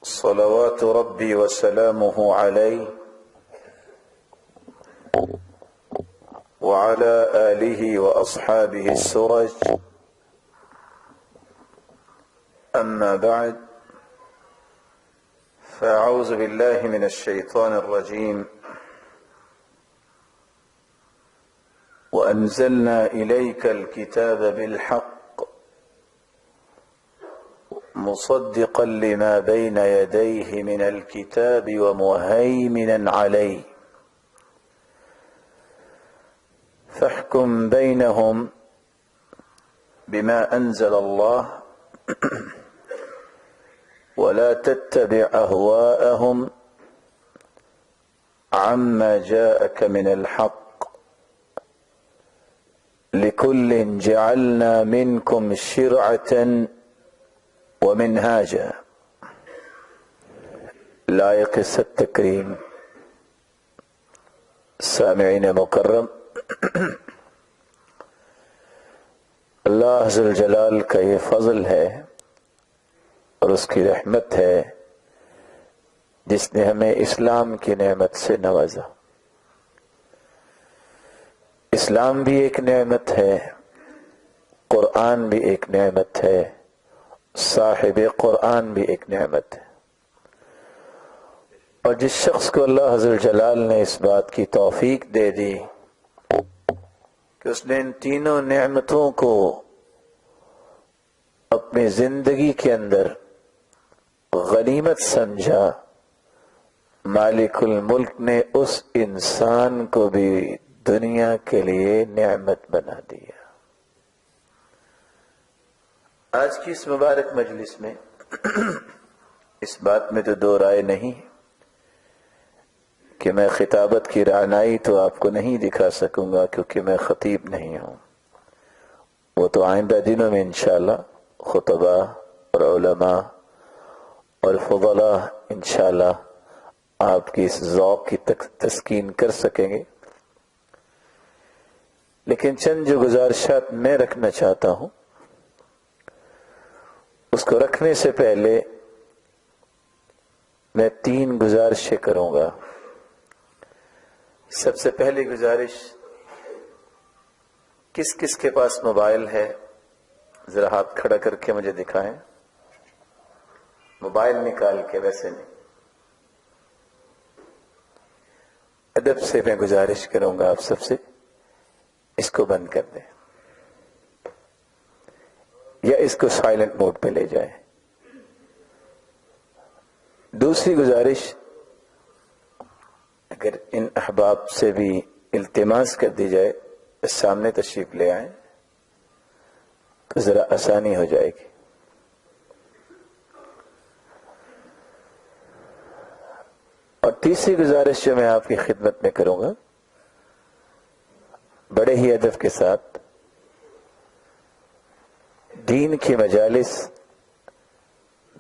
صلوات ربي وسلامه عليه وعلى آله وأصحابه السرج. أما بعد، فأعوذ بالله من الشيطان الرجيم. وأنزلنا إليك الكتاب بالحق مصدقا لما بين يديه من الكتاب ومهيمنا عليه فاحكم بينهم بما أنزل الله ولا تتبع أهواءهم عما جاءك من الحق لكل جعلنا منكم شرعة ومنهاجا. لائق ست تکریم سامعین مکرم، اللہ ذو الجلال کا یہ فضل ہے اور اس کی رحمت ہے جس نے ہمیں اسلام کی نعمت سے نوازا. اسلام بھی ایک نعمت ہے، قرآن بھی ایک نعمت ہے، صاحب قرآن بھی ایک نعمت ہے. اور جس شخص کو اللہ عز و جلال نے اس بات کی توفیق دے دی کہ اس نے ان تینوں نعمتوں کو اپنی زندگی کے اندر غنیمت سمجھا، مالک الملک نے اس انسان کو بھی دنیا کے لیے نعمت بنا دیا. آج کی اس مبارک مجلس میں اس بات میں تو دو رائے نہیں کہ میں خطابت کی رعنائی تو آپ کو نہیں دکھا سکوں گا کیونکہ میں خطیب نہیں ہوں. وہ تو آئندہ دنوں میں انشاءاللہ خطباء اور علماء اور فضلاء انشاءاللہ آپ کی اس ذوق کی تسکین کر سکیں گے. لیکن چند جو گزارشات میں رکھنا چاہتا ہوں اس کو رکھنے سے پہلے میں 3 گزارشیں کروں گا. سب سے پہلی گزارش، کس کس کے پاس موبائل ہے ذرا ہاتھ کھڑا کر کے مجھے دکھائیں. موبائل نکال کے، ویسے نہیں. ادب سے میں گزارش کروں گا آپ سب سے اس کو بند کر دیں یا اس کو سائلنٹ موڈ پہ لے جائیں. دوسری گزارش، اگر ان احباب سے بھی التماس کر دی جائے سامنے تشریف لے آئیں تو ذرا آسانی ہو جائے گی. اور تیسری گزارش جو میں آپ کی خدمت میں کروں گا بڑے ہی ادب کے ساتھ، دین کی مجالس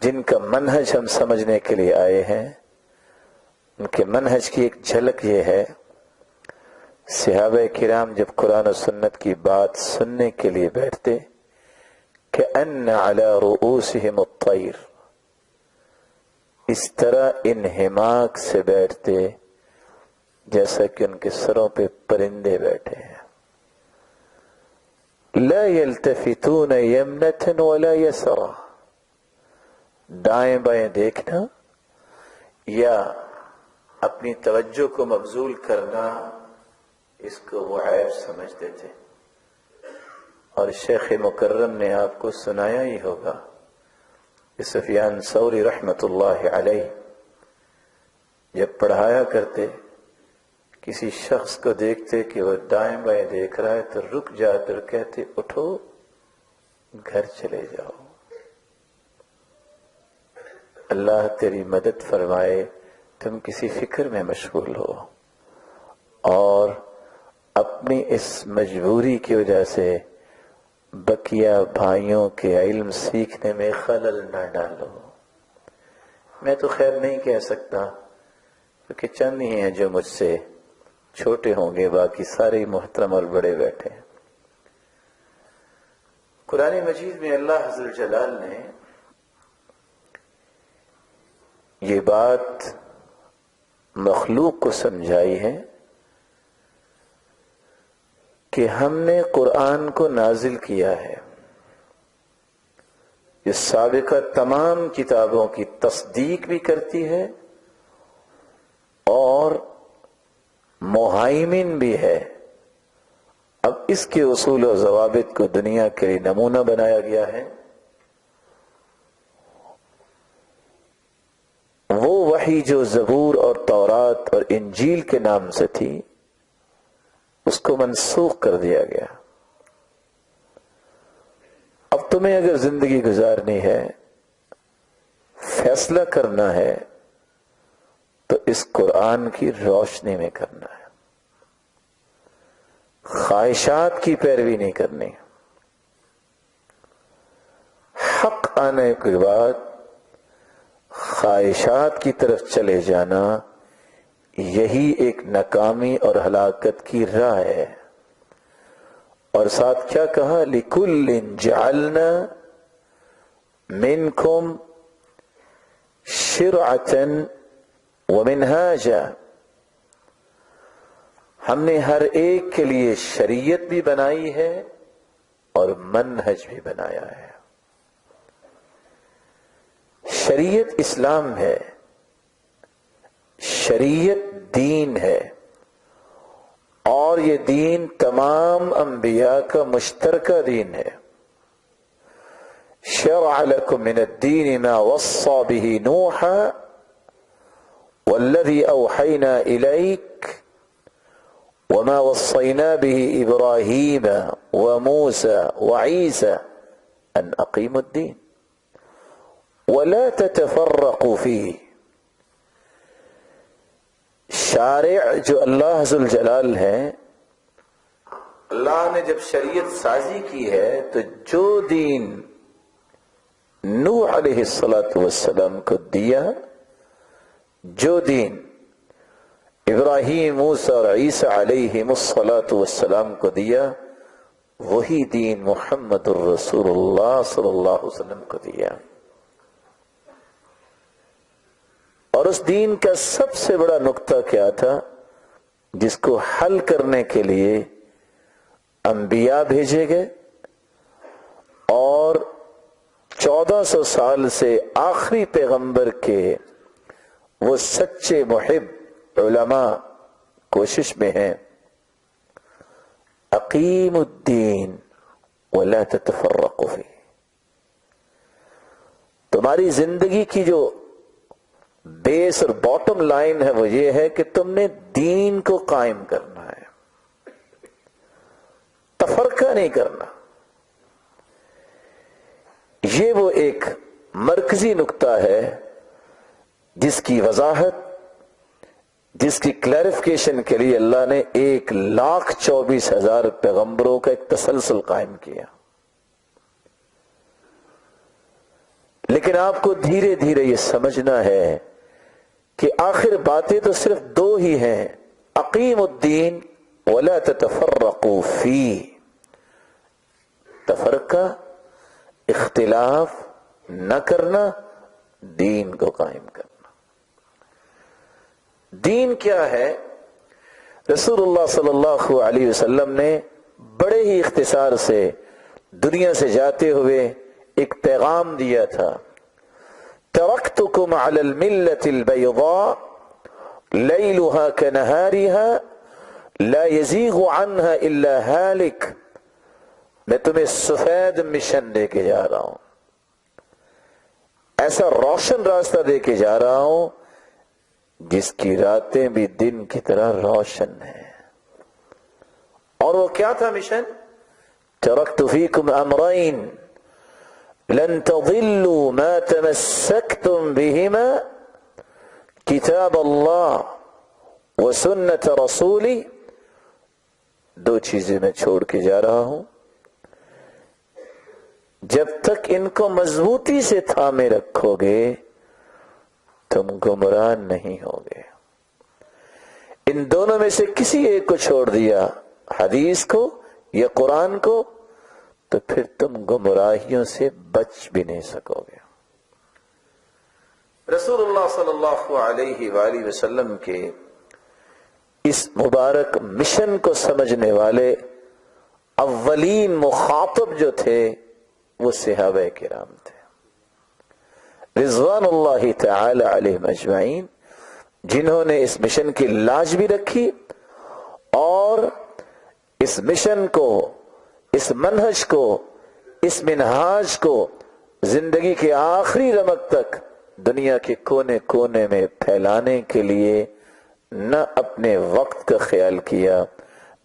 جن کا منہج ہم سمجھنے کے لیے آئے ہیں ان کے منہج کی ایک جھلک یہ ہے، صحابہ کرام جب قرآن و سنت کی بات سننے کے لیے بیٹھتے کأن علی رؤوسہم الطیر، اس طرح انہماک سے بیٹھتے جیسا کہ ان کے سروں پہ پرندے بیٹھے ہیں. لا يلتفتون یمنة ولا یسرا، دائیں بائیں دیکھنا یا اپنی توجہ کو مبذول کرنا اس کو وہ عیب سمجھتے تھے. اور شیخ مکرم نے آپ کو سنایا ہی ہوگا کہ سفیان ثوری رحمت اللہ علیہ جب پڑھایا کرتے کسی شخص کو دیکھتے کہ وہ دائیں بائیں دیکھ رہا ہے تو رک جا کر کہتے اٹھو گھر چلے جاؤ، اللہ تیری مدد فرمائے، تم کسی فکر میں مشغول ہو اور اپنی اس مجبوری کی وجہ سے بقیہ بھائیوں کے علم سیکھنے میں خلل نہ ڈالو. میں تو خیر نہیں کہہ سکتا کیونکہ چند ہی ہیں جو مجھ سے چھوٹے ہوں گے، باقی سارے محترم اور بڑے بیٹھے ہیں. قرآن مجید میں اللہ عز و جلال نے یہ بات مخلوق کو سمجھائی ہے کہ ہم نے قرآن کو نازل کیا ہے، یہ سابقہ تمام کتابوں کی تصدیق بھی کرتی ہے اور مہیمن بھی ہے۔ اب اس کے اصول و ضوابط کو دنیا کے لیے نمونہ بنایا گیا ہے۔ وہ وحی جو زبور اور تورات اور انجیل کے نام سے تھی، اس کو منسوخ کر دیا گیا۔ اب تمہیں اگر زندگی گزارنی ہے، فیصلہ کرنا ہے، تو اس قرآن کی روشنی میں کرنا ہے، خواہشات کی پیروی نہیں کرنی۔ حق آنے کے بعد خواہشات کی طرف چلے جانا، یہی ایک ناکامی اور ہلاکت کی راہ ہے۔ اور ساتھ کیا کہا؟ لِكُلٍّ جَعَلْنَا مِنْكُمْ شِرْعَةً وَمِنْهَاجًا، ہم نے ہر ایک کے لیے شریعت بھی بنائی ہے اور منہج بھی بنایا ہے۔ شریعت اسلام ہے، شریعت دین ہے، اور یہ دین تمام انبیاء کا مشترکہ دین ہے۔ شرع لكم من الدين ما وصى به نوحا والذي أوحينا إليك وما وصينا به إبراهيم وموسى وعيسى أن أقيموا الدين ولا تتفرقوا فيه۔ شارع جو اللہ ذوالجلال ہے، اللہ نے جب شریعت سازی کی ہے تو جو دین نوح علیہ السلام کو دیا، جو دین ابراہیم، موسیٰ اور عیسیٰ علیہ السلام کو دیا، وہی دین محمد الرسول اللہ صلی اللہ علیہ وسلم کو دیا۔ اور اس دین کا سب سے بڑا نقطہ کیا تھا؟ جس کو حل کرنے کے لیے انبیاء بھیجے گئے، اور 1400 سال سے آخری پیغمبر کے وہ سچے محب علماء کوشش میں ہیں، اقیم الدین ولا تتفرقوا فیہ۔ تمہاری زندگی کی جو بیس اور باٹم لائن ہے وہ یہ ہے کہ تم نے دین کو قائم کرنا ہے، تفرقہ نہیں کرنا۔ یہ وہ ایک مرکزی نقطہ ہے جس کی وضاحت، جس کی کلیریفیکیشن کے لیے اللہ نے 1,24,000 پیغمبروں کا ایک تسلسل قائم کیا۔ لیکن آپ کو دھیرے دھیرے یہ سمجھنا ہے کہ آخر باتیں تو صرف دو ہی ہیں، اقیم الدین ولا تتفرقوا فیہ۔ تفرقہ، اختلاف نہ کرنا، دین کو قائم کرنا۔ دین کیا ہے؟ رسول اللہ صلی اللہ علیہ وسلم نے بڑے ہی اختصار سے دنیا سے جاتے ہوئے ایک پیغام دیا تھا، ترکتکم علی الملۃ البیضاء لیلها کنہارها لا یزیغ عنها الا ہالک۔ میں تمہیں سفید مشن دے کے جا رہا ہوں، ایسا روشن راستہ دے کے جا رہا ہوں جس کی راتیں بھی دن کی طرح روشن ہیں۔ اور وہ کیا تھا مشن؟ ترکت فیکم امرین لن تضلوا ما تمسکتم بہما کتاب اللہ وسنت رسولی۔ دو چیزیں میں چھوڑ کے جا رہا ہوں، جب تک ان کو مضبوطی سے تھامے رکھو گے تم گمراہ نہیں ہوگے۔ ان دونوں میں سے کسی ایک کو چھوڑ دیا، حدیث کو یا قرآن کو، تو پھر تم گمراہیوں سے بچ بھی نہیں سکو گے۔ رسول رسول اللہ صلی اللہ علیہ وآلہ وسلم کے اس مبارک مشن کو سمجھنے والے اولین مخاطب جو تھے وہ صحابہ کرام تھے رضوان اللہ تعالی علیہم اجمعین، جنہوں نے اس مشن کی لاج بھی رکھی اور اس مشن کو، اس منہج کو، اس منہاج کو زندگی کے آخری رمق تک دنیا کے کونے کونے میں پھیلانے کے لیے نہ اپنے وقت کا خیال کیا،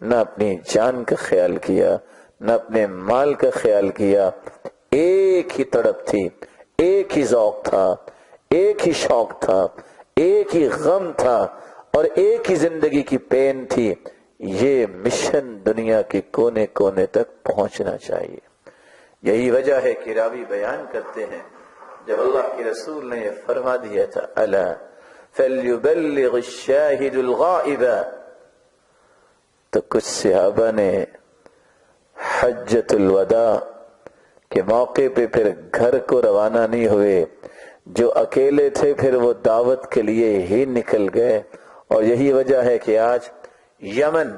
نہ اپنی جان کا خیال کیا، نہ اپنے مال کا خیال کیا. ایک ہی تڑپ تھی، ایک ہی ذوق تھا، ایک ہی شوق تھا، ایک ہی غم تھا اور ایک ہی زندگی کی پین تھی، یہ مشن دنیا کے کونے کونے تک پہنچنا چاہیے. یہی وجہ ہے کہ راوی بیان کرتے ہیں جب اللہ کے رسول نے یہ فرما دیا تھا الا فَلْيُبَلِّغِ الشَّاهِدُ الْغَائِبَ، تو کچھ صحابہ نے حجۃ الوداع کے موقع پہ پھر گھر کو روانہ نہیں ہوئے، جو اکیلے تھے پھر وہ دعوت کے لیے ہی نکل گئے. اور یہی وجہ ہے کہ آج یمن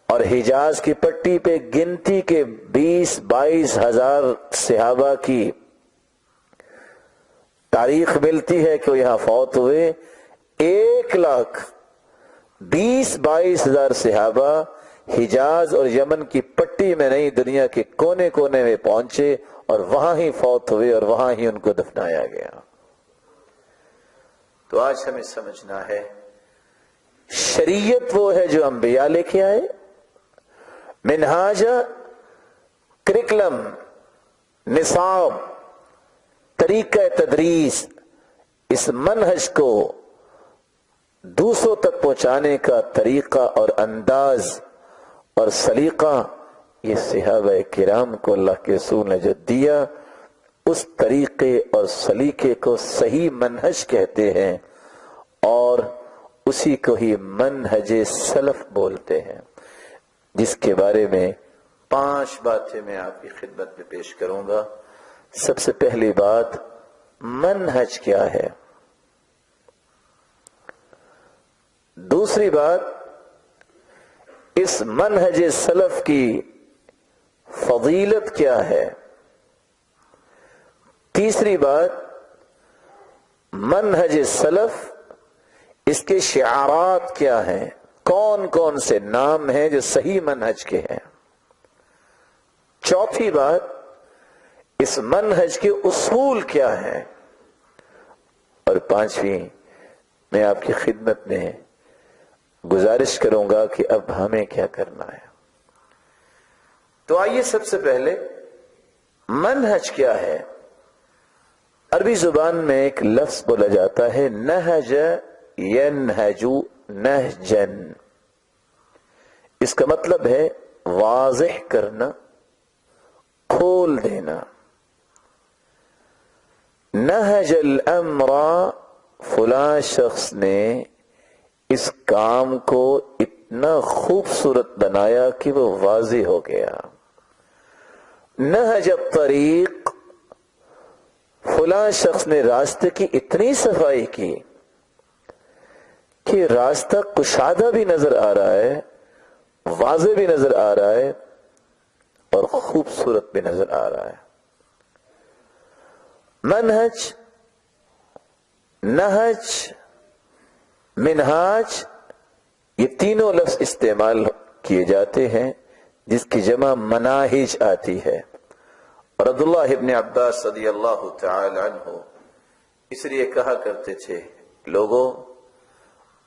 اور حجاز کی پٹی پہ گنتی کے 20-22 ہزار صحابہ کی تاریخ ملتی ہے کہ وہ یہاں فوت ہوئے. 1,20,22 ہزار صحابہ حجاز اور یمن کی پٹی میں نہیں، دنیا کے کونے کونے میں پہنچے اور وہاں ہی فوت ہوئے اور وہاں ہی ان کو دفنایا گیا. تو آج ہمیں سمجھنا ہے شریعت وہ ہے جو انبیاء لے کے آئے، منہاج، کرکلم، نصاب، طریقہ تدریس، اس منہج کو دوسروں تک پہنچانے کا طریقہ اور انداز اور سلیقہ، یہ صحابہ کرام کو اللہ کے رسول نے جو دیا، اس طریقے اور سلیقے کو صحیح منہج کہتے ہیں اور اسی کو ہی منہج سلف بولتے ہیں، جس کے بارے میں 5 باتیں میں آپ کی خدمت میں پیش کروں گا. سب سے پہلی بات، منہج کیا ہے؟ دوسری بات، اس منہج سلف کی فضیلت کیا ہے؟ تیسری بات، منہج سلف اس کے شعارات کیا ہیں، کون کون سے نام ہیں جو صحیح منہج کے ہیں؟ چوتھی بات، اس منہج کے اصول کیا ہیں؟ اور پانچویں، میں آپ کی خدمت میں گزارش کروں گا کہ اب ہمیں کیا کرنا ہے. تو آئیے سب سے پہلے منہج کیا ہے؟ عربی زبان میں ایک لفظ بولا جاتا ہے نہج ینہج نہجن. اس کا مطلب ہے واضح کرنا، کھول دینا. نہج الامر، فلاں شخص نے اس کام کو اتنا خوبصورت بنایا کہ وہ واضح ہو گیا. نہج الطریق، فلاں شخص نے راستے کی اتنی صفائی کی کہ راستہ کشادہ بھی نظر آ رہا ہے، واضح بھی نظر آ رہا ہے اور خوبصورت بھی نظر آ رہا ہے. منہج، نہج، منہاج، یہ تینوں لفظ استعمال کیے جاتے ہیں جس کی جمع مناہج آتی ہے. اور عبداللہ ابن عباس رضی اللہ تعالی عنہ اس لیے کہا کرتے تھے، لوگوں،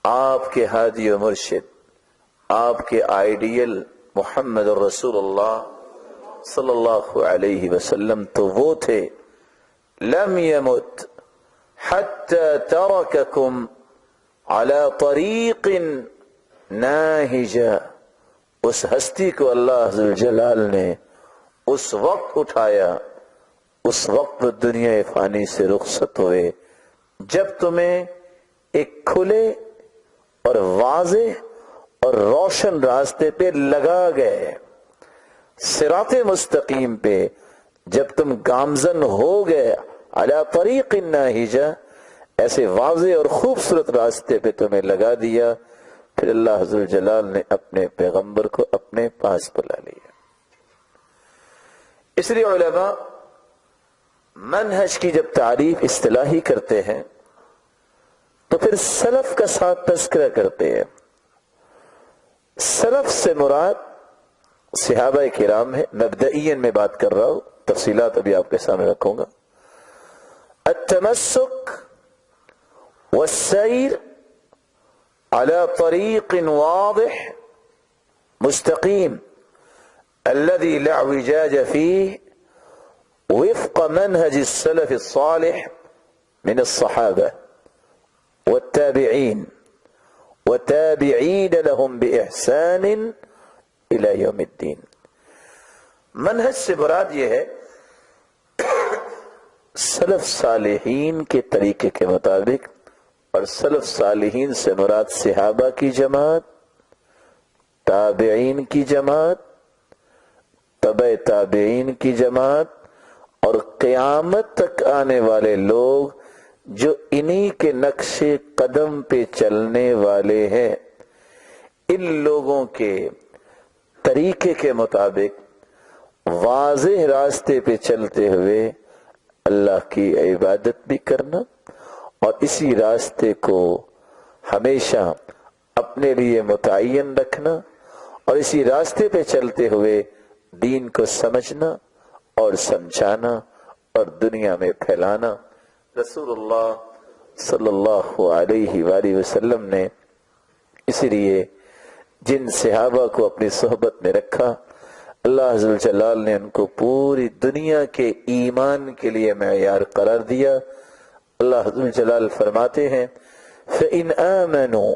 آپ کے ہادی و مرشد، آپ کے آئیڈیل محمد رسول اللہ صلی اللہ علیہ وسلم تو وہ تھے لم يمت حتى ترككم على طريق ناهجا. اس ہستی کو اللہ ذوالجلال نے اس وقت اٹھایا، اس وقت دنیا فانی سے رخصت ہوئے جب تمہیں ایک کھلے اور واضح اور روشن راستے پہ لگا گئے، صراط مستقیم پہ جب تم گامزن ہو گئے، علی طریق ناہجہ، ایسے واضح اور خوبصورت راستے پہ تمہیں لگا دیا، پھر اللہ عز جلال نے اپنے پیغمبر کو اپنے پاس بلا لیا۔ اس لیے علماء منہج کی جب تعریف اصطلاحی کرتے ہیں تو پھر سلف کا ساتھ تذکرہ کرتے ہیں۔ سلف سے مراد صحابہ کرام ہے، مبدئیاً میں بات کر رہا ہوں، تفصیلات ابھی آپ کے سامنے رکھوں گا۔ التمسک والسیر على طريق واضح مستقيم الذي لا اعوجاج فيه وفق منهج السلف الصالح من الصحابة والتابعين وتابعين لهم بإحسان إلى يوم الدين۔ منہج سے مراد یہ ہے سلف صالحین کے طریقے کے مطابق، اور سلف صالحین سے مراد صحابہ کی جماعت، تابعین کی جماعت، تبع تابعین کی جماعت، اور قیامت تک آنے والے لوگ جو انہی کے نقش قدم پہ چلنے والے ہیں۔ ان لوگوں کے طریقے کے مطابق واضح راستے پہ چلتے ہوئے اللہ کی عبادت بھی کرنا، اور اسی راستے کو ہمیشہ اپنے لیے متعین رکھنا، اور اسی راستے پہ چلتے ہوئے دین کو سمجھنا اور سمجھانا اور دنیا میں پھیلانا۔ رسول اللہ صلی اللہ علیہ وآلہ وسلم نے اسی لیے جن صحابہ کو اپنی صحبت میں رکھا، اللہ عز جلال نے ان کو پوری دنیا کے ایمان کے لیے معیار قرار دیا۔ اللہ عز جلال فرماتے ہیں فَإِنْ آمَنُوا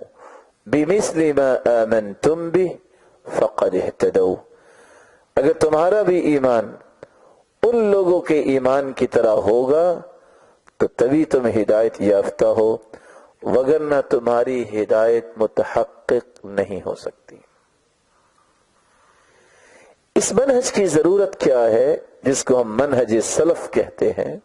بِمِثْلِ مَا آمَنْتُمْ بِهِ فَقَدْ اهْتَدَوْا، اگر تمہارا بھی ایمان ان لوگوں کے ایمان کی طرح ہوگا تو تبھی تم ہدایت یافتہ ہو، وگرنہ تمہاری ہدایت متحقق نہیں ہو سکتی۔ اس منہج کی ضرورت کیا ہے جس کو ہم منہج سلف کہتے ہیں؟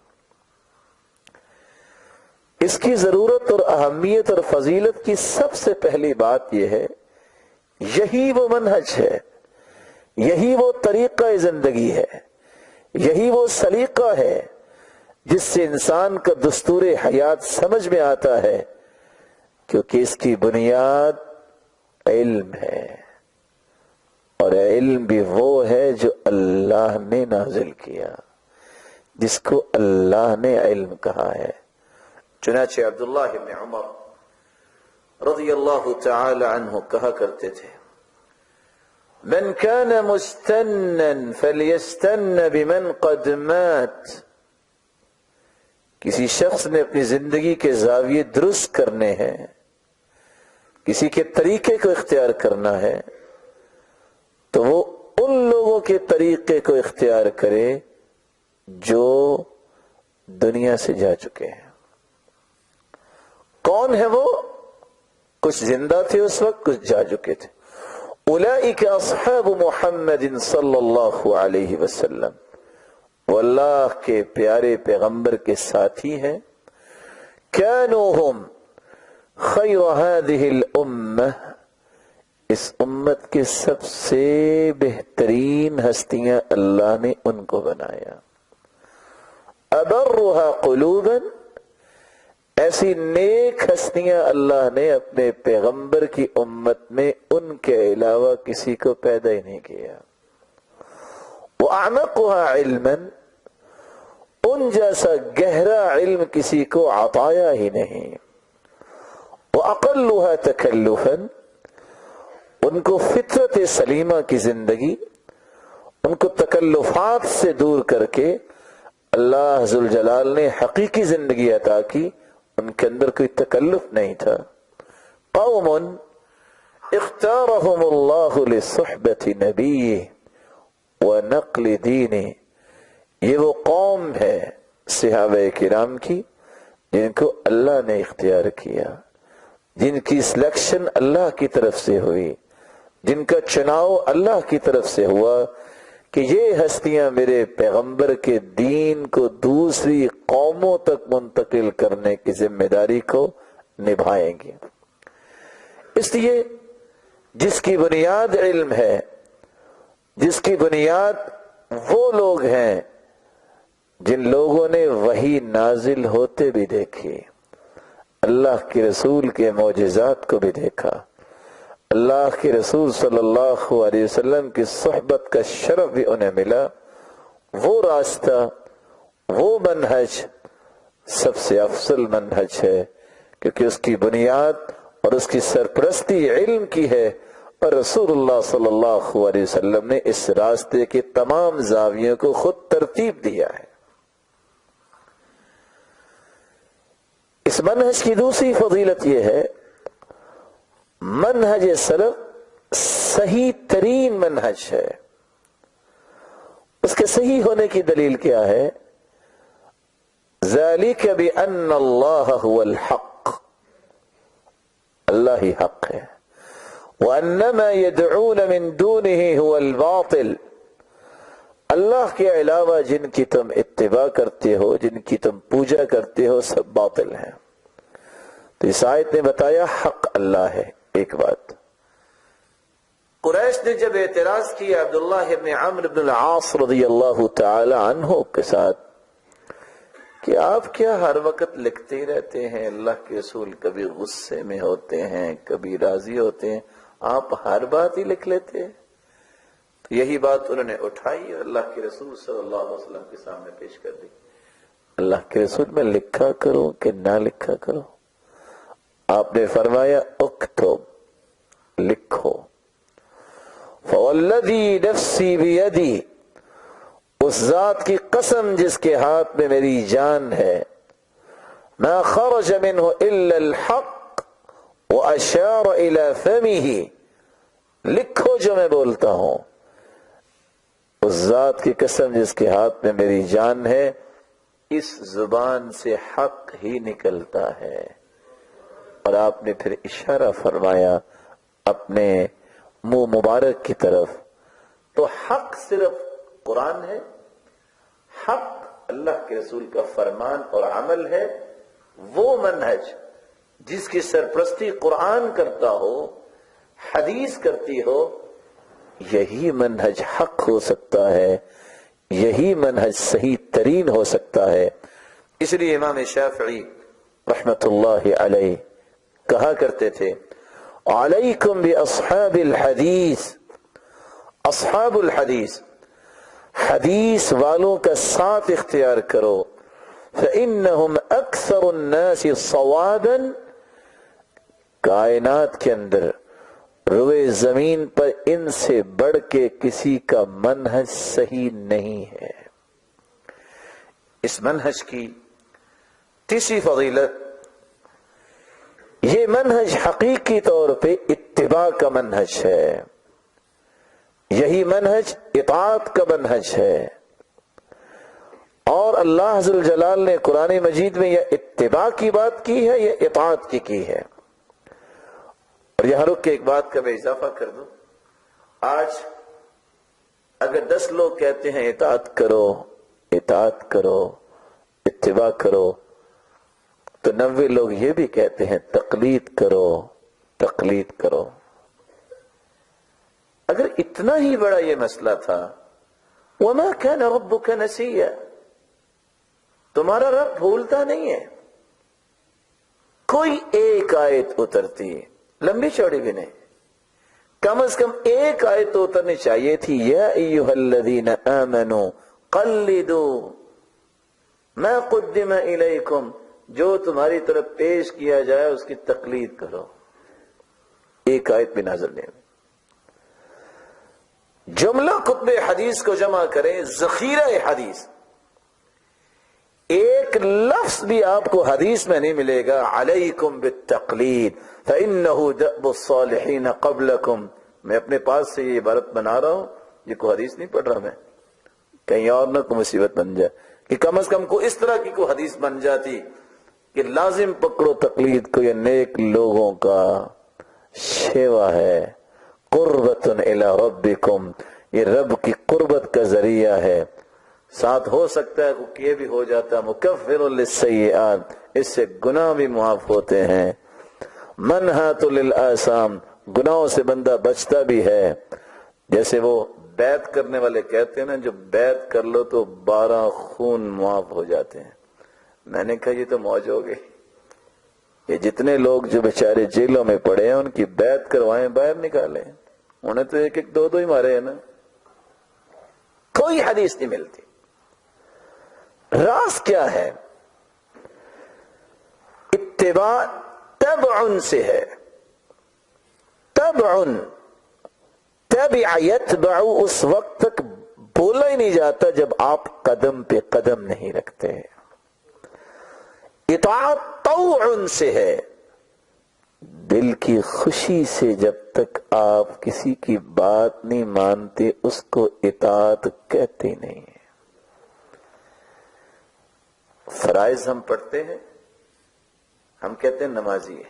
اس کی ضرورت اور اہمیت اور فضیلت کی سب سے پہلی بات یہ ہے، یہی وہ منہج ہے، یہی وہ طریقہ زندگی ہے، یہی وہ سلیقہ ہے جس سے انسان کا دستور حیات سمجھ میں آتا ہے، کیونکہ اس کی بنیاد علم ہے، اور علم بھی وہ ہے جو اللہ نے نازل کیا، جس کو اللہ نے علم کہا ہے۔ چنانچہ عبداللہ بن عمر رضی اللہ تعالی عنہ کہا کرتے تھے من كان مستنا فليستن بمن قد مات، کسی شخص نے اپنی زندگی کے زاویے درست کرنے ہیں، کسی کے طریقے کو اختیار کرنا ہے، تو وہ ان لوگوں کے طریقے کو اختیار کرے جو دنیا سے جا چکے ہیں۔ کون ہے وہ؟ کچھ زندہ تھے اس وقت، کچھ جا چکے تھے۔ اولئک اصحاب محمد صلی اللہ علیہ وسلم، وہ اللہ کے پیارے پیغمبر کے ساتھی ہیں۔ كانوا هم خیر هذه الامہ، اس امت کے سب سے بہترین ہستیاں اللہ نے ان کو بنایا۔ ابرها قلوبا، ایسی نیک ہستیاں اللہ نے اپنے پیغمبر کی امت میں ان کے علاوہ کسی کو پیدا ہی نہیں کیا۔ وَأَعْمَقُهَا عِلْمًا، ان جیسا گہرا علم کسی کو عطایا ہی نہیں۔ وَأَقَلُّهَا تَكَلُّفًا، ان کو فطرت سلیمہ کی زندگی، ان کو تکلفات سے دور کر کے اللہ ذوالجلال نے حقیقی زندگی عطا کی، ان کے اندر کوئی تکلف نہیں تھا۔ قوم اختارهم اللہ لصحبت نبیہ ونقل دینہ، یہ وہ قوم ہے صحابہ کرام کی جن کو اللہ نے اختیار کیا، جن کی سلیکشن اللہ کی طرف سے ہوئی، جن کا چناؤ اللہ کی طرف سے ہوا کہ یہ ہستیاں میرے پیغمبر کے دین کو دوسری قوموں تک منتقل کرنے کی ذمہ داری کو نبھائیں گی۔ اس لیے جس کی بنیاد علم ہے، جس کی بنیاد وہ لوگ ہیں جن لوگوں نے وحی نازل ہوتے بھی دیکھی، اللہ کے رسول کے معجزات کو بھی دیکھا، اللہ کے رسول صلی اللہ علیہ وسلم کی صحبت کا شرف بھی انہیں ملا، وہ راستہ، وہ منہج سب سے افضل منہج ہے، کیونکہ اس کی بنیاد اور اس کی سرپرستی علم کی ہے، اور رسول اللہ صلی اللہ علیہ وسلم نے اس راستے کے تمام زاویوں کو خود ترتیب دیا ہے۔ اس منہج کی دوسری فضیلت یہ ہے، منہج سلف صحیح ترین منہج ہے۔ اس کے صحیح ہونے کی دلیل کیا ہے؟ ذالک بأن اللہ هو الحق، اللہ ہی حق ہے، وَأَنَّمَا يَدْعُونَ مِن دُونِهِ هُوَ الْبَاطِلِ، اللہ کے علاوہ جن کی تم اتباع کرتے ہو، جن کی تم پوجا کرتے ہو، سب باطل ہیں۔ تو اس آیت نے بتایا حق اللہ ہے۔ ایک بات قریش نے جب اعتراض کیا عبداللہ ابن عمرو بن العاص رضی اللہ تعالی عنہ کے ساتھ کہ آپ کیا ہر وقت لکھتے ہی رہتے ہیں، اللہ کے رسول کبھی غصے میں ہوتے ہیں، کبھی راضی ہوتے ہیں، آپ ہر بات ہی لکھ لیتے ہیں؟ تو یہی بات انہوں نے اٹھائی اور اللہ کے رسول صلی اللہ علیہ وسلم کے سامنے پیش کر دی۔ اللہ کے رسول میں لکھا کرو کہ نہ لکھا کرو؟ آپ نے فرمایا اکتب، لکھو۔ فوالذی نفسی بیدی، اس ذات کی قسم جس کے ہاتھ میں میری جان ہے، ما خرج منہ الا الحق واشار الى فمہ، لکھو جو میں بولتا ہوں، اس ذات کی قسم جس کے ہاتھ میں میری جان ہے، اس زبان سے حق ہی نکلتا ہے۔ اور آپ نے پھر اشارہ فرمایا اپنے منہ مبارک کی طرف۔ تو حق صرف قرآن ہے، حق اللہ کے رسول کا فرمان اور عمل ہے، وہ منہج جس کی سرپرستی قرآن کرتا ہو، حدیث کرتی ہو، یہی منہج حق ہو سکتا ہے، یہی منہج صحیح ترین ہو سکتا ہے۔ اس لیے امام شافعی رحمت اللہ علیہ کہا کرتے تھے علیکم باصحاب الحدیث، اصحاب الحدیث، حدیث والوں کا ساتھ اختیار کرو، فإنہم اکثر الناس صوابا، کائنات کے اندر روئے زمین پر ان سے بڑھ کے کسی کا منہج صحیح نہیں ہے۔ اس منہج کی تیسری فضیلت، یہ منہج حقیقی طور پہ اتباع کا منہج ہے، یہی منہج اطاعت کا منہج ہے، اور اللہ ذل جلال نے قرآن مجید میں یہ اتباع کی بات کی ہے، یہ اطاعت کی ہے۔ اور یہاں رک کے ایک بات کا میں اضافہ کر دوں، آج اگر 10 لوگ کہتے ہیں اطاعت کرو، اطاعت کرو، اتباع کرو، تو 90 لوگ یہ بھی کہتے ہیں تقلید کرو، تقلید کرو۔ اگر اتنا ہی بڑا یہ مسئلہ تھا، وَمَا كَانَ رَبُّكَ نَسِيًّا، تمہارا رب بھولتا نہیں ہے، کوئی ایک آیت اترتی، لمبی چوڑی بھی نہیں، کم از کم ایک آیت تو اترنی چاہیے تھی، یا ایھا الذین آمنوا قلدوا ما قدم الیکم، جو تمہاری طرف پیش کیا جائے اس کی تقلید کرو۔ ایک آیت بھی نازل نہیں۔ جملہ کتب حدیث کو جمع کریں، ذخیرہ حدیث، ایک لفظ بھی آپ کو حدیث میں نہیں ملے گا علیکم بالتقلید فإنہ دأب الصالحین قبلکم۔ میں اپنے پاس سے یہ عبارت بنا رہا ہوں، یہ کوئی حدیث نہیں پڑھ رہا، میں کہیں اور نہ کوئی مصیبت بن جائے، کہ کم از کم کوئی اس طرح کی کوئی حدیث بن جاتی کہ لازم پکڑو تقلید کو، یہ نیک لوگوں کا شیوا ہے، قربۃ الی ربکم، یہ رب کی قربت کا ذریعہ ہے. ساتھ ہو سکتا ہے کہ یہ بھی ہو جاتا ہے مکفر للسیئات، اس سے گناہ بھی معاف ہوتے ہیں. منہات للآثام، گناہوں سے بندہ بچتا بھی ہے. جیسے وہ بیعت کرنے والے کہتے ہیں نا، جو بیعت کر لو تو 12 خون معاف ہو جاتے ہیں. میں نے کہا یہ تو موج ہو گئی. یہ جتنے لوگ جو بیچارے جیلوں میں پڑے ہیں ان کی بیعت کروائیں، باہر نکالیں. انہیں تو ایک ایک 2 ہی مارے ہیں نا. کوئی حدیث نہیں ملتی. راز کیا ہے؟ اتباع تبع سے ہے. تبع تبع یتبع اس وقت تک بولا ہی نہیں جاتا جب آپ قدم پہ قدم نہیں رکھتے. اطاعت طوع سے ہے، دل کی خوشی سے جب تک آپ کسی کی بات نہیں مانتے اس کو اطاعت کہتے نہیں. فرائض ہم پڑھتے ہیں، ہم کہتے ہیں نمازی ہے.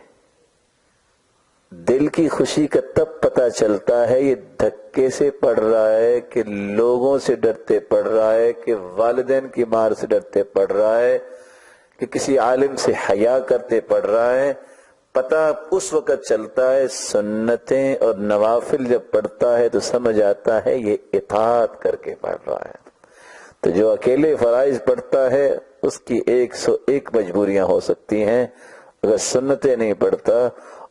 دل کی خوشی کا تب پتہ چلتا ہے یہ دھکے سے پڑھ رہا ہے کہ لوگوں سے ڈرتے پڑھ رہا ہے کہ والدین کی مار سے ڈرتے پڑھ رہا ہے کہ کسی عالم سے حیا کرتے پڑھ رہا ہے. پتہ اس وقت چلتا ہے. سنتیں اور نوافل جب پڑھتا ہے تو سمجھ آتا ہے یہ اطاعت کر کے پڑھ رہا ہے. تو جو اکیلے فرائض پڑھتا ہے اس کی 101 مجبوریاں ہو سکتی ہیں. اگر سنتیں نہیں پڑھتا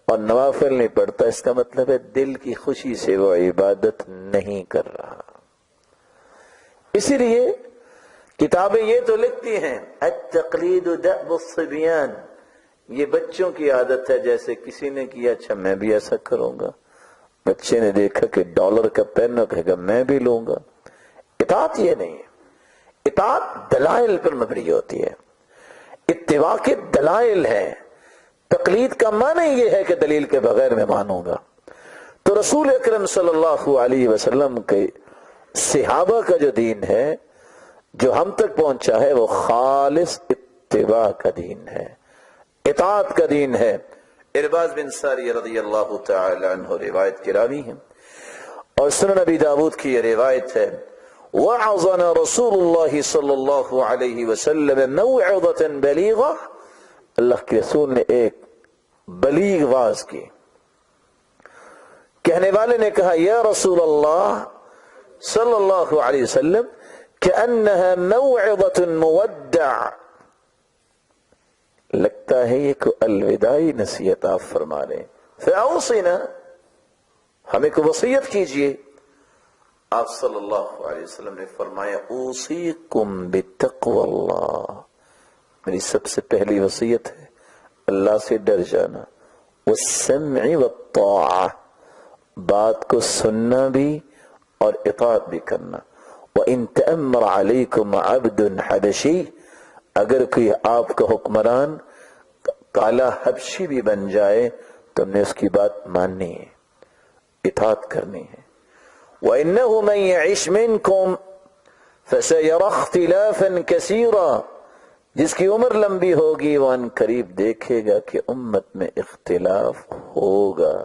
اور نوافل نہیں پڑھتا اس کا مطلب ہے دل کی خوشی سے وہ عبادت نہیں کر رہا. اسی لیے کتابیں یہ تو لکھتی ہیں التقلید دأب الصبیان، یہ بچوں کی عادت ہے. جیسے کسی نے کیا اچھا میں بھی ایسا کروں گا. بچے نے دیکھا کہ $1 کا پین ہے، کہے گا میں بھی لوں گا. اطاعت یہ نہیں ہے. اطاعت دلائل پر مبنی ہوتی ہے. اتباع کے دلائل ہیں. تقلید کا معنی یہ ہے کہ دلیل کے بغیر میں مانوں گا. تو رسول اکرم صلی اللہ علیہ وسلم کے صحابہ کا جو دین ہے جو ہم تک پہنچا ہے وہ خالص اتباع کا دین ہے، اطاعت کا دین ہے. ارباز بن ساریہ رضی اللہ تعالی عنہ روایت کی راوی ہیں اور سنن ابی داود کی یہ روایت ہے. وعظنا رسول اللہ صلی اللہ علیہ وسلم موعظة بلیغہ، اللہ کے رسول نے ایک بلیغ واز کی. کہنے والے نے کہا یا رسول اللہ صلی اللہ علیہ وسلم کأنها موعظة مودع، لگتا ہے یہ کوئی الوداعی نصیحت آپ فرما رہے ہیں. فاوصنا، ہمیں کو وصیت کیجئے. آپ صلی اللہ علیہ وسلم نے فرمایا اوصیکم بتقوی اللہ، میری سب سے پہلی وصیت ہے اللہ سے ڈر جانا. والسمع والطاعہ، بات کو سننا بھی اور اطاعت بھی کرنا. وَإِن تَأَمَّرَ عَلَيْكُمْ عَبْدٌ حَبَشِيٌّ، اگر کوئی آپ کا حکمران کالا حبشی بھی بن جائے تو ہم نے اس کی بات ماننی ہے، اطاعت کرنی ہے. وَإِنَّهُ مَنْ يَعِشْ مِنْكُمْ فَسَيَرَى اخْتِلَافًا كَثِيرًا، جس کی عمر لمبی ہوگی وہ ان قریب دیکھے گا کہ امت میں اختلاف ہوگا.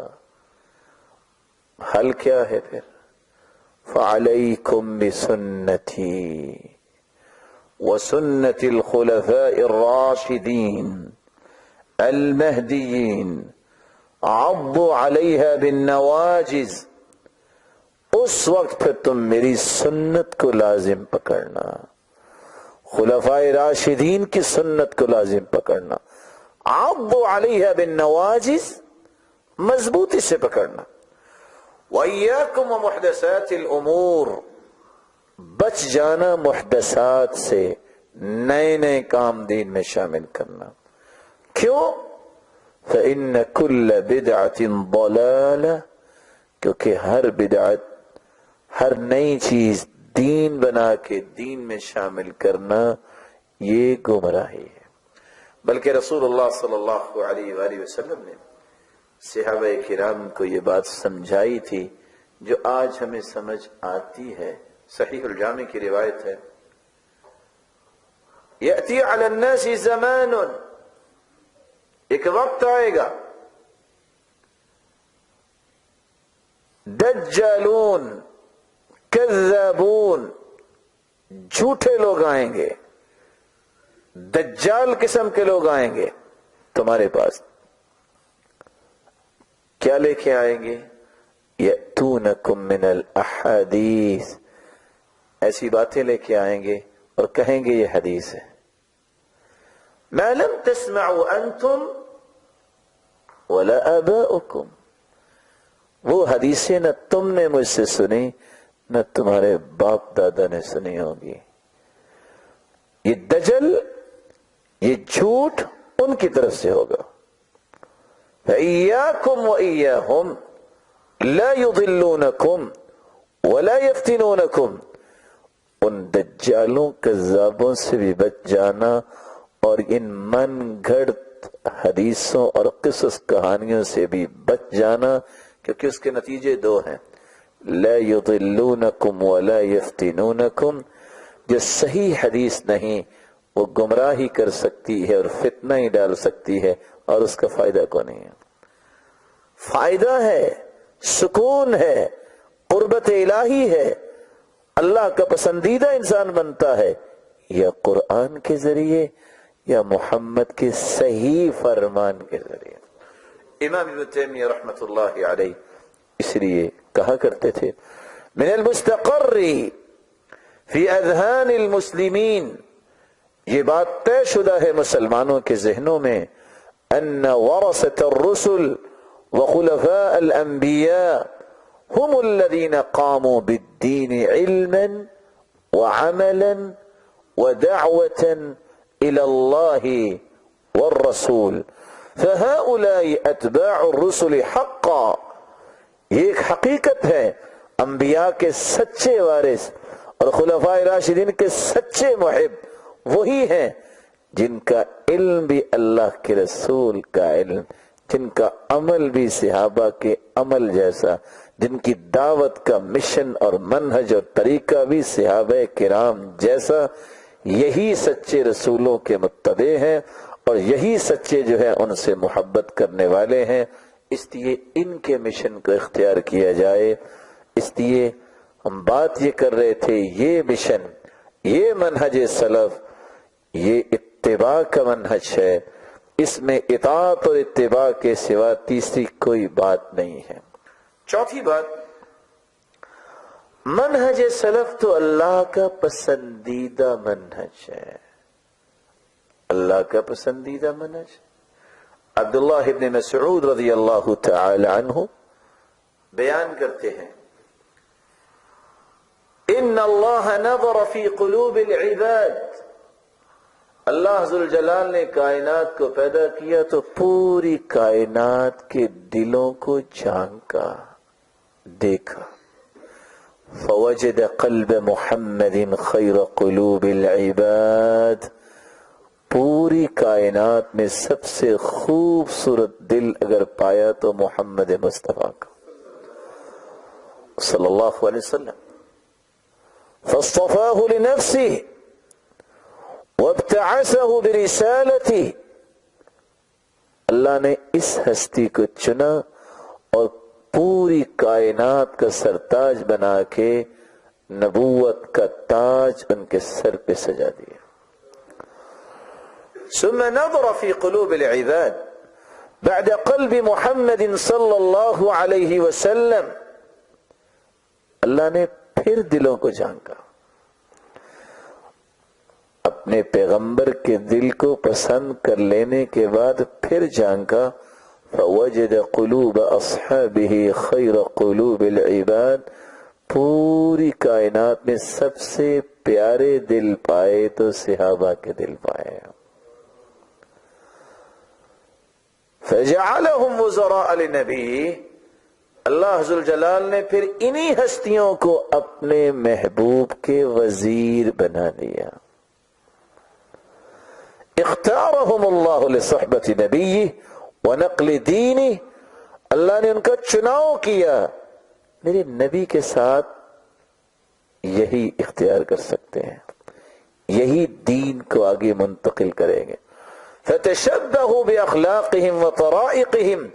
حل کیا ہے پھر؟ فَعَلَيْكُمْ بِسُنَّتِي وَسُنَّةِ الْخُلَفَاءِ الرَّاشِدِينَ الْمَهْدِيِّينَ عَضُّوا عَلَيْهَا بِالنَّوَاجِذِ، اس وقت پھر تم میری سنت کو لازم پکڑنا، خلفائے راشدین کی سنت کو لازم پکڑنا. عَضُّوا عَلَيْهَا بِالنَّوَاجِذِ، مضبوطی سے پکڑنا. وَإِيَّاكُمْ وَمُحْدَثَاتِ الْأُمُورِ، بچ جانا محدثات سے، نئے نئے کام دین میں شامل کرنا. کیوں؟ فَإِنَّ كُلَّ بِدْعَةٍ ضَلَالَةٍ، کیونکہ ہر بدعت، ہر نئی چیز دین بنا کے دین میں شامل کرنا یہ گمراہی ہے. بلکہ رسول اللہ صلی اللہ علیہ وآلہ وسلم نے صحابہ کرام کو یہ بات سمجھائی تھی جو آج ہمیں سمجھ آتی ہے. صحیح الجامع کی روایت ہے یأتی علی الناس زمان، ایک وقت آئے گا دجالون کذابون، جھوٹے لوگ آئیں گے، دجال قسم کے لوگ آئیں گے تمہارے پاس. کیا لے کے آئیں گے؟ یأتونکم من الاحادیث، ایسی باتیں لے کے آئیں گے اور کہیں گے یہ حدیث ہے. ما لم تسمعوا انتم ولا آباؤکم، وہ حدیثیں نہ تم نے مجھ سے سنی نہ تمہارے باپ دادا نے سنی ہوگی. یہ دجل، یہ جھوٹ ان کی طرف سے ہوگا. فَإِيَّاكُمْ وَإِيَّاهُمْ لَا يُضِلُّونَكُمْ وَلَا يَفْتِنُونَكُمْ، ان دجالوں کذابوں سے بھی بچ جانا اور ان من گھڑت حدیثوں اور قصص کہانیوں سے بھی بچ جانا، کیونکہ اس کے نتیجے دو ہیں. لا يضلونکم ولا یفتنونکم، جو صحیح حدیث نہیں وہ گمراہی کر سکتی ہے اور فتنہ ہی ڈال سکتی ہے، اور اس کا فائدہ کو نہیں ہے. فائدہ ہے، سکون ہے، قربت الہی ہے، اللہ کا پسندیدہ انسان بنتا ہے یا قرآن کے ذریعے یا محمد کے صحیح فرمان کے ذریعے. امام ابن تیمیہ رحمۃ اللہ علیہ اس لیے کہا کرتے تھے من المستقر فی اذہان المسلمین، یہ بات طے شدہ ہے مسلمانوں کے ذہنوں میں، ان ورثۃ الرسل وخلفاء الانبیاء هم الذين قاموا بالدين علما وعملا ودعوة الى الله والرسول فهؤلاء اتباع الرسل حقا. یہ ایک حقیقت ہے، انبیاء کے سچے وارث اور خلفاء راشدین کے سچے محب وہی ہیں جن کا علم بھی اللہ کے رسول کا علم، جن کا عمل بھی صحابہ کے عمل جیسا، جن کی دعوت کا مشن اور منہج اور طریقہ بھی صحابہ کرام جیسا. یہی سچے رسولوں کے متبع ہیں اور یہی سچے جو ہے ان سے محبت کرنے والے ہیں. اس لیے ان کے مشن کو اختیار کیا جائے. اس لیے ہم بات یہ کر رہے تھے، یہ مشن، یہ منہج سلف، یہ اتباع کا منہج ہے، اس میں اطاعت اور اتباع کے سوا تیسری کوئی بات نہیں ہے. چوتھی بات، منہج سلف تو اللہ کا پسندیدہ منہج ہے، اللہ کا پسندیدہ منہج. عبداللہ ابن مسعود رضی اللہ تعالی عنہ بیان کرتے ہیں ان اللہ نظر فی قلوب العباد، اللہ ذوالجلال نے کائنات کو پیدا کیا تو پوری کائنات کے دلوں کو جھانکا، دیکھا. فوجد قلب محمد خیر قلوب العباد، پوری کائنات میں سب سے خوبصورت دل اگر پایا تو محمد مصطفیٰ کا صلی اللہ علیہ وسلم. فاصطفاہ لنفسہ وابتعثہ برسالتہ، اللہ نے اس ہستی کو چنا اور پوری کائنات کا سرتاج بنا کے نبوت کا تاج ان کے سر پہ سجا دیا. ثم نظر في قلوب العباد بعد قلب محمد صلی اللہ علیہ وسلم، اللہ نے پھر دلوں کو جھانکا، اپنے پیغمبر کے دل کو پسند کر لینے کے بعد پھر جھانکا. فوجد قلوب اصحابہ خیر قلوب العباد، پوری کائنات میں سب سے پیارے دل پائے تو صحابہ کے دل پائے. فجعلهم وزراء لنبی، اللہ ذوالجلال نے پھر انہی ہستیوں کو اپنے محبوب کے وزیر بنا دیا. اختارهم اللہ لصحبت نبیہ ونقل دینہ، اللہ نے ان کا چناؤ کیا، میرے نبی کے ساتھ یہی اختیار کر سکتے ہیں، یہی دین کو آگے منتقل کریں گے. فتشبہوا باخلاقہم وطرائقہم،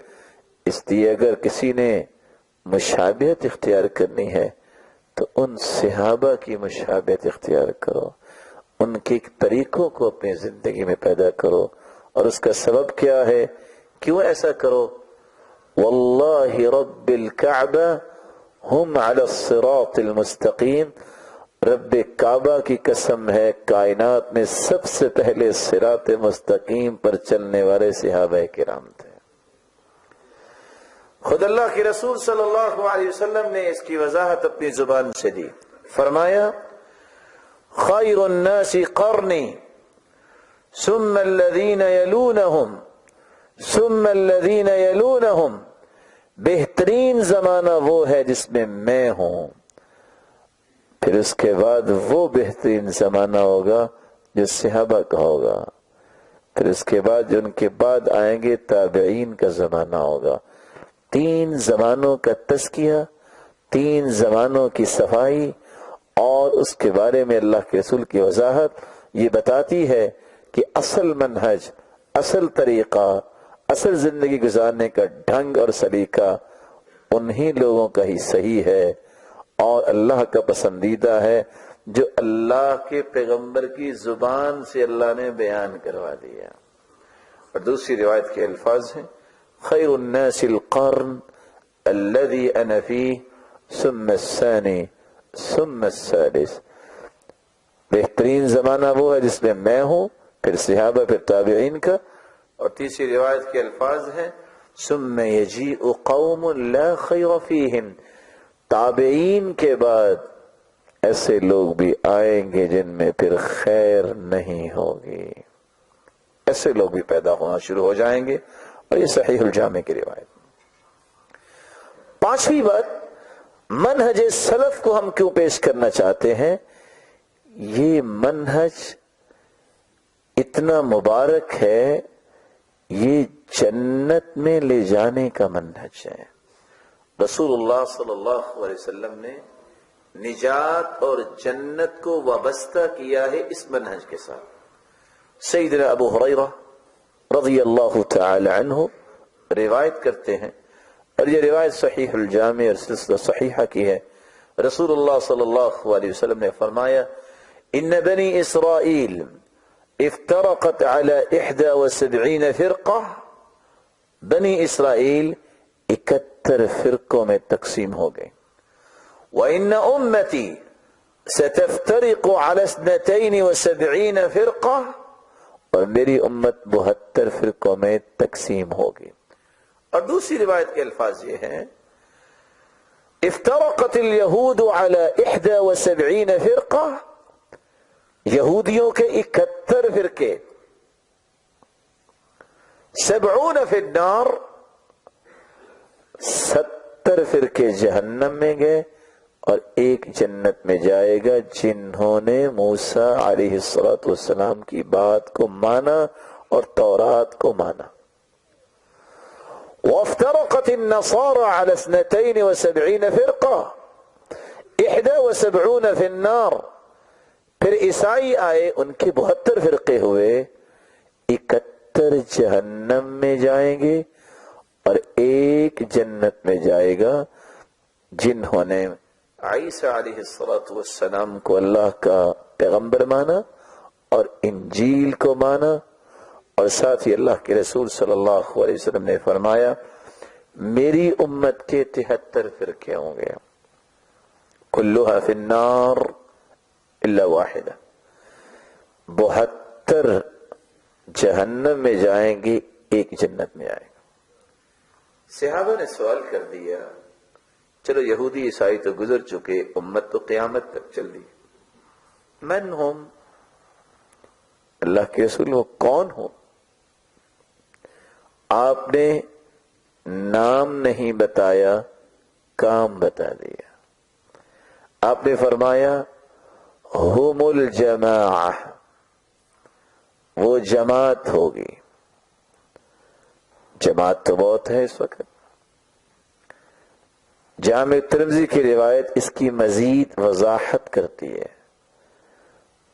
اس لیے اگر کسی نے مشابہت اختیار کرنی ہے تو ان صحابہ کی مشابہت اختیار کرو، ان کے طریقوں کو اپنی زندگی میں پیدا کرو. اور اس کا سبب کیا ہے؟ کیوں ایسا کرو؟ واللہ رب الکعبہ ہم علی الصراط المستقیم، رب کعبہ کی قسم ہے کائنات میں سب سے پہلے صراط مستقیم پر چلنے والے صحابہ کرام تھے. خود اللہ کے رسول صلی اللہ علیہ وسلم نے اس کی وضاحت اپنی زبان سے دی. فرمایا خیر الناس قرنی ثم الذین یلونہم ثم الذین یلونہم، بہترین زمانہ وہ ہے جس میں میں ہوں، پھر اس کے بعد وہ بہترین زمانہ ہوگا جو صحابہ کا ہوگا، پھر اس کے بعد جو ان کے بعد آئیں گے تابعین کا زمانہ ہوگا. 3 زمانوں کا تزکیہ، 3 زمانوں کی صفائی، اور اس کے بارے میں اللہ کے رسول کی وضاحت یہ بتاتی ہے کہ اصل منہج، اصل طریقہ، اصل زندگی گزارنے کا ڈھنگ اور سلیقہ انہی لوگوں کا ہی صحیح ہے اور اللہ کا پسندیدہ ہے جو اللہ کے پیغمبر کی زبان سے اللہ نے بیان کروا دیا. اور دوسری روایت کے الفاظ ہیں خیر الناس القرن الذي انا فيه ثم الثاني ثم الثالث، بہترین زمانہ وہ ہے جس میں میں ہوں، پھر صحابہ، پھر تابعین کا. اور تیسری روایت کے الفاظ ہیں ثم يجيء قوم لا خير فيهم، تابعین کے بعد ایسے لوگ بھی آئیں گے جن میں پھر خیر نہیں ہوگی. ایسے لوگ بھی پیدا ہونا شروع ہو جائیں گے. اور یہ صحیح الجامع کی روایت. 5ویں بات، منہج سلف کو ہم کیوں پیش کرنا چاہتے ہیں؟ یہ منہج اتنا مبارک ہے، یہ جنت میں لے جانے کا منہج ہے. رسول اللہ صلی اللہ علیہ وسلم نے نجات اور جنت کو وابستہ کیا ہے اس منہج کے ساتھ. سیدنا ابو ہریرہ رضی اللہ تعالی عنہ روایت کرتے ہیں، اور یہ روایت صحیح الجامع اور سلسلہ صحیحہ کی ہے. رسول اللہ صلی اللہ علیہ وسلم نے فرمایا ان بنی اسرائیل افترقت على 71 فرقہ، بنی اسرائیل 71 فرقوں میں تقسیم ہو گئے. وَإِنَّ أُمَّتِي سَتَفْتَرِقُ عَلَى 72 فرقہ، اور میری امت 72 فرقوں میں تقسیم ہوگی. اور دوسری روایت کے الفاظ یہ ہیں افترقت اليہود على 71 فرقہ، یہودیوں کے 71 فرقے، 70 فی النار، 70 فرقے جہنم میں گئے اور ایک جنت میں جائے گا جنہوں نے موسیٰ علیہ السلام کی بات کو مانا اور تورات کو مانا. وافترقت النصارى على 72 فرقة 71 في النار، پھر عیسائی آئے، ان کے 72 فرقے ہوئے، 71 جہنم میں جائیں گے اور ایک جنت میں جائے گا جنہوں نے عیسیٰ علیہ السلام کو اللہ کا پیغمبر مانا اور انجیل کو مانا. اور ساتھ ہی اللہ کے رسول صلی اللہ علیہ وسلم نے فرمایا میری امت کے 73 فرقے ہوں گے، کلھا فی النار الا واحدہ، 72 جہنم میں جائیں گے، ایک جنت میں آئے گا. صحابہ نے سوال کر دیا چلو یہودی عیسائی تو گزر چکے، امت تو قیامت تک چل رہی، من ہم، اللہ کے رسول وہ کون ہو؟ آپ نے نام نہیں بتایا، کام بتا دیا. آپ نے فرمایا ہم الجماعہ، وہ جماعت ہوگی. جماعت تو بہت ہے اس وقت. جامع ترمذی کی روایت اس کی مزید وضاحت کرتی ہے.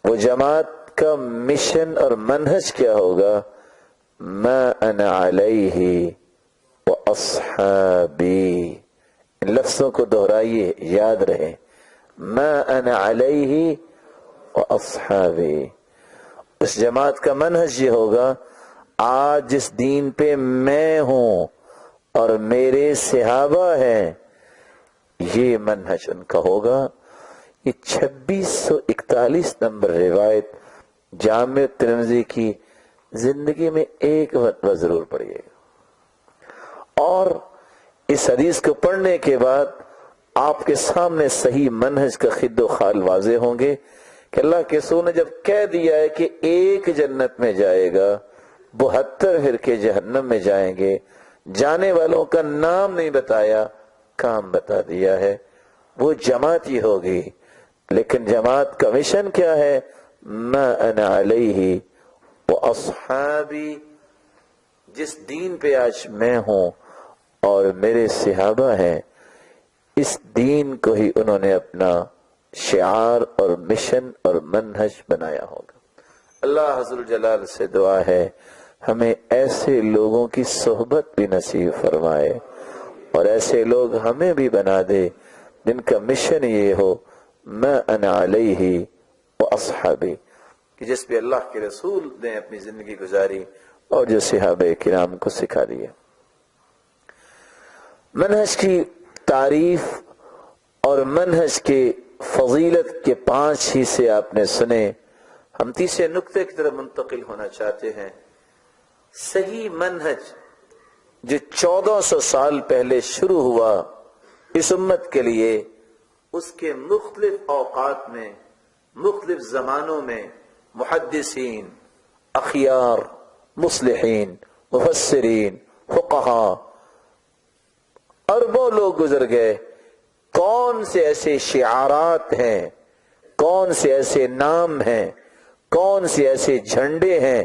وہ جماعت کا مشن اور منہج کیا ہوگا؟ ما انا علیہ واصحابی. ان لفظوں کو دہرائیے، یاد رہے. ما انا علیہ واصحابی. اس جماعت کا منہج یہ ہوگا آج جس دین پہ میں ہوں اور میرے صحابہ ہیں یہ منہج ان کا ہوگا. یہ 2641 نمبر روایت جامع ترمذی کی زندگی میں ایک مرتبہ ضرور پڑھیے گا، اور اس حدیث کو پڑھنے کے بعد آپ کے سامنے صحیح منہج کا خد و خال واضح ہوں گے کہ اللہ کے رسول نے جب کہہ دیا ہے کہ ایک جنت میں جائے گا 72 فرقے جہنم میں جائیں گے، جانے والوں کا نام نہیں بتایا، کام بتا دیا ہے، وہ جماعت ہی ہوگی. لیکن جماعت کا مشن کیا ہے؟ ما انا علیہ واصحابی. جس دین پہ آج میں ہوں اور میرے صحابہ ہیں، اس دین کو ہی انہوں نے اپنا شعار اور مشن اور منہج بنایا ہوگا. اللہ حضر جلال سے دعا ہے ہمیں ایسے لوگوں کی صحبت بھی نصیب فرمائے اور ایسے لوگ ہمیں بھی بنا دے جن کا مشن یہ ہو ما انا علیہ واصحابی، کہ جس پہ اللہ کے رسول نے اپنی زندگی گزاری اور جو صحابہ کرام کو سکھا دیا. منہج کی تعریف اور منہج کے فضیلت کے 5 حصے آپ نے سنے. ہم تیسرے نقطے کی طرف منتقل ہونا چاہتے ہیں. صحیح منہج جو 1400 سال پہلے شروع ہوا اس امت کے لیے، اس کے مختلف اوقات میں مختلف زمانوں میں محدثین، اخیار، مصلحین، مفسرین، فقہاء، اربوں لوگ گزر گئے. کون سے ایسے شعارات ہیں، کون سے ایسے نام ہیں، کون سے ایسے جھنڈے ہیں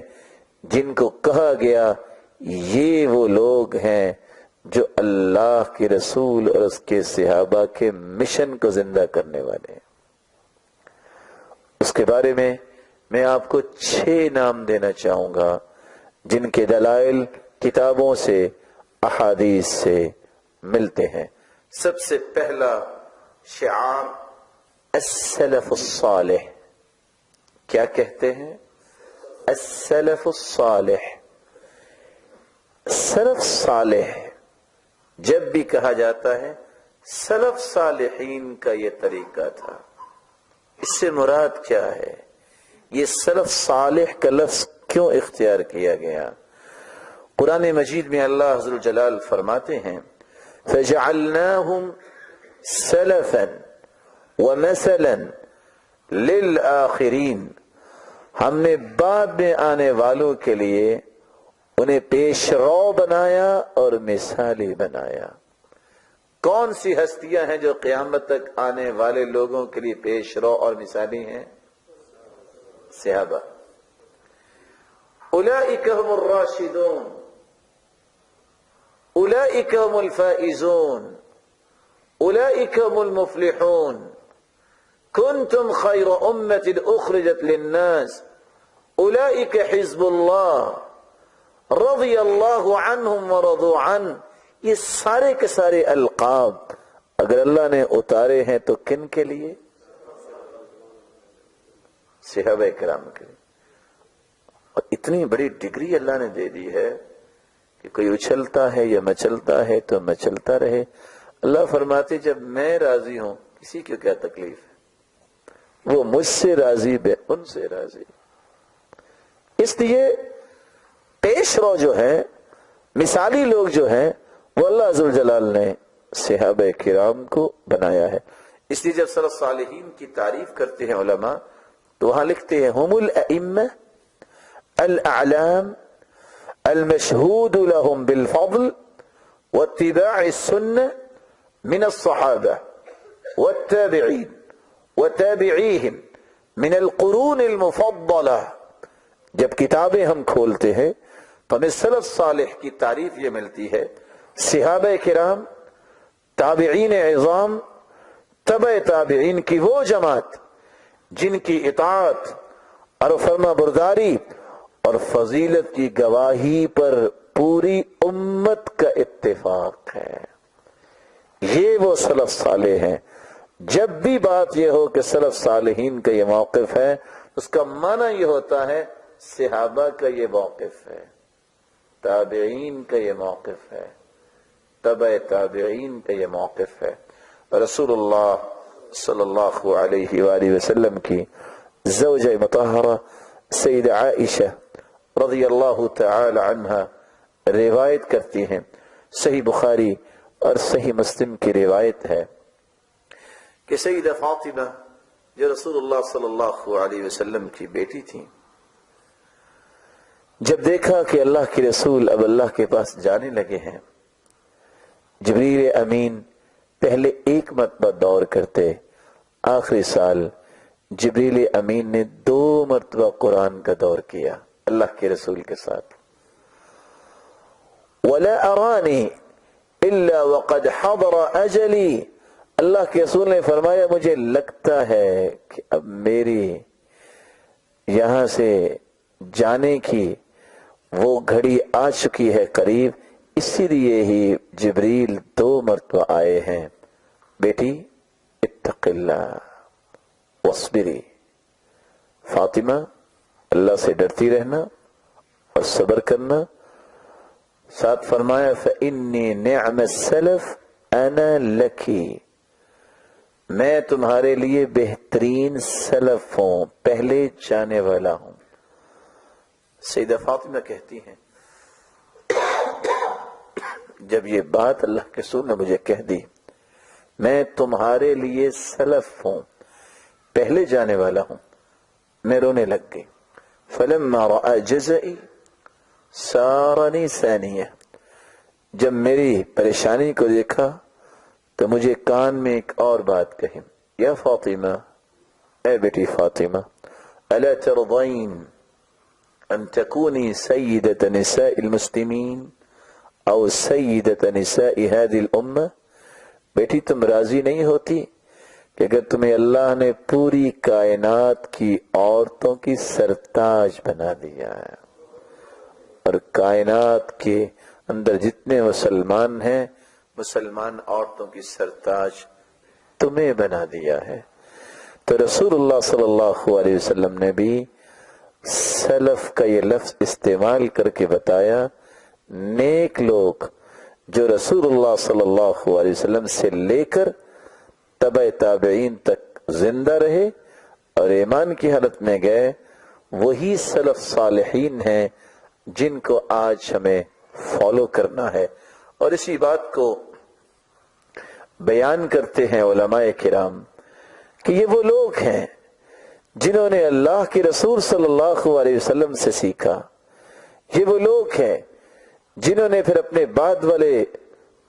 جن کو کہا گیا یہ وہ لوگ ہیں جو اللہ کے رسول اور اس کے صحابہ کے مشن کو زندہ کرنے والے ہیں. اس کے بارے میں میں آپ کو 6 نام دینا چاہوں گا جن کے دلائل کتابوں سے، احادیث سے ملتے ہیں. سب سے پہلا شعار السلف الصالح. کیا کہتے ہیں؟ السلف الصالح. سلف صالح جب بھی کہا جاتا ہے سلف صالحین کا یہ طریقہ تھا، اس سے مراد کیا ہے؟ یہ سلف صالح کا لفظ کیوں اختیار کیا گیا؟ قرآن مجید میں اللہ عز و جلال فرماتے ہیں فَجَعَلْنَاهُمْ سَلَفًا وَمَثَلًا لِلْآخِرِينَ. ہم نے بعد میں آنے والوں کے لیے انہیں پیش رو بنایا اور مثالی بنایا. کون سی ہستیاں ہیں جو قیامت تک آنے والے لوگوں کے لیے پیش رو اور مثالی ہیں؟ صحابہ. اولئک هم الراشدون، اولئک هم الفائزون، اولئک هم المفلحون، کنتم خیر امت اخرجت للناس، اولئک حزب اللہ، رضی اللہ عنہم ورضوا عنہ. یہ سارے کے سارے القاب اگر اللہ نے اتارے ہیں تو کن کے لیے؟ صحابہ کرام کے لیے. اور اتنی بڑی ڈگری اللہ نے دے دی ہے کہ کوئی اچھلتا ہے یا مچلتا ہے تو مچلتا رہے. اللہ فرماتے جب میں راضی ہوں کسی کو کیا تکلیف ہے، وہ مجھ سے راضی بے ان سے راضی. اس لیے پیش رو جو ہے، مثالی لوگ جو ہیں، وہ اللہ عز و جلال نے صحابہ کرام کو بنایا ہے. اس لیے جب سلف صالحین کی تعریف کرتے ہیں علماء تو وہاں لکھتے ہیں ہم الائمہ الاعلام المشہود لهم بالفضل واتباع السنة من الصحابة والتابعين وتابعيهم من القرون المفضلة. جب کتابیں ہم کھولتے ہیں تو ہمیں سلف صالح کی تعریف یہ ملتی ہے، صحابہ کرام، تابعین عظام، تبع تابعین کی وہ جماعت جن کی اطاعت اور فرما برداری اور فضیلت کی گواہی پر پوری امت کا اتفاق ہے. یہ وہ سلف صالح ہیں جب بھی بات یہ ہو کہ سلف صالحین کا یہ موقف ہے، اس کا معنی یہ ہوتا ہے صحابہ کا یہ موقف ہے، تابعین کا یہ موقف ہے، تبع تابعین کا یہ موقف ہے۔ رسول اللہ صلی اللہ علیہ وآلہ وسلم کی زوجہ مطہرہ سید عائشہ رضی اللہ تعالی عنہ روایت کرتی ہیں، صحیح بخاری اور صحیح مسلم کی روایت ہے کہ سیدہ فاطمہ جو رسول اللہ صلی اللہ علیہ وسلم کی بیٹی تھی، جب دیکھا کہ اللہ کے رسول اب اللہ کے پاس جانے لگے ہیں، جبریل امین پہلے ایک مرتبہ دور کرتے، آخری سال جبریل امین نے 2 مرتبہ قرآن کا دور کیا اللہ کے رسول کے ساتھ۔ وَلَا أَرَانِي إِلَّا وَقَدْ حَضَرَ أَجَلِي، اللہ کے رسول نے فرمایا مجھے لگتا ہے کہ اب میری یہاں سے جانے کی وہ گھڑی آ چکی ہے قریب، اسی لیے ہی جبریل 2 مرتبہ آئے ہیں، بیٹی اتق اللہ واصبری، فاطمہ اللہ سے ڈرتی رہنا اور صبر کرنا۔ ساتھ فرمایا فإنی نعم السلف انا لکی، میں تمہارے لیے بہترین سلف ہوں، پہلے جانے والا ہوں۔ سیدہ فاطمہ کہتی ہیں جب یہ بات اللہ کے رسول نے مجھے کہہ دی، میں تمہارے لیے سلف ہوں، پہلے جانے والا ہوں، میں رونے لگ گئی۔ فلما رأى جزعی سارنی ثانیہ، جب میری پریشانی کو دیکھا تو مجھے کان میں ایک اور بات کہی، یا فاطمہ، اے بیٹی فاطمہ، الا ترضین ان تکونی سیدۃ نساء المسلمین او سیدۃ نساء هذه الامہ، بیٹی تم راضی نہیں ہوتی کہ اگر تمہیں اللہ نے پوری کائنات کی عورتوں کی سرتاج بنا دیا ہے اور کائنات کے اندر جتنے مسلمان ہیں مسلمان عورتوں کی سرتاج تمہیں بنا دیا ہے، تو رسول اللہ صلی اللہ علیہ وسلم نے بھی سلف کا یہ لفظ استعمال کر کے بتایا، نیک لوگ جو رسول اللہ صلی اللہ علیہ وسلم سے لے کر تبع تابعین تک زندہ رہے اور ایمان کی حالت میں گئے، وہی سلف صالحین ہیں جن کو آج ہمیں فالو کرنا ہے۔ اور اسی بات کو بیان کرتے ہیں علماء کرام کہ یہ وہ لوگ ہیں جنہوں نے اللہ کے رسول صلی اللہ علیہ وسلم سے سیکھا، یہ وہ لوگ ہیں جنہوں نے پھر اپنے بعد والے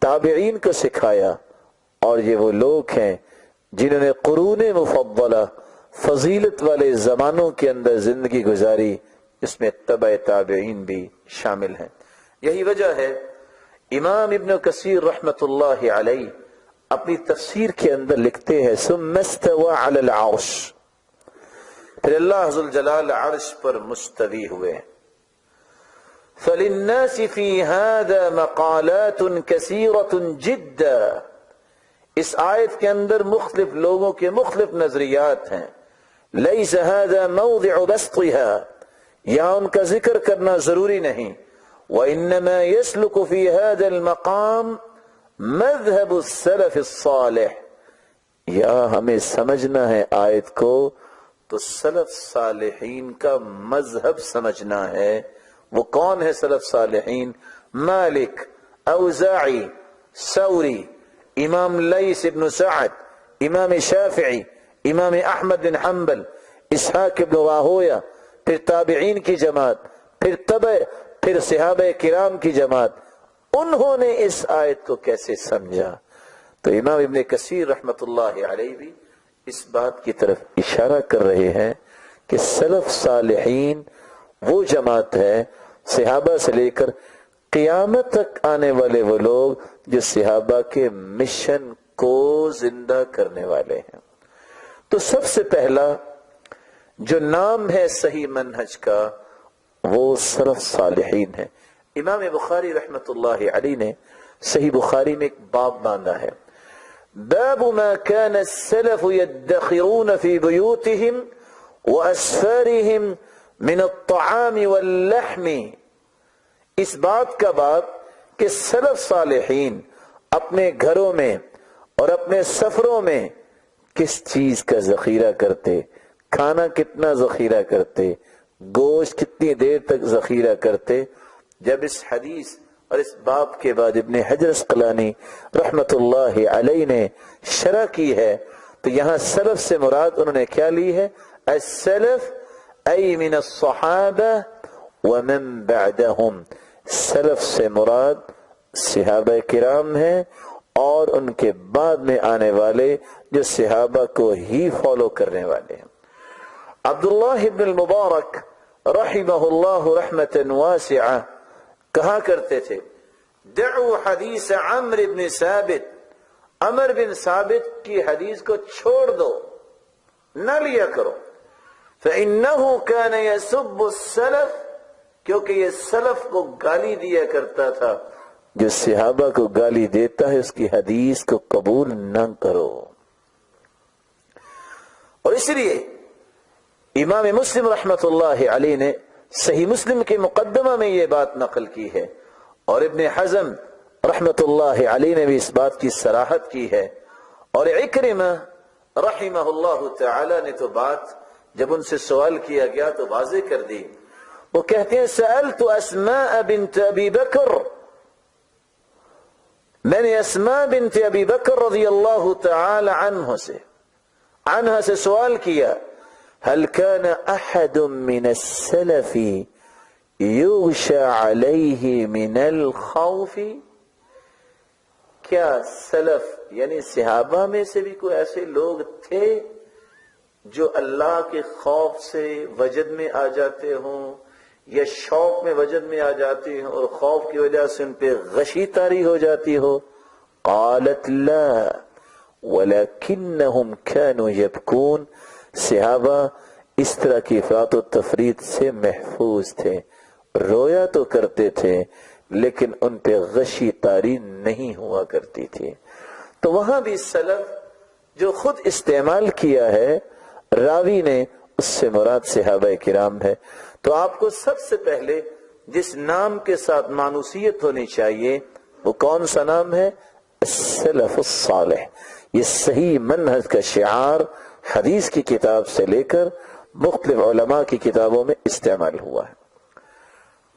تابعین کو سکھایا، اور یہ وہ لوگ ہیں جنہوں نے قرون مفضلہ فضیلت والے زمانوں کے اندر زندگی گزاری، اس میں تبع تابعین بھی شامل ہیں۔ یہی وجہ ہے امام ابن کثیر رحمت اللہ علیہ اپنی تفسیر کے اندر لکھتے ہیں ثم استوى علی العرش، پھر اللہ ذوالجلال عرش پر مستوی ہوئے۔ فَلِلنَّاسِ فِي هَذَا مَقَالَاتٌ كَثِيرَةٌ جِدًّا، اس آیت کے اندر مختلف لوگوں کے مختلف نظریات ہیں۔ لَيْسَ هَذَا مَوْضِعُ بَسْطِهَا، یہاں ان کا ذکر کرنا ضروری نہیں۔ وَإِنَّمَا يَسْلُكُ فِي هَذَا الْمَقَامِ مَذْهَبُ السَّلَفِ الصَّالِحِ، یہاں ہمیں سمجھنا ہے آیت کو تو سلف صالحین کا مذہب سمجھنا ہے۔ وہ کون ہے سلف صالحین؟ مالک، اوزاعی، ثوری، امام لیث ابن سعد، امام شافعی، امام احمد بن حنبل، اسحاق ابن راہویہ، پھر تابعین کی جماعت، پھر صحابہ کرام کی جماعت، انہوں نے اس آیت کو کیسے سمجھا؟ تو امام ابن کثیر رحمت اللہ علیہ بھی اس بات کی طرف اشارہ کر رہے ہیں کہ سلف صالحین وہ جماعت ہے صحابہ سے لے کر قیامت تک آنے والے وہ لوگ جو صحابہ کے مشن کو زندہ کرنے والے ہیں۔ تو سب سے پہلا جو نام ہے صحیح منہج کا وہ سلف صالحین ہے۔ امام بخاری رحمت اللہ علیہ نے صحیح بخاری میں ایک باب باندھا ہے، باب ما كان السلف يدخرون في بيوتهم وأسفارهم من الطعام واللحم. اس بات کا باب کہ سلف صالحین اپنے گھروں میں اور اپنے سفروں میں کس چیز کا ذخیرہ کرتے، کھانا کتنا ذخیرہ کرتے، گوشت کتنی دیر تک ذخیرہ کرتے. جب اس حدیث اور اس باب کے بعد ابن حجر اسقلانی رحمت اللہ علیہ نے شرح کی ہے تو یہاں سلف سے مراد انہوں نے کیا لی ہے؟ السلف ای من الصحابہ ومن بعدہم. سلف سے مراد صحابہ کرام ہیں اور ان کے بعد میں آنے والے جو صحابہ کو ہی فالو کرنے والے ہیں. عبداللہ ابن المبارک رحمہ اللہ رحمت واسعہ کہا کرتے تھے دعو حدیث عمرو بن ثابت، عمر بن ثابت کی حدیث کو چھوڑ دو، نہ لیا کرو. فإنه كان يسب السلف، کیونکہ یہ سلف کو گالی دیا کرتا تھا. جو صحابہ کو گالی دیتا ہے اس کی حدیث کو قبول نہ کرو. اور اس لیے امام مسلم رحمت اللہ علیہ نے صحیح مسلم کے مقدمہ میں یہ بات نقل کی ہے، اور ابن حزم رحمت اللہ علیہ نے بھی اس بات کی صراحت کی ہے، اور عکرمہ رحمہ اللہ تعالی نے تو بات جب ان سے سوال کیا گیا تو واضح کر دی. وہ کہتے ہیں سألت اسماء بنت ابی بکر، میں نے اسماء بنت ابی بکر رضی اللہ تعالی عنہ سے سوال کیا هل كان احد من السلف يغشى عليه من الخوف، کیا سلف یعنی صحابہ میں سے بھی کوئی ایسے لوگ تھے جو اللہ کے خوف سے وجد میں آ جاتے ہوں یا شوق میں وجد میں آ جاتے ہوں اور خوف کی وجہ سے ان پہ غشی طاری ہو جاتی ہو؟ قالت لا ولكنهم كانوا يبكون. صحابہ اس طرح کی افراط و تفریط سے محفوظ تھے، رویا تو کرتے تھے لیکن ان پہ غشی طاری نہیں ہوا کرتی تھی. تو وہاں بھی سلف جو خود استعمال کیا ہے راوی نے اس سے مراد صحابہ کرام ہے. تو آپ کو سب سے پہلے جس نام کے ساتھ مانوسیت ہونی چاہیے وہ کون سا نام ہے؟ السلف الصالح. یہ صحیح منہج کا شعار حدیث کی کتاب سے لے کر مختلف علماء کی کتابوں میں استعمال ہوا ہے.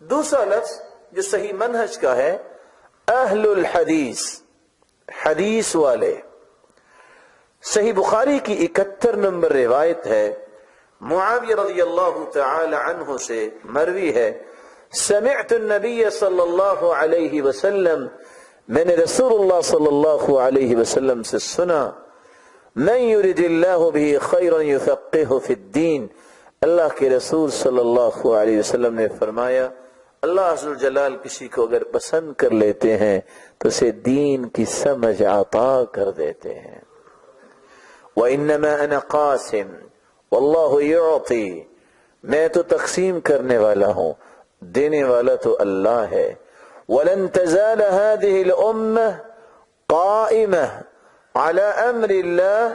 دوسرا لفظ جو صحیح منہج کا ہے اہل الحدیث، حدیث والے. صحیح بخاری کی 71 نمبر روایت ہے، معاویہ رضی اللہ تعالی عنہ سے مروی ہے سمعت النبی صلی اللہ علیہ وسلم، میں نے رسول اللہ صلی اللہ علیہ وسلم سے سنا من یرد اللہ به خیرا یفقہہ فی الدین. اللہ کے رسول صلی اللہ علیہ وسلم نے فرمایا اللہ عز و جلال کسی کو اگر پسند کر لیتے ہیں تو اسے دین کی سمجھ عطا کر دیتے ہیں. وَإِنَّمَا أَنَا قَاسِمٌ وَاللَّهُ يُعْطِي، میں تو تقسیم کرنے والا ہوں، دینے والا تو اللہ ہے. وَلَن تَزَالَ هَذِهِ الْأُمَّةِ قَائِمَةً عَلَى أَمْرِ اللَّهِ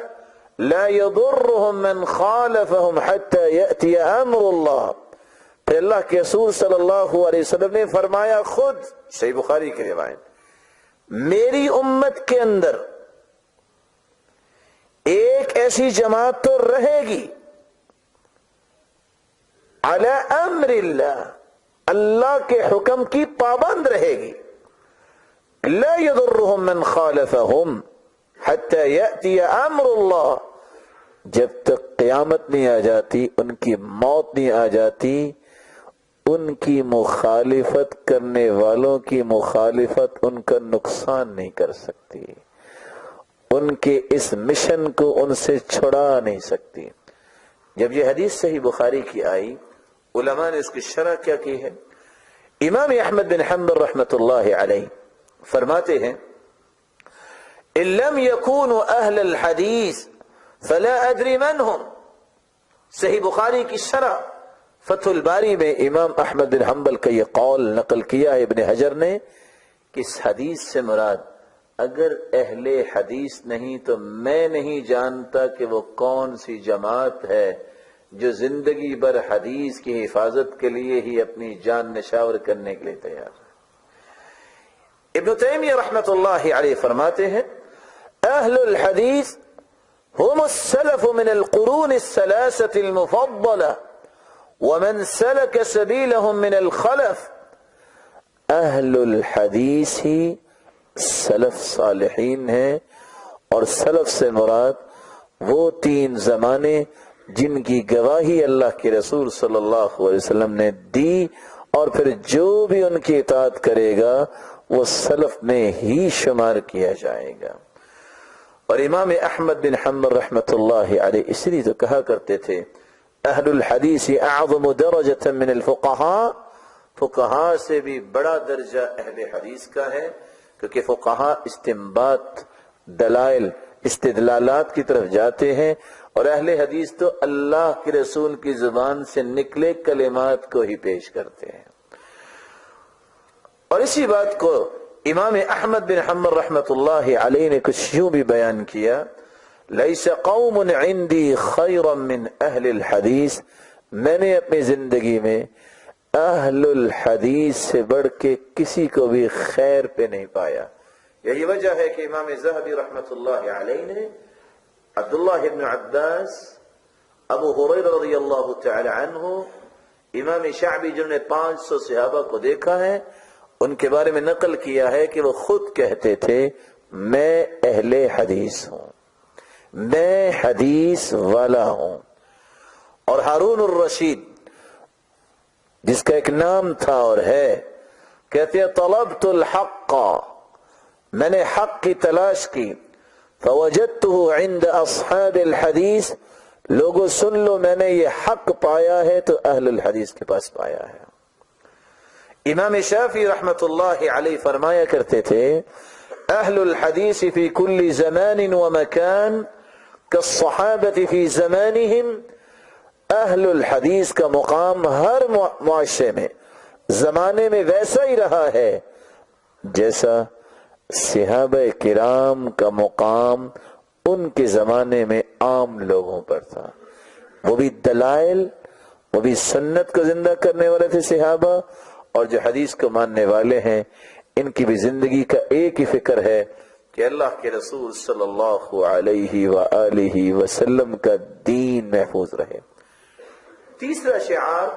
لَا يَضُرُّهُمْ مَنْ خَالَفَهُمْ حَتَّى يَأْتِيَ أَمْرُ اللَّهِ. پھر اللہ کے رسول صلی اللہ علیہ وسلم نے فرمایا خود، صحیح بخاری کی روایت، میری امت کے اندر ایک ایسی جماعت تو رہے گی علی امر اللہ، اللہ کے حکم کی پابند رہے گی، لا یضرهم من خالفهم حتی یأتی امر اللہ، جب تک قیامت نہیں آ جاتی، ان کی موت نہیں آ جاتی، ان کی مخالفت کرنے والوں کی مخالفت ان کا نقصان نہیں کر سکتی، ان کے اس مشن کو ان سے چھڑا نہیں سکتی. جب یہ حدیث صحیح بخاری کی آئی علماء نے اس کی شرح کیا کی ہے. امام احمد بن حنبل رحمت اللہ علیہ فرماتے ہیں ان لم يكونوا اہل الحدیث فلا ادری من هم. صحیح بخاری کی شرح فتح الباری میں امام احمد بن حنبل کا یہ قول نقل کیا ہے ابن حجر نے کہ اس حدیث سے مراد اگر اہل حدیث نہیں تو میں نہیں جانتا کہ وہ کون سی جماعت ہے جو زندگی بھر حدیث کی حفاظت کے لیے ہی اپنی جان نشاور کرنے کے لیے تیار ہے۔ ابن تیمیہ رحمۃ اللہ علیہ فرماتے ہیں اہل الحدیث هم السلف من القرون الثلاثة المفضلة ومن سلك سبيلهم من الخلف۔ اہل الحدیث ہی سلف صالحین ہیں، اور سلف سے مراد وہ 3 زمانے جن کی گواہی اللہ کے رسول صلی اللہ علیہ وسلم نے دی، اور پھر جو بھی ان کی اطاعت کرے گا وہ سلف میں ہی شمار کیا جائے گا۔ اور امام احمد بن حنبل رحمۃ اللہ علیہ اس لیے تو کہا کرتے تھے اہل الحدیث اعظم درجۃ من الفقہاء، فقہاء سے بھی بڑا درجہ اہل حدیث کا ہے، کیونکہ فقہاء استنباط، دلائل، استدلالات کی طرف جاتے ہیں، اور اہل حدیث تو اللہ کے رسول کی زبان سے نکلے کلمات کو ہی پیش کرتے ہیں۔ اور اسی بات کو امام احمد بن حنبل رحمۃ اللہ علیہ نے کچھ یوں بھی بیان کیا لیس قوم عندی خیرا من اہل الحدیث، میں نے اپنی زندگی میں اہل الحدیث سے بڑھ کے کسی کو بھی خیر پہ نہیں پایا۔ یہی وجہ ہے کہ امام ذہبی رحمۃ اللہ علیہ نے عبداللہ ابن عباس، ابو ہریرہ رضی اللہ تعالی عنہ، امام شعبی جنہوں نے 500 صحابہ کو دیکھا ہے، ان کے بارے میں نقل کیا ہے کہ وہ خود کہتے تھے میں اہل حدیث ہوں، میں حدیث والا ہوں۔ اور ہارون الرشید جس کا ایک نام تھا اور ہے، کہتے ہیں طلبت الحق، میں نے حق کی تلاش کی، فوجدته عند اصحاب الحدیث، لوگوں سن لو میں نے یہ حق پایا ہے تو اہل الحدیث کے پاس پایا ہے۔ امام شافعی رحمت اللہ علیہ فرمایا کرتے تھے اہل الحدیث فی کل زمان و مکان کالصحابۃ فی زمانہم، اہل الحدیث کا مقام ہر معاشرے میں، زمانے میں ویسا ہی رہا ہے جیسا صحابہ کرام کا مقام ان کے زمانے میں عام لوگوں پر تھا۔ وہ بھی دلائل، وہ بھی سنت کو زندہ کرنے والے تھے صحابہ، اور جو حدیث کو ماننے والے ہیں ان کی بھی زندگی کا ایک ہی فکر ہے کہ اللہ کے رسول صلی اللہ علیہ وآلہ وسلم کا دین محفوظ رہے۔ تیسرا شعار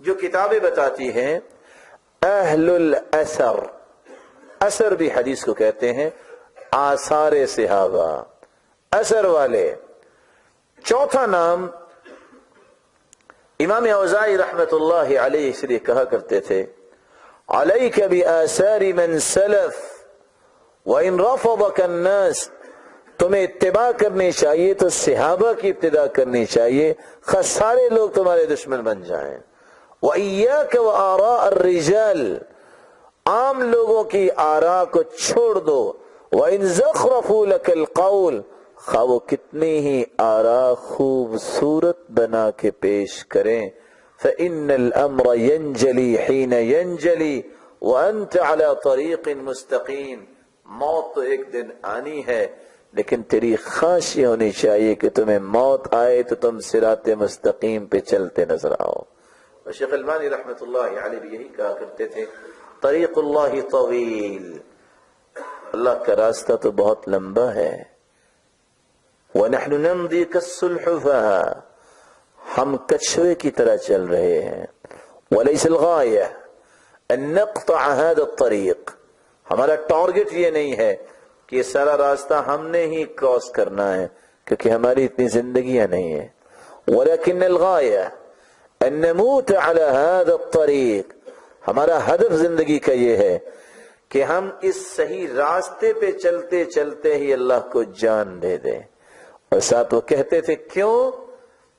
جو کتابیں بتاتی ہیں اہل الاثر، اثر بھی حدیث کو کہتے ہیں، آثار صحابہ، اثر والے۔ چوتھا نام امام اوزاعی رحمت اللہ علیہ اس لیے کہا کرتے تھے علیک بآثار من سلف وإن رفضك الناس، تمہیں اتباع کرنی چاہیے تو صحابہ کی ابتداء کرنی چاہیے، خواہ سارے لوگ تمہارے دشمن بن جائیں۔ وإياك وآراء الرجال، عام لوگوں کی آراء کو چھوڑ دو۔ وإن زخرفوا لك القول، خواہ وہ کتنی ہی آراء خوبصورت بنا کے پیش کریں۔ فإن الأمر ينجلي حين ينجلي وأنت على طريق مستقيم، موت تو ایک دن آنی ہے، لیکن تیری خواہش یہ ہونی چاہیے کہ تمہیں موت آئے تو تم صراط مستقیم پہ چلتے نظر آؤ۔ اور شیخ البانی رحمت اللہ علیہ بھی یہی کہا کرتے تھے طریق اللہ طویل، اللہ کا راستہ تو بہت لمبا ہے۔ وَنَحْنُ نَمْضِي كَالسُّلْحُفَاةِ، ہم کچھوے کی طرح چل رہے ہیں۔ وَلَيْسَ الْغَایَةُ أَن نَقْطَعَ هَذَا الطَّرِيقَ، ہمارا ٹارگٹ یہ نہیں ہے کہ یہ سارا راستہ ہم نے ہی کراس کرنا ہے، کیونکہ ہماری اتنی زندگیاں نہیں ہیں۔ وَلَكِنَّ الْغَایَةَ أَن نَمُوتَ عَلَى هَذَا الطَّرِيقِ، ہمارا ہدف زندگی کا یہ ہے کہ ہم اس صحیح راستے پہ چلتے چلتے ہی اللہ کو جان دے دیں۔ اور ساتھ وہ کہتے تھے کیوں؟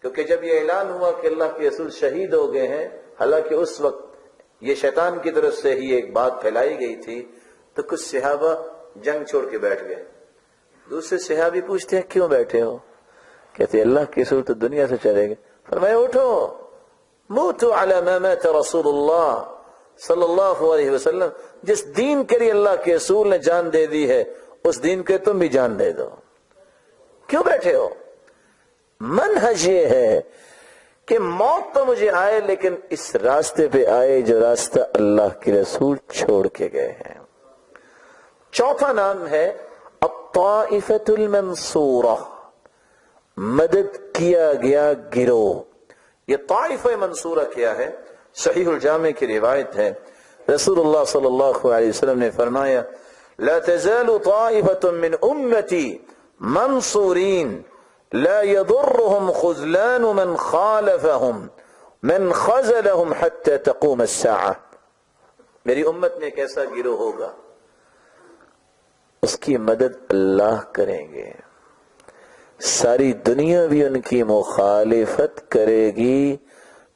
کیونکہ جب یہ اعلان ہوا کہ اللہ کے رسول شہید ہو گئے ہیں، حالانکہ اس وقت یہ شیطان کی طرف سے ہی ایک بات پھیلائی گئی تھی، تو کچھ صحابہ جنگ چھوڑ کے بیٹھ گئے۔ دوسرے صحابی پوچھتے ہیں کیوں بیٹھے ہو؟ کہتے ہیں اللہ کے رسول تو دنیا سے چلے گئے۔ فرمایا اٹھو، موتوا علی ما مات رسول اللہ صلی اللہ علیہ وسلم، جس دین کے لیے اللہ کے رسول نے جان دے دی ہے اس دین کے تم بھی جان دے دو. کیوں بیٹھے ہو؟ منہج یہ ہے کہ موت تو مجھے آئے لیکن اس راستے پہ آئے جو راستہ اللہ کے رسول چھوڑ کے گئے ہیں. چوتھا نام ہے الطائفۃ المنصورہ، مدد کیا گیا گروہ. یہ طائفہ منصورہ کیا ہے؟ صحیح الجامع کی روایت ہے، رسول اللہ صلی اللہ علیہ وسلم نے فرمایا لا تزال طائفة من امتی منصورین لا يضرهم خذلان من خالفهم من خذلهم حتى تقوم الساعة. میری امت میں ایک ایسا گروہ ہوگا اس کی مدد اللہ کریں گے، ساری دنیا بھی ان کی مخالفت کرے گی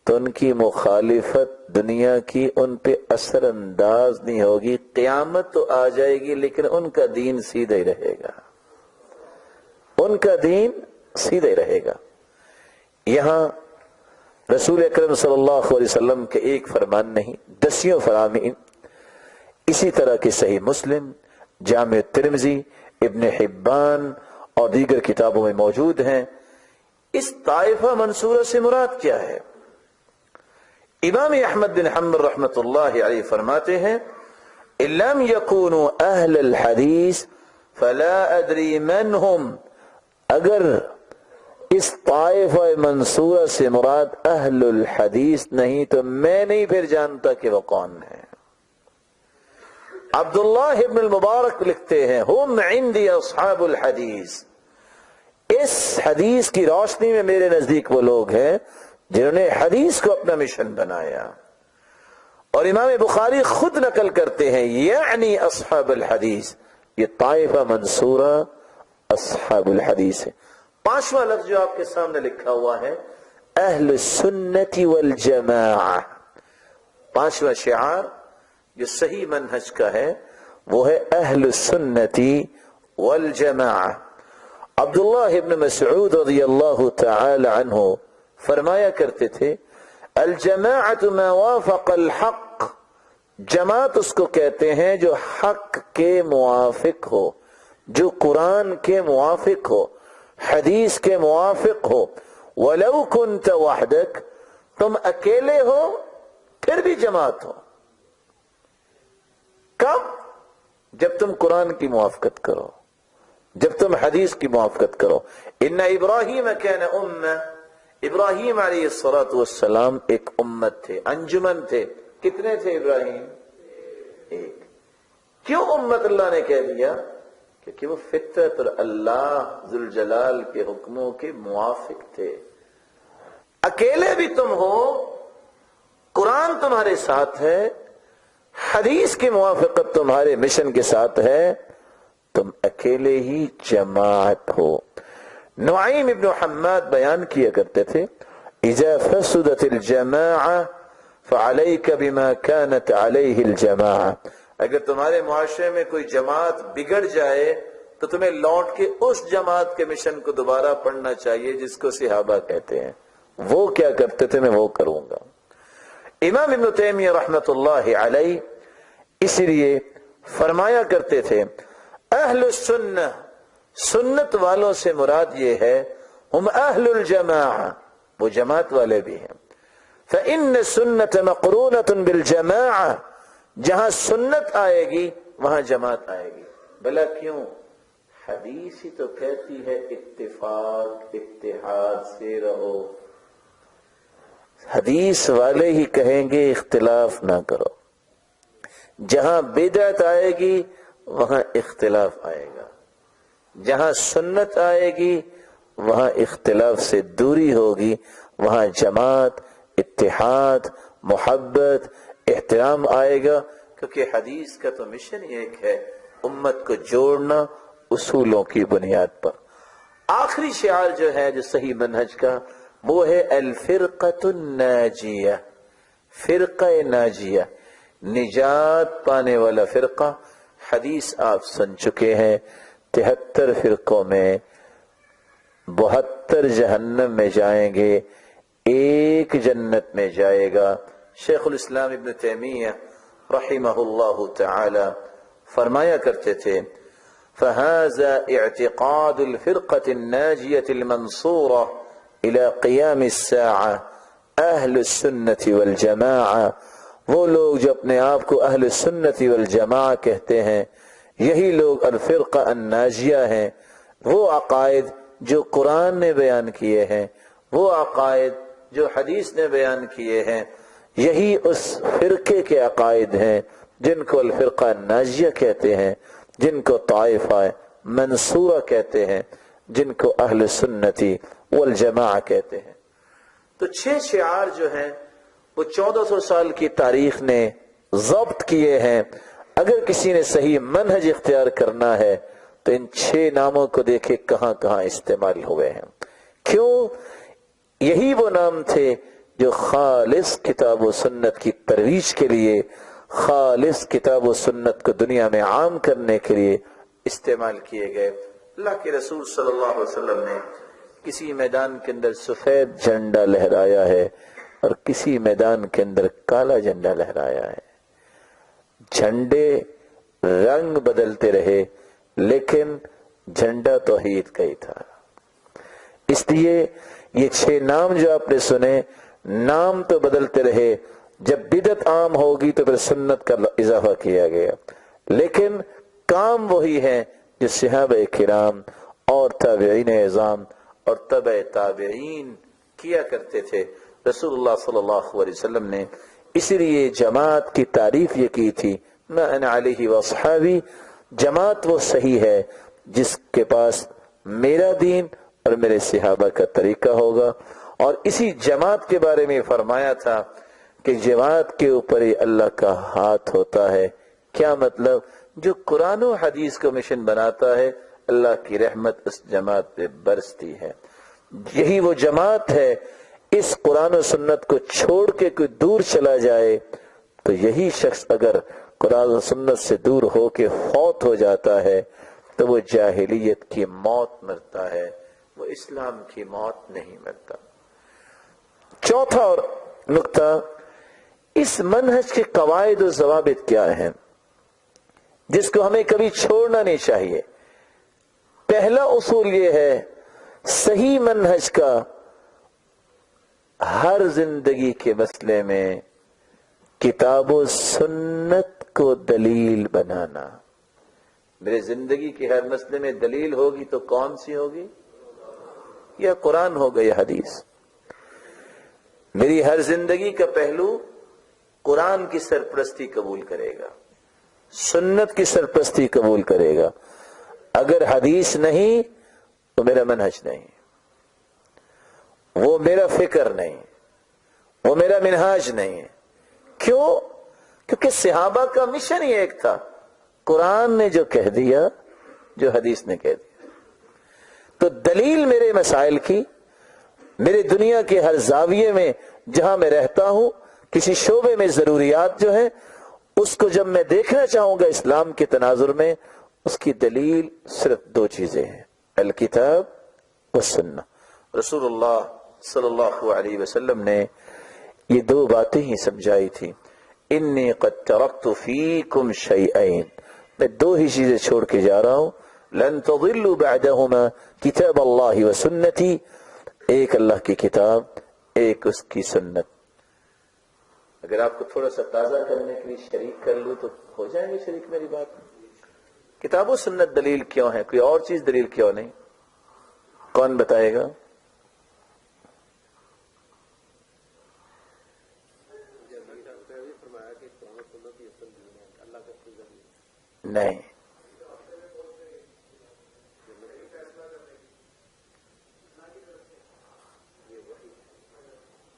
تو ان کی مخالفت دنیا کی ان پہ اثر انداز نہیں ہوگی. قیامت تو آ جائے گی لیکن ان کا دین سیدھا ہی رہے گا، ان کا دین سیدھا ہی رہے گا. یہاں رسول اکرم صلی اللہ علیہ وسلم کے ایک فرمان نہیں، دسیوں فرامین اسی طرح کے صحیح مسلم، جامع ترمذی، ابن حبان اور دیگر کتابوں میں موجود ہیں. اس طائفہ منصورہ سے مراد کیا ہے؟ امام احمد بن حنبل رحمۃ اللہ علیہ فرماتے ہیں ان لم يكونوا اہل الحدیث فلا ادری من هم. اگر اس طائفہ منصورہ سے مراد اہل الحدیث نہیں تو میں نہیں پھر جانتا کہ وہ کون ہے. عبداللہ ابن المبارک لکھتے ہیں ہم عندی اصحاب الحدیث، اس حدیث کی روشنی میں میرے نزدیک وہ لوگ ہیں جنہوں نے حدیث کو اپنا مشن بنایا. اور امام بخاری خود نقل کرتے ہیں یعنی اصحاب الحدیث، یہ طائفہ منصورہ اصحاب الحدیث ہے. پانچواں لفظ جو آپ کے سامنے لکھا ہوا ہے اہل السنت والجماعہ، پانچواں شعار جو صحیح منہج کا ہے وہ ہے اہل السنت والجماعہ. عبداللہ ابن مسعود رضی اللہ تعالی عنہ فرمایا کرتے تھے الجماعت ما وافق الحق، جماعت اس کو کہتے ہیں جو حق کے موافق ہو، جو قرآن کے موافق ہو، حدیث کے موافق ہو. ولو كنت وحدك، تم اکیلے ہو پھر بھی جماعت ہو. کب؟ جب تم قرآن کی موافقت کرو، جب تم حدیث کی موافقت کرو. ان ابراہیم کان امہ، ابراہیم علیہ السلام ایک امت تھے، انجمن تھے. کتنے تھے ابراہیم؟ ایک. کیوں امت اللہ نے کہہ دیا؟ کیونکہ وہ فطرت اور اللہ ذوالجلال کے حکموں کے موافق تھے. اکیلے بھی تم ہو، قرآن تمہارے ساتھ ہے، حدیث کی موافقت تمہارے مشن کے ساتھ ہے، تم اکیلے ہی جماعت ہو. نعیم ابن حماد بیان کیا کرتے تھے اذا فسدت الجماعة فعليك بما كانت عليه الجماعة، اگر تمہارے معاشرے میں کوئی جماعت بگڑ جائے تو تمہیں لوٹ کے اس جماعت کے مشن کو دوبارہ پڑھنا چاہیے جس کو صحابہ کہتے ہیں. وہ کیا کرتے تھے میں وہ کروں گا. امام ابن تیمیہ رحمۃ اللہ علیہ اس لیے فرمایا کرتے تھے اہل السنہ، سنت والوں سے مراد یہ ہے ہم اہل الجماعہ، وہ جماعت والے بھی ہیں. فإن السنة مقرونة بالجماعة، جہاں سنت آئے گی وہاں جماعت آئے گی. بلا کیوں؟ حدیث ہی تو کہتی ہے اتفاق اتحاد سے رہو. حدیث والے ہی کہیں گے اختلاف نہ کرو. جہاں بدعت آئے گی وہاں اختلاف آئے گا، جہاں سنت آئے گی وہاں اختلاف سے دوری ہوگی، وہاں جماعت، اتحاد، محبت، احترام آئے گا. کیونکہ حدیث کا تو مشن ہی ایک ہے، امت کو جوڑنا اصولوں کی بنیاد پر. آخری شعار جو ہے جو صحیح منہج کا وہ ہے الفرقۃ الناجیہ، فرقہ ناجیہ، نجات پانے والا فرقہ. حدیث آپ سن چکے ہیں 73 فرقوں میں 72 جہنم میں جائیں گے، ایک جنت میں جائے گا. شیخ الاسلام ابن تیمیہ رحمہ اللہ تعالی فرمایا کرتے تھے فهذا اعتقاد الفرقة الناجية المنصورة إلى قيام الساعة اہل السنت والجماعة، وہ لوگ جو اپنے آپ کو اہل السنت والجماعة کہتے ہیں، یہی لوگ الفرقہ الناجیہ ہیں، وہ عقائد جو قرآن نے بیان کیے ہیں، وہ عقائد جو حدیث نے بیان کیے ہیں، یہی اس فرقے کے عقائد ہیں جن کو الفرقہ الناجیہ کہتے ہیں، جن کو طائفہ منصورہ کہتے ہیں، جن کو اہل سنتی والجماعہ کہتے ہیں۔ تو 6 شعار جو ہیں وہ 1400 سال کی تاریخ نے ضبط کیے ہیں۔ اگر کسی نے صحیح منہج اختیار کرنا ہے تو ان 6 ناموں کو دیکھے کہاں کہاں استعمال ہوئے ہیں۔ کیوں؟ یہی وہ نام تھے جو خالص کتاب و سنت کی ترویج کے لیے، خالص کتاب و سنت کو دنیا میں عام کرنے کے لیے استعمال کیے گئے۔ اللہ کے رسول صلی اللہ علیہ وسلم نے کسی میدان کے اندر سفید جھنڈا لہرایا ہے اور کسی میدان کے اندر کالا جھنڈا لہرایا ہے۔ جھنڈے رنگ بدلتے رہے لیکن جھنڈا توحید کا ہی تھا۔ اس لیے یہ 6 نام جو آپ نے سنے، نام تو بدلتے رہے، جب بدعت عام ہوگی تو پھر سنت کا اضافہ کیا گیا، لیکن کام وہی ہے جو صحابہ کرام اور تابعین اعظام اور تبع تابعین کیا کرتے تھے۔ رسول اللہ صلی اللہ علیہ وسلم نے اسی لیے جماعت کی تعریف یہ کی تھی، ما انا علیہ واصحابی، جماعت وہ صحیح ہے جس کے پاس میرا دین اور میرے صحابہ کا طریقہ ہوگا۔ اور اسی جماعت کے بارے میں فرمایا تھا کہ جماعت کے اوپر ہی اللہ کا ہاتھ ہوتا ہے۔ کیا مطلب؟ جو قرآن و حدیث کو مشن بناتا ہے، اللہ کی رحمت اس جماعت پہ برستی ہے۔ یہی وہ جماعت ہے۔ اس قرآن و سنت کو چھوڑ کے کوئی دور چلا جائے تو یہی شخص اگر قرآن و سنت سے دور ہو کے فوت ہو جاتا ہے تو وہ جاہلیت کی موت مرتا ہے، وہ اسلام کی موت نہیں مرتا۔ چوتھا اور نقطہ، اس منہج کے قواعد و ضوابط کیا ہیں جس کو ہمیں کبھی چھوڑنا نہیں چاہیے۔ پہلا اصول یہ ہے صحیح منہج کا ہر زندگی کے مسئلے میں کتاب و سنت کو دلیل بنانا۔ میرے زندگی کے ہر مسئلے میں دلیل ہوگی تو کون سی ہوگی؟ یا قرآن ہوگا یا حدیث۔ میری ہر زندگی کا پہلو قرآن کی سرپرستی قبول کرے گا، سنت کی سرپرستی قبول کرے گا۔ اگر حدیث نہیں تو میرا منہج نہیں، وہ میرا فکر نہیں، وہ میرا منہاج نہیں ہے۔ کیوں؟ کیونکہ صحابہ کا مشن ہی ایک تھا، قرآن نے جو کہہ دیا، جو حدیث نے کہہ دیا۔ تو دلیل میرے مسائل کی، میرے دنیا کے ہر زاویے میں جہاں میں رہتا ہوں، کسی شعبے میں ضروریات جو ہیں اس کو جب میں دیکھنا چاہوں گا اسلام کے تناظر میں، اس کی دلیل صرف 2 چیزیں ہیں، الکتاب والسنہ۔ رسول اللہ صلی اللہ علیہ وسلم نے یہ 2 باتیں ہی سمجھائی تھی، انی قد ترکت فیکم شیئین، میں 2 ہی چیزیں چھوڑ کے جا رہا ہوں، لن تضلوا بعدہما کتاب اللہ وسنتی، ایک اللہ کی کتاب، ایک اس کی سنت۔ اگر آپ کو تھوڑا سا تازہ کرنے کے لیے شریک کر لوں تو ہو جائیں گے شریک میری بات میں۔ کتاب و سنت دلیل کیوں ہے؟ کوئی اور چیز دلیل کیوں نہیں؟ کون بتائے گا؟ نہیں،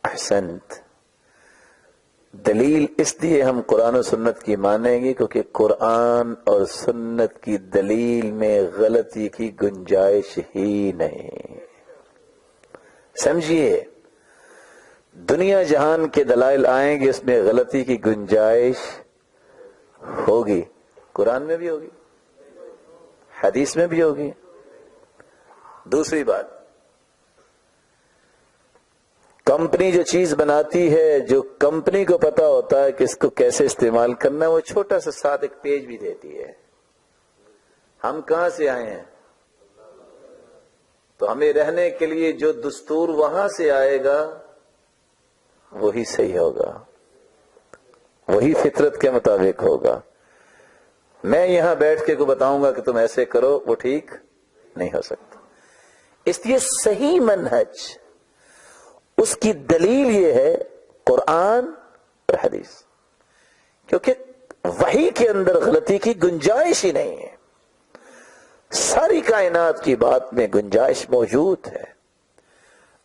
احسنت۔ دلیل اس لیے ہم قرآن و سنت کی مانیں گے کیونکہ قرآن اور سنت کی دلیل میں غلطی کی گنجائش ہی نہیں۔ سمجھیے، دنیا جہان کے دلائل آئیں گے، اس میں غلطی کی گنجائش ہوگی، قرآن میں بھی ہوگی، حدیث میں بھی ہوگی۔ دوسری بات، کمپنی جو چیز بناتی ہے، جو کمپنی کو پتا ہوتا ہے کہ اس کو کیسے استعمال کرنا ہے، وہ چھوٹا سا ساتھ ایک پیج بھی دیتی ہے. ہم کہاں سے آئے ہیں؟ تو ہمیں رہنے کے لیے جو دستور وہاں سے آئے گا وہی صحیح ہوگا، وہی فطرت کے مطابق ہوگا. میں یہاں بیٹھ کے کو بتاؤں گا کہ تم ایسے کرو، وہ ٹھیک نہیں ہو سکتا. اس لیے صحیح منہج، اس کی دلیل یہ ہے قرآن اور حدیث، کیونکہ وحی کے اندر غلطی کی گنجائش ہی نہیں ہے. ساری کائنات کی بات میں گنجائش موجود ہے.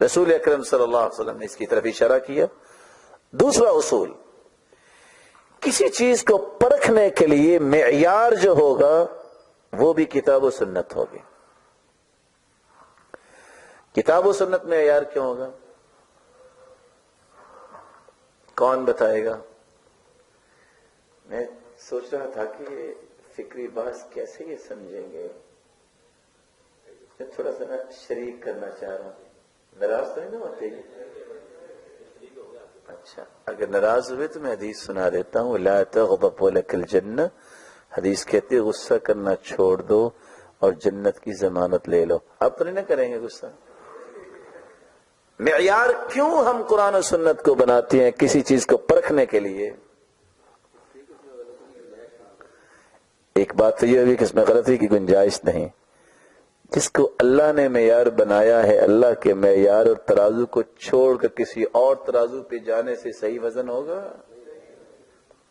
رسول اکرم صلی اللہ علیہ وسلم نے اس کی طرف اشارہ کیا. دوسرا اصول، کسی چیز کو پرکھنے کے لیے معیار جو ہوگا وہ بھی کتاب و سنت ہوگی. کتاب و سنت میں معیار کیوں ہوگا؟ کون بتائے گا؟ میں سوچ رہا تھا کہ یہ فکری بحث کیسے یہ سمجھیں گے. میں تھوڑا سا شریک کرنا چاہ رہا ہوں. ناراض تو نہیں نا ہوتے؟ اچھا، اگر ناراض ہوئے تو میں حدیث سنا دیتا ہوں. لا تغضب ولک الجنہ، حدیث کہتے ہیں غصہ کرنا چھوڑ دو اور جنت کی ضمانت لے لو. اب تو نہیں نہ کریں گے غصہ؟ معیار کیوں ہم قرآن و سنت کو بناتے ہیں کسی چیز کو پرکھنے کے لیے؟ ایک بات تو یہ ہوئی کہ اس میں غلطی کی گنجائش نہیں. جس کو اللہ نے معیار بنایا ہے، اللہ کے معیار اور ترازو کو چھوڑ کر کسی اور ترازو پہ جانے سے صحیح وزن ہوگا؟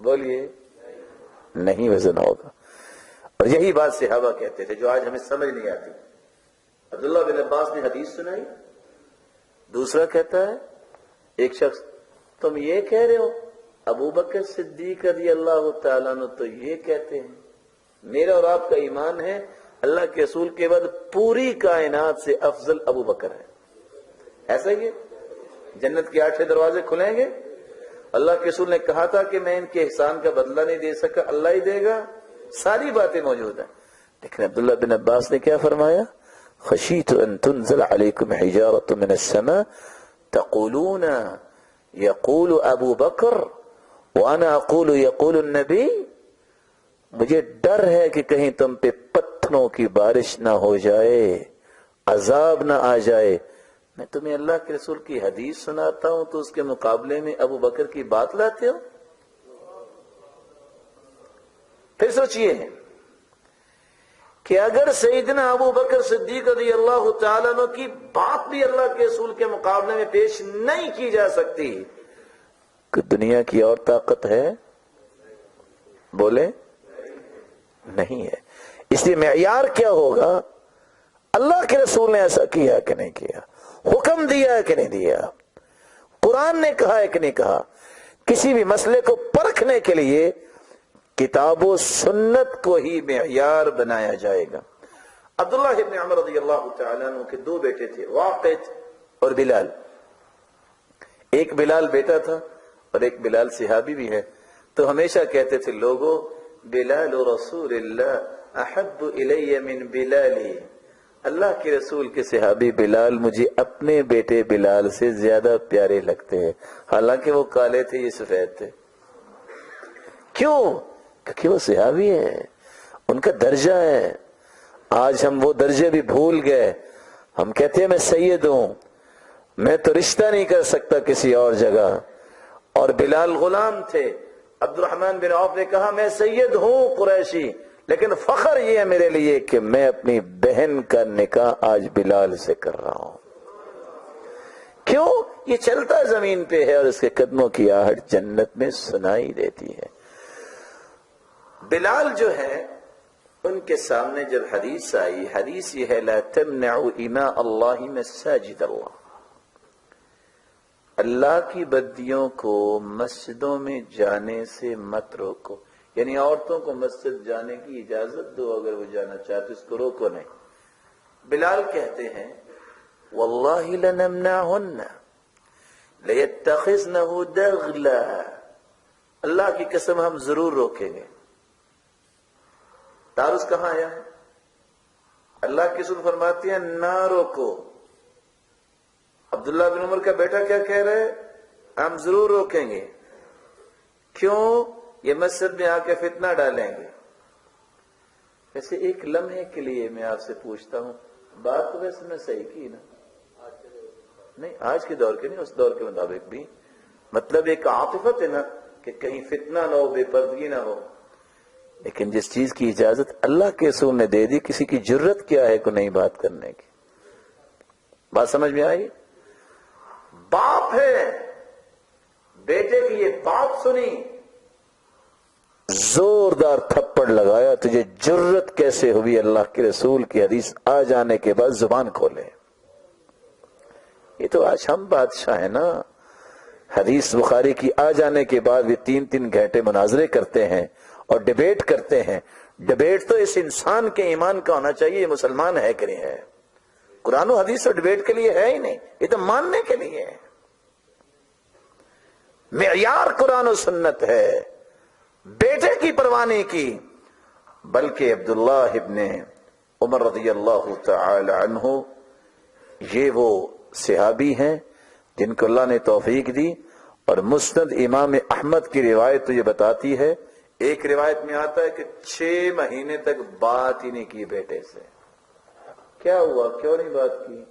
بولیے، نہیں وزن ہوگا. اور یہی بات صحابہ کہتے تھے جو آج ہمیں سمجھ نہیں آتی. عبداللہ بن عباس نے حدیث سنائی، دوسرا کہتا ہے، ایک شخص، تم یہ کہہ رہے ہو؟ ابو بکر صدیق رضی اللہ تعالیٰ عنہ تو یہ کہتے ہیں. میرا اور آپ کا ایمان ہے اللہ کے رسول کے بعد پوری کائنات سے افضل ابو بکر ہے. ایسا ہی ہے، جنت کے 8 دروازے کھلیں گے. اللہ کے رسول نے کہا تھا کہ میں ان کے احسان کا بدلہ نہیں دے سکا، اللہ ہی دے گا. ساری باتیں موجود ہیں. لیکن عبداللہ بن عباس نے کیا فرمایا؟ خشیت ان تنزل علیکم حجارۃ من السماء تقولون یقول ابو بکر وانا اقول یقول النبی. مجھے ڈر ہے کہ کہیں تم پہ پتھروں کی بارش نہ ہو جائے، عذاب نہ آ جائے. میں تمہیں اللہ کے رسول کی حدیث سناتا ہوں تو اس کے مقابلے میں ابو بکر کی بات لاتے ہو. پھر سوچئے کہ اگر سیدنا ابو بکر صدیق رضی اللہ تعالیٰ عنہ کی بات بھی اللہ کے رسول کے مقابلے میں پیش نہیں کی جا سکتی، کہ دنیا کی اور طاقت ہے؟ بولے نہیں ہے. اس لیے معیار کیا ہوگا؟ اللہ کے رسول نے ایسا کیا کہ نہیں کیا، حکم دیا ہے کہ نہیں دیا، قرآن نے کہا ہے کہ نہیں کہا. کسی بھی مسئلے کو پرکھنے کے لیے کتاب و سنت کو ہی معیار بنایا جائے گا. عبداللہ ابن عمر رضی اللہ تعالیٰ عنہ کے 2 بیٹے تھے، واقد اور بلال. ایک بلال بیٹا تھا اور ایک بلال صحابی بھی ہے. تو ہمیشہ کہتے تھے لوگوں، بلال رسول اللہ احب الی من بلالی. اللہ کے رسول کے صحابی بلال مجھے اپنے بیٹے بلال سے زیادہ پیارے لگتے ہیں، حالانکہ وہ کالے تھے، یہ سفید تھے. کیوں؟ کہ وہ صحابی ہیں، ان کا درجہ ہے. آج ہم وہ درجے بھی بھول گئے. ہم کہتے ہیں میں سید ہوں، میں تو رشتہ نہیں کر سکتا کسی اور جگہ. اور بلال غلام تھے. عبد الرحمن بن عوف نے کہا میں سید ہوں قریشی، لیکن فخر یہ ہے میرے لیے کہ میں اپنی بہن کا نکاح آج بلال سے کر رہا ہوں. کیوں؟ یہ چلتا زمین پہ ہے اور اس کے قدموں کی آہٹ جنت میں سنائی دیتی ہے. بلال جو ہے، ان کے سامنے جب حدیث آئی، حدیث یہ ہے لا تمنعوا اماء اللہ مساجد اللہ. اللہ کی بدیوں کو مسجدوں میں جانے سے مت روکو. یعنی عورتوں کو مسجد جانے کی اجازت دو، اگر وہ جانا چاہتے اس کو روکو نہیں. بلال کہتے ہیں واللہ لنمنعہن لیتخذنہ دغلا. اللہ کی قسم ہم ضرور روکیں گے. تعارض کہاں آیا ہے؟ اللہ کی رسول فرماتے ہیں نہ روکو. عبداللہ بن عمر کا بیٹا کیا کہہ رہے ہیں؟ ہم ضرور روکیں گے. کیوں؟ یہ مسجد میں آ کے فتنہ ڈالیں گے. ویسے ایک لمحے کے لیے میں آپ سے پوچھتا ہوں، بات تو ویسے میں صحیح کی نا؟ نہیں، آج کے دور کے نہیں، اس دور کے مطابق بھی. مطلب ایک عاطفت ہے نا کہ کہیں فتنہ نہ ہو، بے پردگی نہ ہو. لیکن جس چیز کی اجازت اللہ کے رسول نے دے دی، کسی کی جرت کیا ہے کو نہیں بات کرنے کی. بات سمجھ میں آئی؟ باپ ہے، بیٹے کی یہ بات سنی، زوردار تھپڑ لگایا. تجھے جرت کیسے ہوئی اللہ کے رسول کی حدیث آ جانے کے بعد زبان کھولے؟ یہ تو آج ہم بادشاہ ہیں نا. حدیث بخاری کی آ جانے کے بعد بھی 3 گھنٹے مناظرے کرتے ہیں اور ڈیبیٹ کرتے ہیں. ڈیبیٹ تو اس انسان کے ایمان کا ہونا چاہیے، یہ مسلمان ہے کہ نہیں ہے. قرآن و حدیث اور ڈیبیٹ کے لیے ہے ہی نہیں، یہ تو ماننے کے لیے ہے. معیار قرآن و سنت ہے، بیٹے کی پرواہ نہیں کی. بلکہ عبداللہ ابن عمر رضی اللہ تعالی عنہ یہ وہ صحابی ہیں جن کو اللہ نے توفیق دی. اور مسند امام احمد کی روایت تو یہ بتاتی ہے، ایک روایت میں آتا ہے کہ 6 مہینے تک بات ہی نہیں کی بیٹے سے. کیا ہوا، کیوں نہیں بات کی؟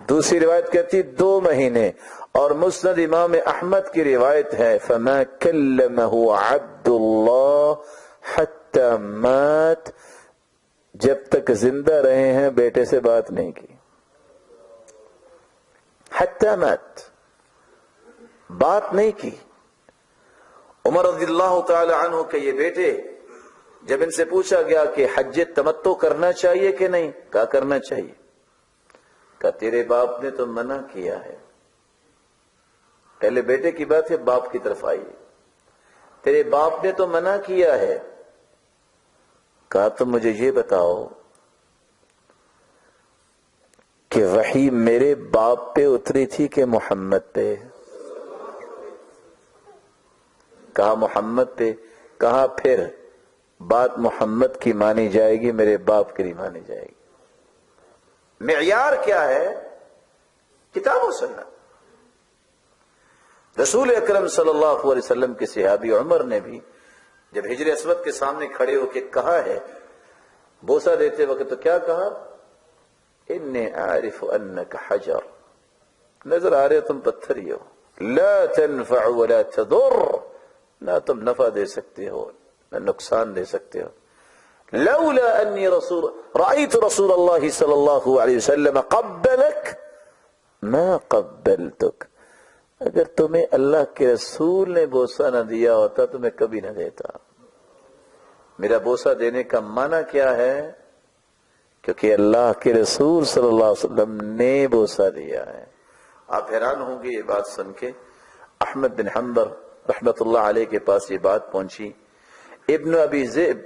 دوسری روایت کہتی 2 مہینے. اور مسند امام احمد کی روایت ہے فما کلمہ عبد اللہ حتی مات، جب تک زندہ رہے ہیں بیٹے سے بات نہیں کی. حتی مات، بات نہیں کی. عمر رضی اللہ تعالی عنہ کے یہ بیٹے جب ان سے پوچھا گیا کہ حج تمتع کرنا چاہیے کہ نہیں، کہا کرنا چاہیے. کہا تیرے باپ نے تو منع کیا ہے. پہلے بیٹے کی بات ہے، باپ کی طرف آئیے. تیرے باپ نے تو منع کیا ہے. کہا تم مجھے یہ بتاؤ کہ وحی میرے باپ پہ اتری تھی کہ محمد پہ؟ کہا محمد پہ. کہا پھر بات محمد کی مانی جائے گی، میرے باپ کی نہیں مانی جائے گی. معیار کیا ہے؟ کتاب و سنت. رسول اکرم صلی اللہ علیہ وسلم کے صحابی عمر نے بھی جب حجر اسود کے سامنے کھڑے ہو کے کہا ہے بوسہ دیتے وقت، تو کیا کہا؟ انی اعرف انک حجر، نظر آ رہے تم پتھر ہی ہو. لا تنفع ولا تضر، نہ تم نفع دے سکتے ہو نہ نقصان دے سکتے ہو. لولا انی رأیت رسول اللہ صلی اللہ علیہ وسلم قبلک ما قبلتک، اگر تمہیں اللہ کے رسول نے بوسہ نہ دیا ہوتا تو میں کبھی نہ دیتا. میرا بوسہ دینے کا معنی کیا ہے؟ کیونکہ اللہ کے رسول صلی اللہ علیہ وسلم نے بوسہ دیا ہے. آپ حیران ہوں گے یہ بات سن کے. احمد بن حنبل رحمت اللہ علیہ کے پاس یہ بات پہنچی. ابن ابی ذئب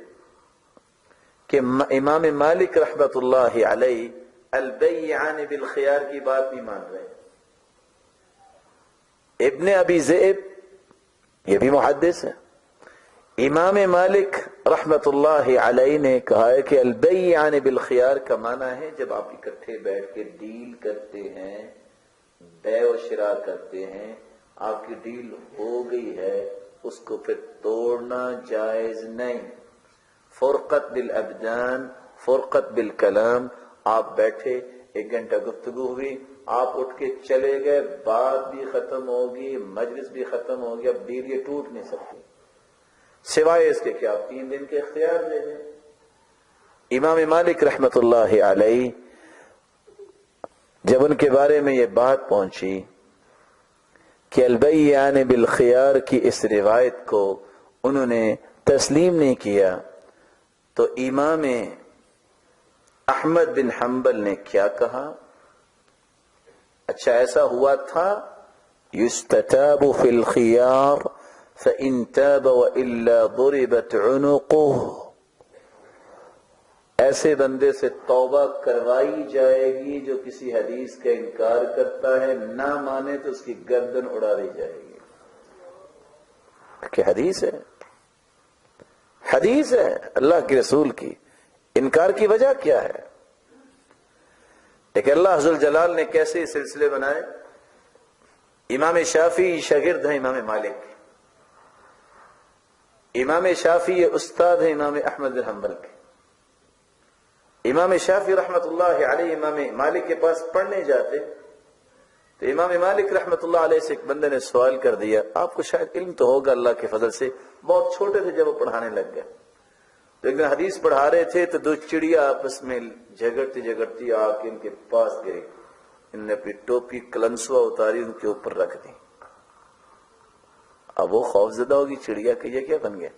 کہ امام مالک رحمت اللہ علیہ البیعان بالخیار کی بات نہیں مان رہے. ابن ابی ذئب یہ بھی محدث ہے. امام مالک رحمت اللہ علیہ نے کہا ہے کہ البیعان بالخیار کا معنی ہے جب آپ اکٹھے بیٹھ کے ڈیل کرتے ہیں، بے و شراء کرتے ہیں، آپ کی ڈیل ہو گئی ہے، اس کو پھر توڑنا جائز نہیں. فرقت بالابدان، فرقت بالکلام. آپ بیٹھے 1 گھنٹہ گفتگو ہوئی، آپ اٹھ کے چلے گئے، بات بھی ختم ہوگی، مجلس بھی ختم ہوگی، اب ڈیل یہ ٹوٹ نہیں سکتی سوائے اس کے کہ آپ 3 دن کے اختیار دے دیں. امام مالک رحمت اللہ علیہ جب ان کے بارے میں یہ بات پہنچی کہ البیعان بالخیار کی اس روایت کو انہوں نے تسلیم نہیں کیا، تو امام احمد بن حنبل نے کیا کہا؟ اچھا ایسا ہوا تھا یستتاب فی الخیار فإن تاب وإلا ضربت عنقه، ایسے بندے سے توبہ کروائی جائے گی جو کسی حدیث کا انکار کرتا ہے، نہ مانے تو اس کی گردن اڑا دی جائے گی. کہ حدیث ہے، حدیث ہے اللہ کے رسول کی، انکار کی وجہ کیا ہے؟ لیکن اللہ عز وجل نے کیسے سلسلے بنائے؟ امام شافعی شاگرد ہیں امام مالک، امام شافعی استاد ہیں امام احمد بن حنبل کے۔ امام شافعی رحمت اللہ علیہ امام مالک کے پاس پڑھنے جاتے تو امام مالک رحمت اللہ علیہ سے ایک بندے نے سوال کر دیا، آپ کو شاید علم تو ہوگا اللہ کے فضل سے، بہت چھوٹے تھے جب وہ پڑھانے لگ گئے، تو ایک دن حدیث پڑھا رہے تھے تو دو چڑیا آپس میں جھگڑتی آ کے ان کے پاس گئی، ان نے اپنی ٹوپی کلنسوا اتاری ان کے اوپر رکھ دی۔ اب وہ خوف زدہ ہوگی چڑیا کہ یہ کیا بن گیا؟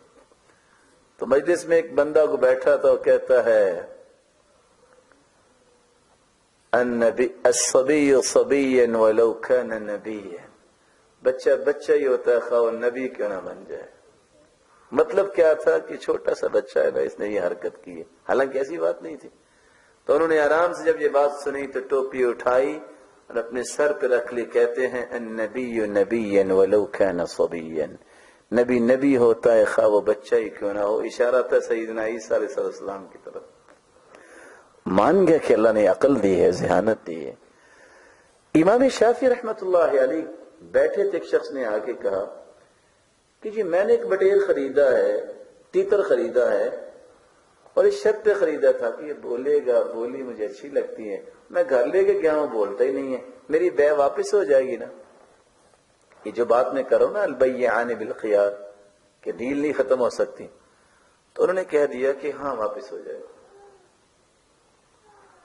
تو مجلس میں ایک بندہ کو بیٹھا تھا، وہ کہتا ہے الصبی صبیا ولو کان نبیا، بچہ بچہ ہی ہوتا ہے خواہ وہ نبی کیوں نہ بن جائے۔ مطلب کیا تھا کہ چھوٹا سا بچہ ہے نا، اس نے یہ حرکت کی ہے، حالانکہ ایسی بات نہیں تھی۔ تو انہوں نے آرام سے جب یہ بات سنی تو ٹوپی اٹھائی اور اپنے سر پہ رکھ لی، کہتے ہیں النبی نبیا ولو کان صبیا، نبی نبی ہوتا ہے خواہ وہ بچہ ہی کیوں نہ ہو۔ اشارہ تھا سیدنا عیسیٰ علیہ السلام کی طرف۔ مان گیا کہ اللہ نے عقل دی ہے، ذہانت دی ہے۔ امام شافعی رحمت اللہ علیہ بیٹھے تھے، ایک شخص نے آ کے کہا کہ جی میں نے ایک بٹیر خریدا ہے، تیتر خریدا ہے، اور اس شرط پہ خریدا تھا کہ یہ بولے گا، بولی مجھے اچھی لگتی ہے، میں گھر لے کے گیا ہوں بولتا ہی نہیں ہے، میری بے واپس ہو جائے گی نا؟ یہ جو بات میں کروں نا البیعان بالخیار کہ ڈیل نہیں ختم ہو سکتی، تو انہوں نے کہہ دیا کہ ہاں واپس ہو جائے گا۔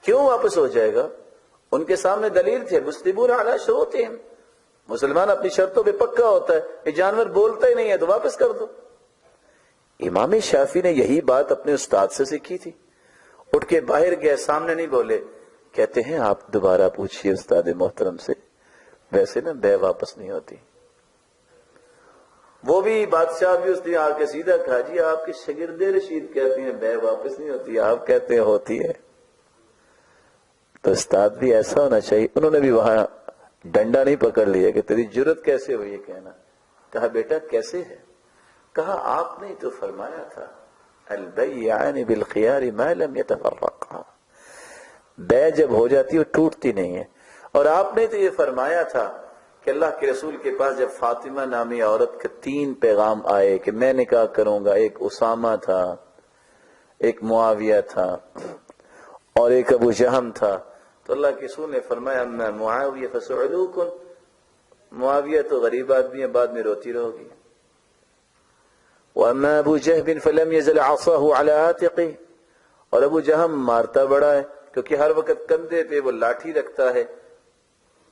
کیوں واپس ہو جائے گا؟ ان کے سامنے دلیل تھے، مسلمون علی شروطہم، مسلمان اپنی شرطوں پہ پکا ہوتا ہے، یہ جانور بولتا ہی نہیں ہے تو واپس کر دو۔ امام شافعی نے یہی بات اپنے استاد سے سیکھی تھی، اٹھ کے باہر گئے، سامنے نہیں بولے، کہتے ہیں آپ دوبارہ پوچھئے استاد محترم سے، ویسے نا بے واپس نہیں ہوتی۔ وہ بھی بادشاہ بھی اس نے آ کے سیدھا کہا جی آپ کے شاگرد رشید کہتے ہیں بے واپس نہیں ہوتی، آپ کہتے ہیں ہوتی ہے۔ تو استاد بھی ایسا ہونا چاہیے، انہوں نے بھی وہاں ڈنڈا نہیں پکڑ لیا کہ تیری جرت کیسے ہوئی یہ کہنا، کہا بیٹا کیسے ہے؟ کہا آپ نے تو فرمایا تھا البیعان بالخیار ما لم یتفرقا، بے جب ہو جاتی وہ ٹوٹتی نہیں ہے، اور آپ نے تو یہ فرمایا تھا کہ اللہ کے رسول کے پاس جب فاطمہ نامی عورت کے 3 پیغام آئے کہ میں نکاح کروں گا، ایک اسامہ تھا، ایک معاویہ تھا، اور ایک ابو جہم تھا، تو اللہ کے رسول نے فرمایا اما معاویہ فسعلوکن، معاویہ تو غریب آدمی ہے، بعد میں روتی رہو گی، واما ابو جہب فلم یزل عصاہ علی عاتقہ، اور ابو جہم مارتا بڑا ہے کیونکہ ہر وقت کندھے پہ وہ لاٹھی رکھتا ہے،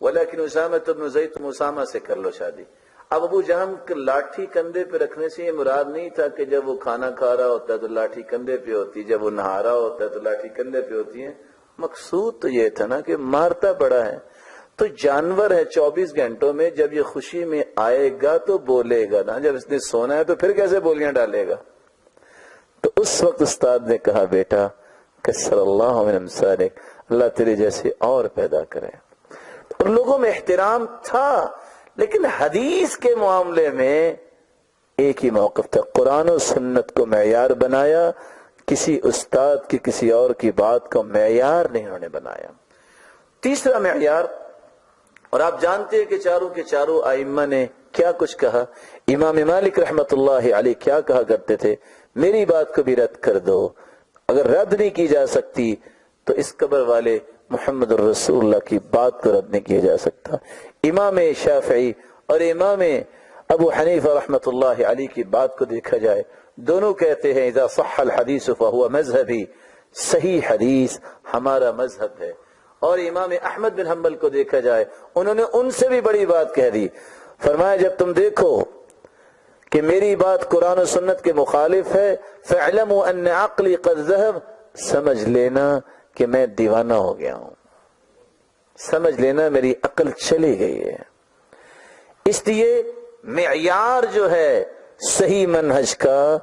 ولیکن اسامہ بن زید، تم اسامہ سے کر لو شادی۔ اب ابو جہم کی لاٹھی کندھے پہ رکھنے سے یہ مراد نہیں تھا کہ جب وہ کھانا کھا رہا ہوتا ہے تو لاٹھی کندھے پہ ہوتی، جب وہ نہا رہا ہوتا ہے تو لاٹھی کندھے پہ ہوتی ہے، مقصود تو یہ تھا نا کہ مارتا بڑا ہے، تو جانور ہے 24 گھنٹوں میں جب یہ خوشی میں آئے گا تو بولے گا نا، جب اس نے سونا ہے تو پھر کیسے بولیاں ڈالے گا؟ تو اس وقت استاد نے کہا بیٹا کسر اللہ من امثالک، اللہ تیرے جیسے اور پیدا کرے۔ اور لوگوں میں احترام تھا، لیکن حدیث کے معاملے میں ایک ہی موقف تھا، قرآن و سنت کو معیار بنایا، کسی استاد کی کسی اور کی بات کو معیار نہیں انہوں نے بنایا۔ تیسرا معیار، اور آپ جانتے ہیں کہ چاروں کے چاروں ائمہ نے کیا کچھ کہا۔ امام مالک رحمت اللہ علیہ کیا کہا کرتے تھے، میری بات کو بھی رد کر دو، اگر رد نہیں کی جا سکتی تو اس قبر والے محمد الرسول اللہ کی بات کو رد نہیں کیا جا سکتا۔ امام شافعی اور امام ابو حنیفہ رحمت اللہ علیہ کی بات کو دیکھا جائے، دونوں کہتے ہیں اذا صح الحدیث فہو مذہبی، صحیح حدیث ہمارا مذہب ہے۔ اور امام احمد بن حنبل کو دیکھا جائے، انہوں نے ان سے بھی بڑی بات کہہ دی، فرمایا جب تم دیکھو کہ میری بات قرآن و سنت کے مخالف ہے فاعلموا ان عقلی قد ذہب، سمجھ لینا کہ میں دیوانہ ہو گیا ہوں، سمجھ لینا میری عقل چلی گئی ہے۔ اس لیے معیار جو ہے صحیح منہج کا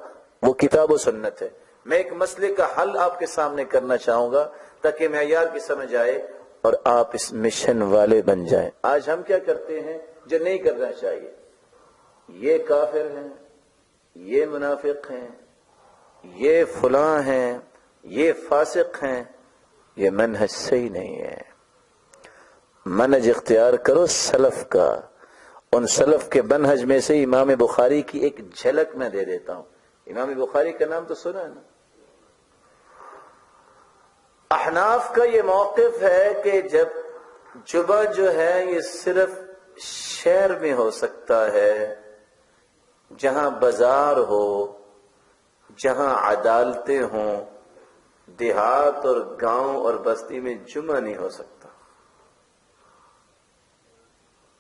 وہ کتاب و سنت ہے۔ میں ایک مسئلے کا حل آپ کے سامنے کرنا چاہوں گا تاکہ معیار کی سمجھ آئے اور آپ اس مشن والے بن جائیں۔ آج ہم کیا کرتے ہیں جو نہیں کرنا چاہیے، یہ کافر ہیں، یہ منافق ہیں، یہ فلاں ہیں، یہ فاسق ہیں، یہ منہج صحیح نہیں ہے۔ منہج اختیار کرو سلف کا. ان سلف کے منہج میں سے امام بخاری کی ایک جھلک میں دے دیتا ہوں. امام بخاری کا نام تو سنا ہے نا. احناف کا یہ موقف ہے کہ جب جمعہ جو ہے یہ صرف شہر میں ہو سکتا ہے جہاں بازار ہو، جہاں عدالتیں ہوں. دیہات اور گاؤں اور بستی میں جمعہ نہیں ہو سکتا.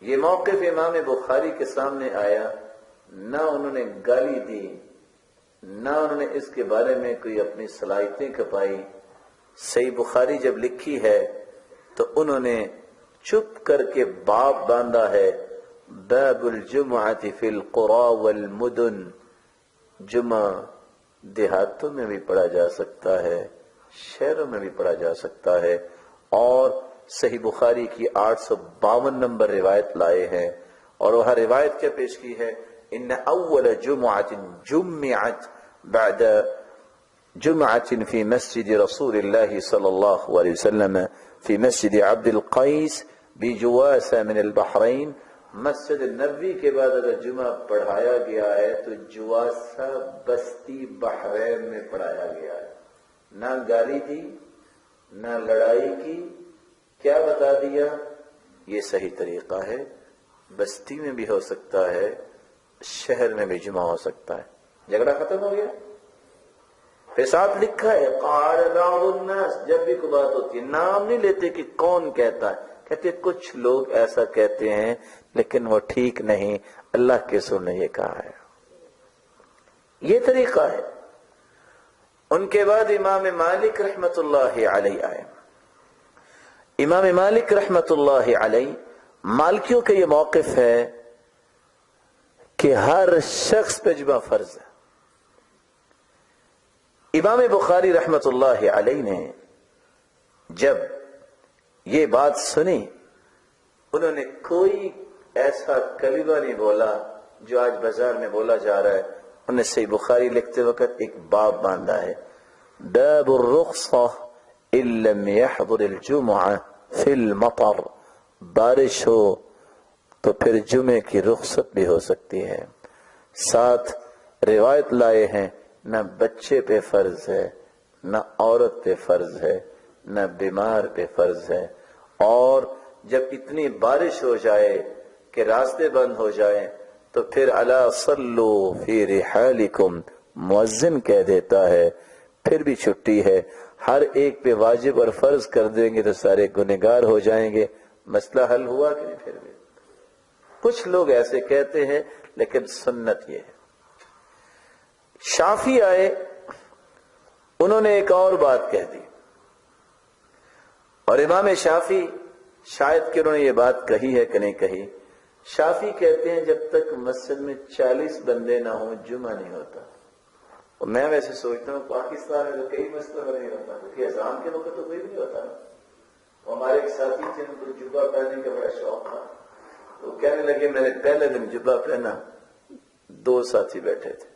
یہ موقف امام بخاری کے سامنے آیا، نہ انہوں نے گالی دی، نہ انہوں نے اس کے بارے میں کوئی اپنی صلاحیتیں کھپائی. صحیح بخاری جب لکھی ہے تو انہوں نے چپ کر کے باب باندھا ہے، باب الجمعۃ فی القری والمدن. جمعہ دیہاتوں میں بھی پڑھا جا سکتا ہے، شہروں میں بھی پڑھا جا سکتا ہے. اور صحیح بخاری کی 852 نمبر روایت لائے ہیں، اور وہ روایت کیا پیش کی ہے؟ ان اول جمعۃ جمعت بعد جمعۃ فی مسجد رسول اللہ صلی اللہ علیہ وسلم فی مسجد عبد القیس بجواسہ من البحرین. مسجد نبوی کے بعد اگر جمعہ پڑھایا گیا ہے تو جواسہ بستی بحرین میں پڑھایا گیا ہے. نہ گالی دی، نہ لڑائی کی. کیا بتا دیا؟ یہ صحیح طریقہ ہے، بستی میں بھی ہو سکتا ہے، شہر میں بھی جمعہ ہو سکتا ہے. جھگڑا ختم ہو گیا. پھر ساتھ لکھا ہے قال بعض الناس. جب بھی کوئی بات ہوتی ہے نام نہیں لیتے کہ کون کہتا ہے، کہتے کچھ لوگ ایسا کہتے ہیں لیکن وہ ٹھیک نہیں، اللہ کے رسول نے یہ کہا ہے. یہ طریقہ ہے. ان کے بعد امام مالک رحمت اللہ علیہ آئے. امام مالک رحمت اللہ علیہ، مالکیوں کا یہ موقف ہے کہ ہر شخص پہ جمعہ فرض ہے. امام بخاری رحمت اللہ علیہ نے جب یہ بات سنی، انہوں نے کوئی ایسا کلمہ نہیں بولا جو آج بازار میں بولا جا رہا ہے. انہوں نے صحیح بخاری لکھتے وقت ایک باب باندھا ہے، باب الرخصہ ان لم يحضر الجمعہ فی المطر. بارش ہو تو پھر جمعے کی رخصت بھی ہو سکتی ہے. ساتھ روایت لائے ہیں، نہ بچے پہ فرض ہے، نہ عورت پہ فرض ہے، نہ بیمار پہ فرض ہے. اور جب اتنی بارش ہو جائے کہ راستے بند ہو جائیں تو پھر الا صلو فی رحالکم مؤذن کہہ دیتا ہے، پھر بھی چھٹی ہے. ہر ایک پہ واجب اور فرض کر دیں گے تو سارے گنہگار ہو جائیں گے. مسئلہ حل ہوا کہ نہیں؟ پھر بھی کچھ لوگ ایسے کہتے ہیں لیکن سنت یہ ہے. شافعی آئے، انہوں نے ایک اور بات کہہ دی، اور امام شافعی شاید کہ انہوں نے یہ بات کہی ہے کہ نہیں کہی. شافعی کہتے ہیں جب تک مسجد میں 40 بندے نہ ہوں جمعہ نہیں ہوتا. اور میں ویسے سوچتا ہوں پاکستان میں تو کئی مسجدوں میں نہیں ہوتا، کیونکہ اذان کے وقت تو کوئی بھی نہیں ہوتا. ہمارے ایک ساتھی تھے، ان کو جبہ پہننے کا بڑا شوق تھا. وہ کہنے لگے میں نے پہلے دن جبہ پہنا، 2 ساتھی بیٹھے تھے.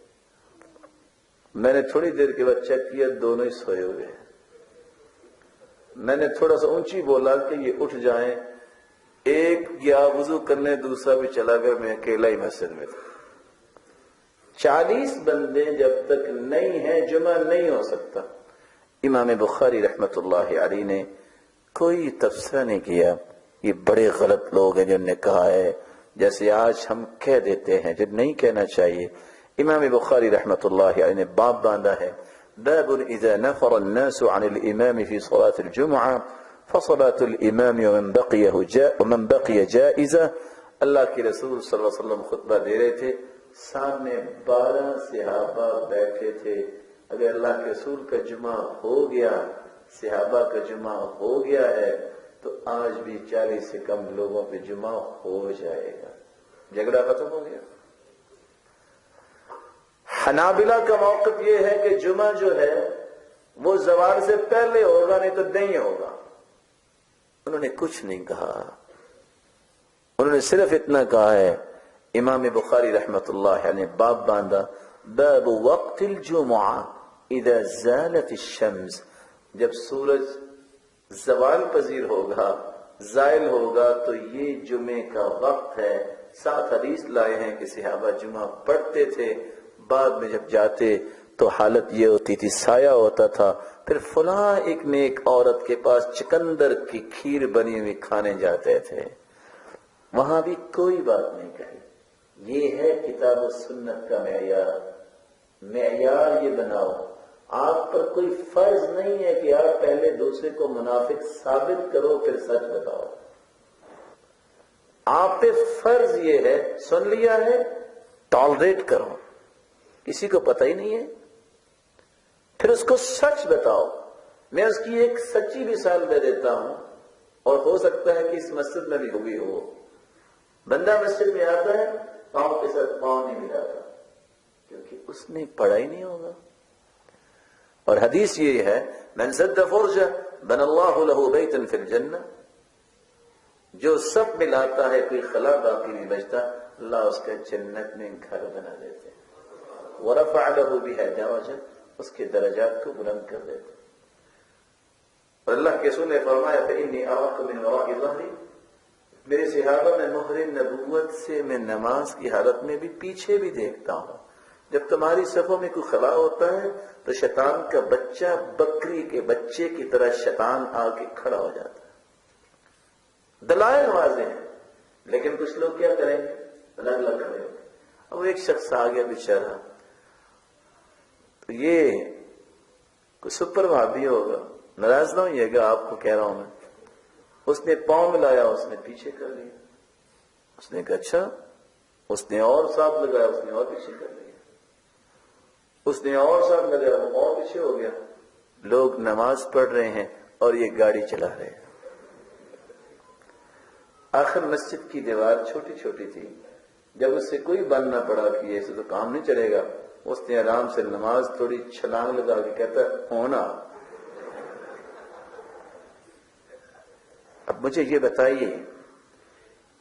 میں نے تھوڑی دیر کے بعد چیک کیا، دونوں ہی سوئے ہوئے ہیں. میں نے تھوڑا سا اونچی بولا کہ یہ اٹھ جائیں. ایک گیا وضو کرنے، دوسرا بھی چلا گیا، میں اکیلا ہی مسجد میں تھا. 40 بندے جب تک نہیں ہیں جمعہ نہیں ہو سکتا. امام بخاری رحمت اللہ علیہ نے کوئی تبصرہ نہیں کیا. یہ بڑے غلط لوگ ہیں جن نے کہا ہے، جیسے آج ہم کہہ دیتے ہیں جو نہیں کہنا چاہیے. امام بخاری رحمت اللہ علیہ نے باب باندھا ہے، باب اذا نفر الناس عن الامام في صلاة الجمعة فصلاة الامام ومن بقي جائزة. اللہ کے رسول صلی اللہ علیہ وسلم خطبہ دے رہے تھے، سامنے 12 صحابہ بیٹھے تھے. اگر اللہ کے رسول کا جمعہ ہو گیا، صحابہ کا جمعہ ہو گیا ہے تو آج بھی 40 سے کم لوگوں پہ جمعہ ہو جائے گا. جھگڑا ختم ہو گیا. حنابلہ کا موقف یہ ہے کہ جمعہ جو ہے وہ زوال سے پہلے ہوگا، نہیں تو نہیں ہوگا. انہوں نے کچھ نہیں کہا، انہوں نے صرف اتنا کہا ہے. امام بخاری رحمت اللہ علیہ نے باب باندھا، باب وقت الجمعہ اذا زالت الشمس. جب سورج زوال پذیر ہوگا زائل ہوگا تو یہ جمعے کا وقت ہے. ساتھ حدیث لائے ہیں کہ صحابہ جمعہ پڑھتے تھے، بعد میں جب جاتے تو حالت یہ ہوتی تھی سایہ ہوتا تھا، پھر فلاں ایک نیک عورت کے پاس چقندر کی کھیر بنی ہوئی کھانے جاتے تھے. وہاں بھی کوئی بات نہیں کہی. یہ ہے کتاب و سنت کا معیار. معیار یہ بناؤ. آپ پر کوئی فرض نہیں ہے کہ آپ پہلے دوسرے کو منافق ثابت کرو پھر سچ بتاؤ. آپ پہ فرض یہ ہے، سن لیا ہے ٹالریٹ کرو، کسی کو پتہ ہی نہیں ہے، پھر اس کو سچ بتاؤ. میں اس کی ایک سچی مثال دے دیتا ہوں، اور ہو سکتا ہے کہ اس مسجد میں بھی ہوئی ہو. بندہ مسجد میں آتا ہے، پاؤں کے ساتھ پاؤں نہیں ملاتا کیونکہ اس نے پڑھا ہی نہیں ہوگا. اور حدیث یہ ہے من سد فرجہ بن اللہ لہ بیتا فی الجنہ، جو سب ملاتا ہے کوئی خلا باقی نہیں بچتا، اللہ اس کا جنت میں گھر بنا دیتے ورفع لہ بہا درجہ، اس کے درجات کو بلند کر دیتے. اور اللہ کے رسول نے فرمایا فإنی أراک من وراء ظہری، میرے صحابہ میں مہر نبوت سے میں نماز کی حالت میں بھی پیچھے بھی دیکھتا ہوں. جب تمہاری صفوں میں کوئی خلا ہوتا ہے تو شیطان کا بچہ بکری کے بچے کی طرح شیطان آ کے کھڑا ہو جاتا ہے. دلائل واضح ہیں، لیکن کچھ لوگ کیا کریں گے، الگ الگ کھڑے ہو. اب ایک شخص آ گیا بیچارہ، تو یہ کوئی سپر بھابی ہوگا، ناراض نہ ہوئیے گا، آپ کو کہہ رہا ہوں میں. اس نے پاؤں ملایا، اس نے پیچھے کر لیا. اس نے کہا اچھا. اس نے اور ساتھ لگایا، اس نے اور پیچھے کر لیا. اس نے اور ساتھ لگایا، وہ اور پیچھے ہو گیا. لوگ نماز پڑھ رہے ہیں اور یہ گاڑی چلا رہے ہیں. آخر مسجد کی دیوار چھوٹی چھوٹی تھی، جب اس سے کوئی بند نہ پڑا کہ ایسے تو کام نہیں چلے گا، اس نے آرام سے نماز تھوڑی چھلانگ لگا کے کہتا ہونا. اب مجھے یہ بتائیے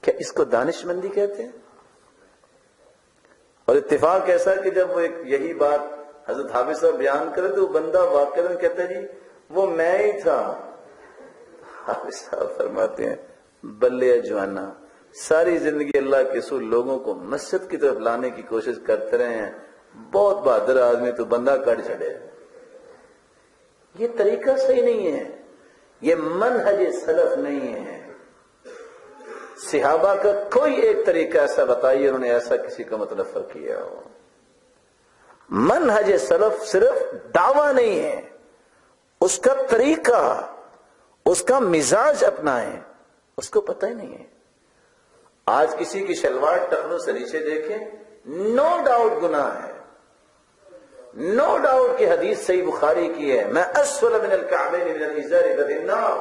کیا اس کو دانش مندی کہتے ہیں؟ اور اتفاق ایسا کہ جب وہ ایک یہی بات حضرت حافظ صاحب بیان کرے تو وہ بندہ واقعہ کہتا ہے جی وہ میں ہی تھا. حافظ صاحب فرماتے ہیں بلے جوانا، ساری زندگی اللہ کے رسول لوگوں کو مسجد کی طرف لانے کی کوشش کرتے رہے ہیں، بہت بہادر آدمی، تو بندہ کٹ چھڑے. یہ طریقہ صحیح نہیں ہے، یہ منہج سلف نہیں ہے. صحابہ کا کوئی ایک طریقہ ایسا بتائیے انہوں نے ایسا کسی کا مطلب کیا ہو. منہج سلف صرف دعویٰ نہیں ہے، اس کا طریقہ، اس کا مزاج اپنائیں، اس کو پتہ ہی نہیں ہے. آج کسی کی شلوار ٹخنوں سے نیچے دیکھیں، نو ڈاؤٹ گناہ ہے، نو ڈاؤٹ کی حدیث صحیح بخاری کی ہے میں اسفل من الکعبین من الازار ففی النار،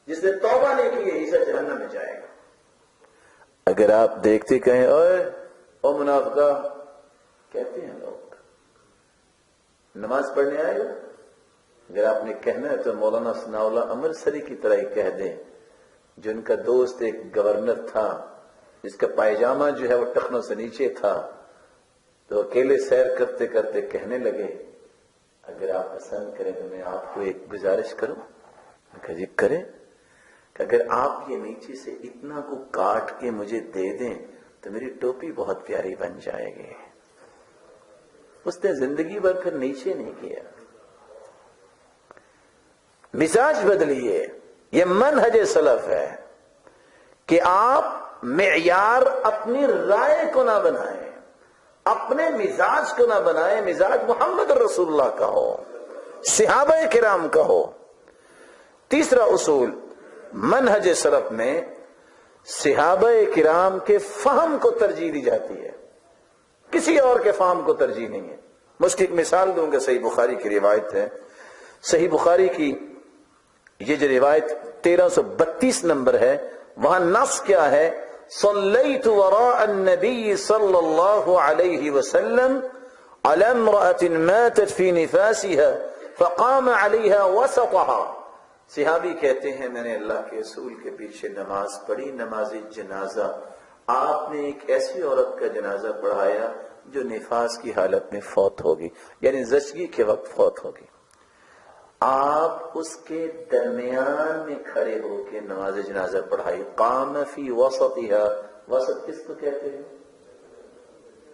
جس نے توبہ نہیں کی ہے عیسیٰ جہنم میں جائے گا. اگر آپ دیکھتے کہیں او منافقہ کہتے ہیں لوگ، نماز پڑھنے آئے گا. اگر آپ نے کہنا ہے تو مولانا ثناء اللہ امرسری کی طرح ہی کہہ دیں، جن کا دوست ایک گورنر تھا جس کا پائجامہ جو ہے وہ ٹخنوں سے نیچے تھا، تو اکیلے سیر کرتے کرتے کہنے لگے اگر آپ پسند کریں تو میں آپ کو ایک گزارش کروں. کہا جی کریں. کہ اگر آپ یہ نیچے سے اتنا کو کاٹ کے مجھے دے دیں تو میری ٹوپی بہت پیاری بن جائے گی. اس نے زندگی بھر پھر نیچے نہیں کیا. مزاج بدلیے. یہ منہج سلف ہے کہ آپ معیار اپنی رائے کو نہ بنائیں، اپنے مزاج کو نہ بنائیں. مزاج محمد رسول اللہ کا ہو، صحابہ کرام کا ہو. تیسرا اصول منہج سلف میں صحابہ کرام کے فہم کو ترجیح دی جاتی ہے، کسی اور کے فہم کو ترجیح نہیں ہے. میں اس کی ایک مثال دوں گا. صحیح بخاری کی روایت ہے. صحیح بخاری کی یہ جو روایت 1332 نمبر ہے، وہاں نص کیا ہے؟ صلیت وراء النبی صلی اللہ علیہ وسلم على امرأة ماتت في نفاسها فقام عليها وسطها. صحابی کہتے ہیں میں نے اللہ کے رسول کے پیچھے نماز پڑھی، نماز جنازہ. آپ نے ایک ایسی عورت کا جنازہ پڑھایا جو نفاس کی حالت میں فوت ہوگی، یعنی زچگی کے وقت فوت ہوگی. آپ اس کے درمیان میں کھڑے ہو کے نماز جنازہ پڑھائی. قام فی وسطها، وسط کس کو کہتے ہیں؟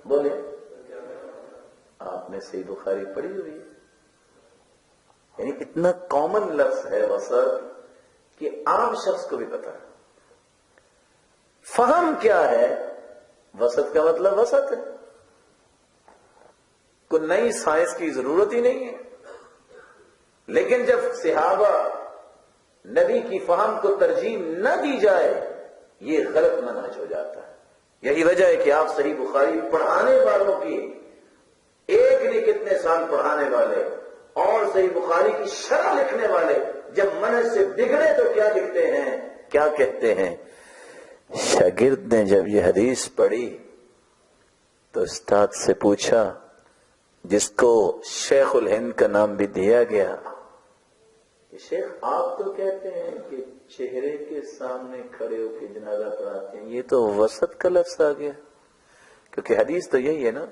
بولے. آپ نے صحیح بخاری پڑھی ہوئی ہے، یعنی اتنا کامن لفظ ہے وسط کہ عام شخص کو بھی پتا ہے. فہم کیا ہے؟ وسط کا مطلب وسط ہے، کوئی نئی سائنس کی ضرورت ہی نہیں ہے. لیکن جب صحابہ نبی کی فہم کو ترجیح نہ دی جائے یہ غلط منہج ہو جاتا ہے. یہی وجہ ہے کہ آپ صحیح بخاری پڑھانے والوں کی ایک نہیں کتنے سال پڑھانے والے اور صحیح بخاری کی شرح لکھنے والے جب منہج سے بگڑے تو کیا لکھتے ہیں، کیا کہتے ہیں؟ شاگرد نے جب یہ حدیث پڑھی تو استاد سے پوچھا، جس کو شیخ الہند کا نام بھی دیا گیا، کہ شیخ آپ تو کہتے ہیں کہ چہرے کے سامنے کھڑے ہو کے جنازہ پڑھاتے ہیں، یہ تو وسط کا لفظ آ گیا. کیونکہ حدیث تو یہی ہے نا،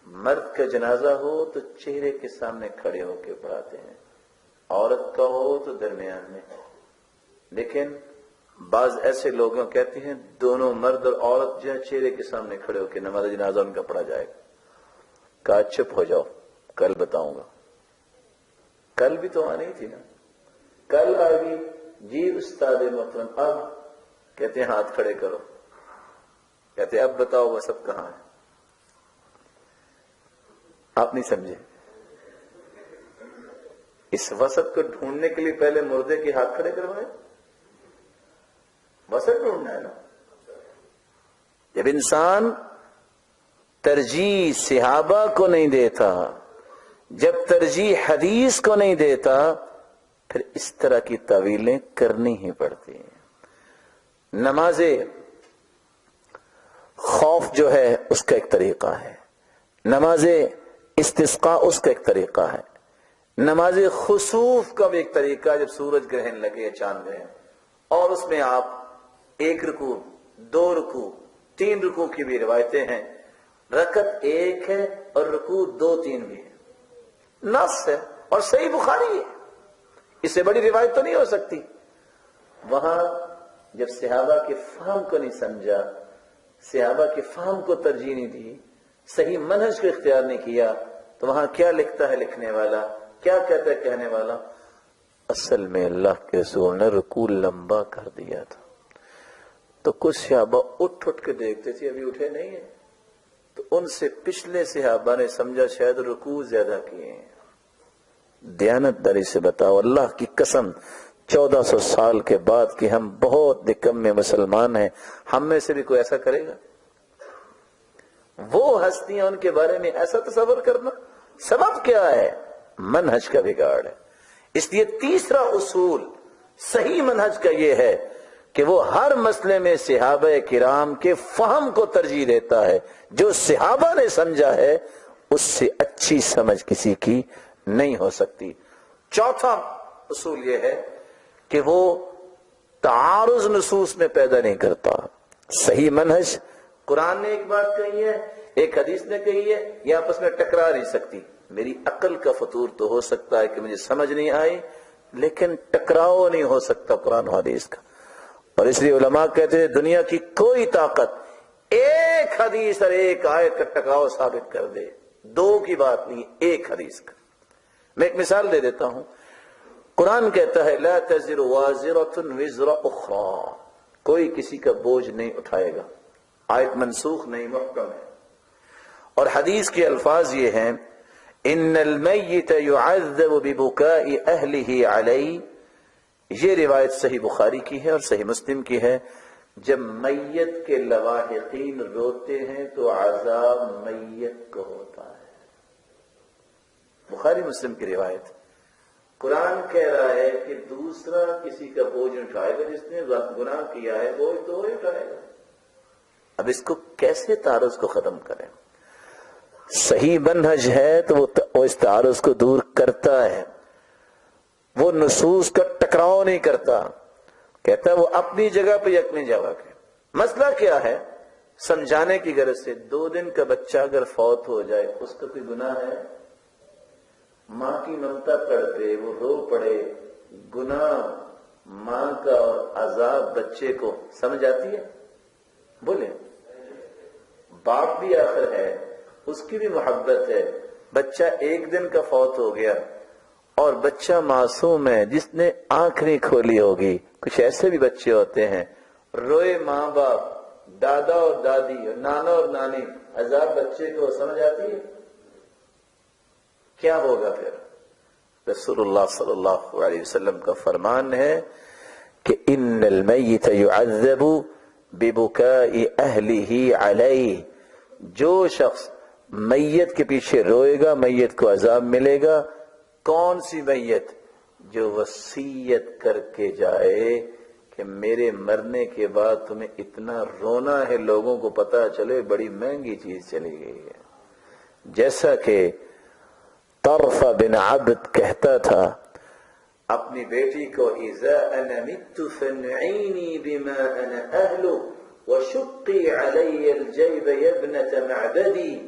مرد کا جنازہ ہو تو چہرے کے سامنے کھڑے ہو کے پڑھاتے ہیں، عورت کا ہو تو درمیان میں. لیکن بعض ایسے لوگ کہتے ہیں دونوں مرد اور عورت جو ہے چہرے کے سامنے کھڑے ہو کے نماز جنازہ ان کا پڑھا جائے گا. کہا چپ ہو جاؤ، کل بتاؤں گا. کل بھی تو آنی تھی نا، کل آ گئی. جی استاد محترم، اب کہتے ہیں ہاتھ کھڑے کرو، کہتے ہیں اب بتاؤ وہ سب کہاں ہے. آپ نہیں سمجھے. اس وسط کو ڈھونڈنے کے لیے پہلے مردے کے ہاتھ کھڑے کروائے. وسط ڈھونڈنا ہے نا. جب انسان ترجیح صحابہ کو نہیں دیتا، جب ترجیح حدیث کو نہیں دیتا، پھر اس طرح کی تعویلیں کرنی ہی پڑتی ہیں. نماز خوف جو ہے اس کا ایک طریقہ ہے، نماز استسقاء اس کا ایک طریقہ ہے، نماز خسوف کا بھی ایک طریقہ ہے. جب سورج گرہن لگے یا چاند گرہن، اور اس میں آپ 1 رکوع 2 رکوع 3 رکوع کی بھی روایتیں ہیں. رکعت 1 ہے اور رکوع 2 3 بھی ہے، نص ہے اور صحیح بخاری ہے. اس سے بڑی روایت تو نہیں ہو سکتی. وہاں جب صحابہ کے فہم کو نہیں سمجھا، صحابہ کے فہم کو ترجیح نہیں دی، صحیح منہج کو اختیار نہیں کیا، تو وہاں کیا لکھتا ہے لکھنے والا، کیا کہتا ہے کہنے والا؟ اصل میں اللہ کے رسول نے رکوع لمبا کر دیا تھا. تو کچھ صحابہ اٹھ کے دیکھتے تھے، ابھی اٹھے نہیں ہیں، تو ان سے پچھلے صحابہ نے سمجھا شاید رکوع زیادہ کیے ہیں. دیانت داری سے بتاؤ، اللہ کی قسم 1400 سال کے بعد کہ ہم بہت نکمے مسلمان ہیں، ہم میں سے بھی کوئی ایسا کرے گا؟ وہ ہستیاں ان کے بارے میں ایسا تصور کرنا. سبب کیا ہے؟ منہج کا بگاڑ ہے. اس لیے تیسرا اصول صحیح منہج کا یہ ہے کہ وہ ہر مسئلے میں صحابہ کرام کے فہم کو ترجیح دیتا ہے. جو صحابہ نے سمجھا ہے اس سے اچھی سمجھ کسی کی نہیں ہو سکتی. چوتھا اصول یہ ہے کہ وہ تعارض نصوص میں پیدا نہیں کرتا. صحیح منہج قرآن نے ایک بات کہی ہے، ایک حدیث نے کہی ہے، یہ آپس میں ٹکرا نہیں سکتی. میری عقل کا فطور تو ہو سکتا ہے کہ مجھے سمجھ نہیں آئی، لیکن ٹکراؤ نہیں ہو سکتا قرآن و حدیث کا. اور اس لیے علماء کہتے ہیں دنیا کی کوئی طاقت ایک حدیث اور ایک آیت کا ٹکراؤ ثابت کر دے. 2 کی بات نہیں، ایک حدیث کا. میں ایک مثال دے دیتا ہوں. قرآن کہتا ہے لا تزر وازرۃ وزر اخری، کوئی کسی کا بوجھ نہیں اٹھائے گا. آیت منسوخ نہیں، محکم ہے. اور حدیث کے الفاظ یہ ہیں ان المیت يعذب ببکاء اہلہ علیہ. یہ روایت صحیح بخاری کی ہے اور صحیح مسلم کی ہے. جب میت کے لواحقین روتے ہیں تو عذاب میت کو ہوتا ہے. بخاری مسلم کی روایت. قرآن کہہ رہا ہے کہ دوسرا کسی کا بوجھ اٹھائے گا، جس نے گناہ کیا ہے بوجھ تو وہی اٹھائے گا. اب اس کو کیسے تعارض کو ختم کریں؟ صحیح منہج ہے تو وہ اس تعارض کو دور کرتا ہے. وہ نصوص کا ٹکراؤ نہیں کرتا، کہتا ہے وہ اپنی جگہ پہ اپنی جگہ کے. مسئلہ کیا ہے؟ سمجھانے کی غرض سے 2 دن کا بچہ اگر فوت ہو جائے اس کا کوئی گناہ ہے؟ ماں کی ممتا تڑپے، وہ رو پڑے، گناہ ماں کا اور عذاب بچے کو سمجھ آتی ہے؟ بولے، باپ بھی آخر ہے، اس کی بھی محبت ہے۔ بچہ ایک دن کا فوت ہو گیا اور بچہ معصوم ہے جس نے آنکھ نہیں کھولی ہوگی، کچھ ایسے بھی بچے ہوتے ہیں، روئے ماں باپ، دادا اور دادی، نانا اور نانی، عذاب بچے کو سمجھ آتی ہے؟ کیا ہوگا پھر؟ رسول اللہ صلی اللہ علیہ وسلم کا فرمان ہے کہ ان المیت یعذب ببکاء اہلہ علیہ، جو شخص میت کے پیچھے روئے گا میت کو عذاب ملے گا۔ کون سی میت؟ جو وصیت کر کے جائے کہ میرے مرنے کے بعد تمہیں اتنا رونا ہے، لوگوں کو پتہ چلے بڑی مہنگی چیز چلی گئی ہے۔ جیسا کہ طرف بن عبد کہتا تھا اپنی بیٹی کو، اذا انا مت فانعینی بما انا اہل وشقی علی الجیب یا ابنة معبدی،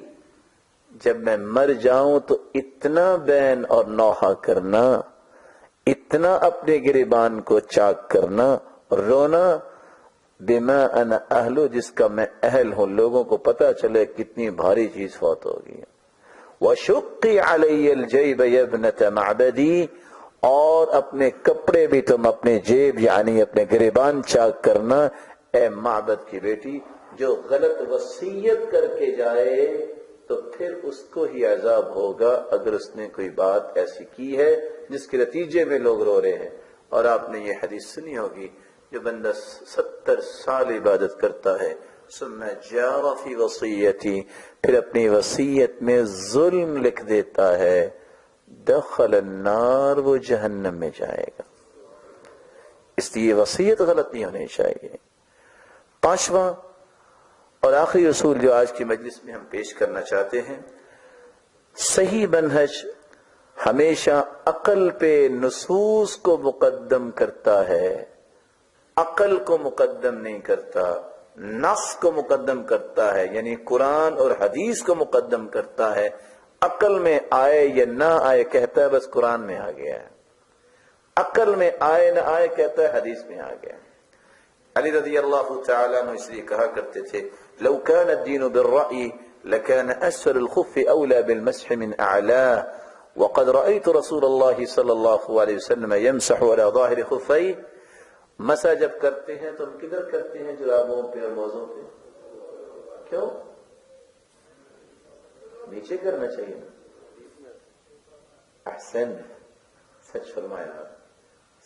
جب میں مر جاؤں تو اتنا بین اور نوحہ کرنا، اتنا اپنے گریبان کو چاک کرنا، رونا، بما انا اہل، جس کا میں اہل ہوں، لوگوں کو پتہ چلے کتنی بھاری چیز فوت ہوگی۔ وَشُقِّ عَلَيَّ الْجَيْبَ يَا ابْنَةَ مَعْبَدِي، اور اپنے کپڑے بھی تم اپنے جیب یعنی اپنے گریبان چاک کرنا، اے معبد کی بیٹی۔ جو غلط وصیت کر کے جائے تو پھر اس کو ہی عذاب ہوگا اگر اس نے کوئی بات ایسی کی ہے جس کے نتیجے میں لوگ رو رہے ہیں۔ اور آپ نے یہ حدیث سنی ہوگی، جو بندہ 70 سال عبادت کرتا ہے، ثم جار فی وصیتی، پھر اپنی وصیت میں ظلم لکھ دیتا ہے، دخل النار، وہ جہنم میں جائے گا۔ اس لیے وصیت غلط نہیں ہونی چاہیے۔ پانچواں اور آخری اصول جو آج کی مجلس میں ہم پیش کرنا چاہتے ہیں، صحیح منہج ہمیشہ عقل پہ نصوص کو مقدم کرتا ہے، عقل کو مقدم نہیں کرتا، نص کو مقدم کرتا ہے، یعنی قرآن اور حدیث کو مقدم کرتا ہے۔ عقل میں آئے یا نہ آئے کہتا ہے بس قرآن میں آ گیا ہے، عقل میں آئے نہ آئے کہتا ہے حدیث میں آ گیا ہے۔ علی رضی اللہ تعالیٰ عنہ اس لیے کہا کرتے تھے، لو كان الدين بالرأي لكان أسفل الخف أولى بالمسح من أعلاه وقد رأيت رسول الله صلى الله عليه وسلم يمسح على ظاهر خفيه۔ مسح جب کرتے ہیں تو ہم کدھر کرتے ہیں؟ جرابوں پہ اور موزوں پہ۔ کیوں؟ نیچے کرنا چاہیے نا۔ احسن، سچ فرمایا آپ۔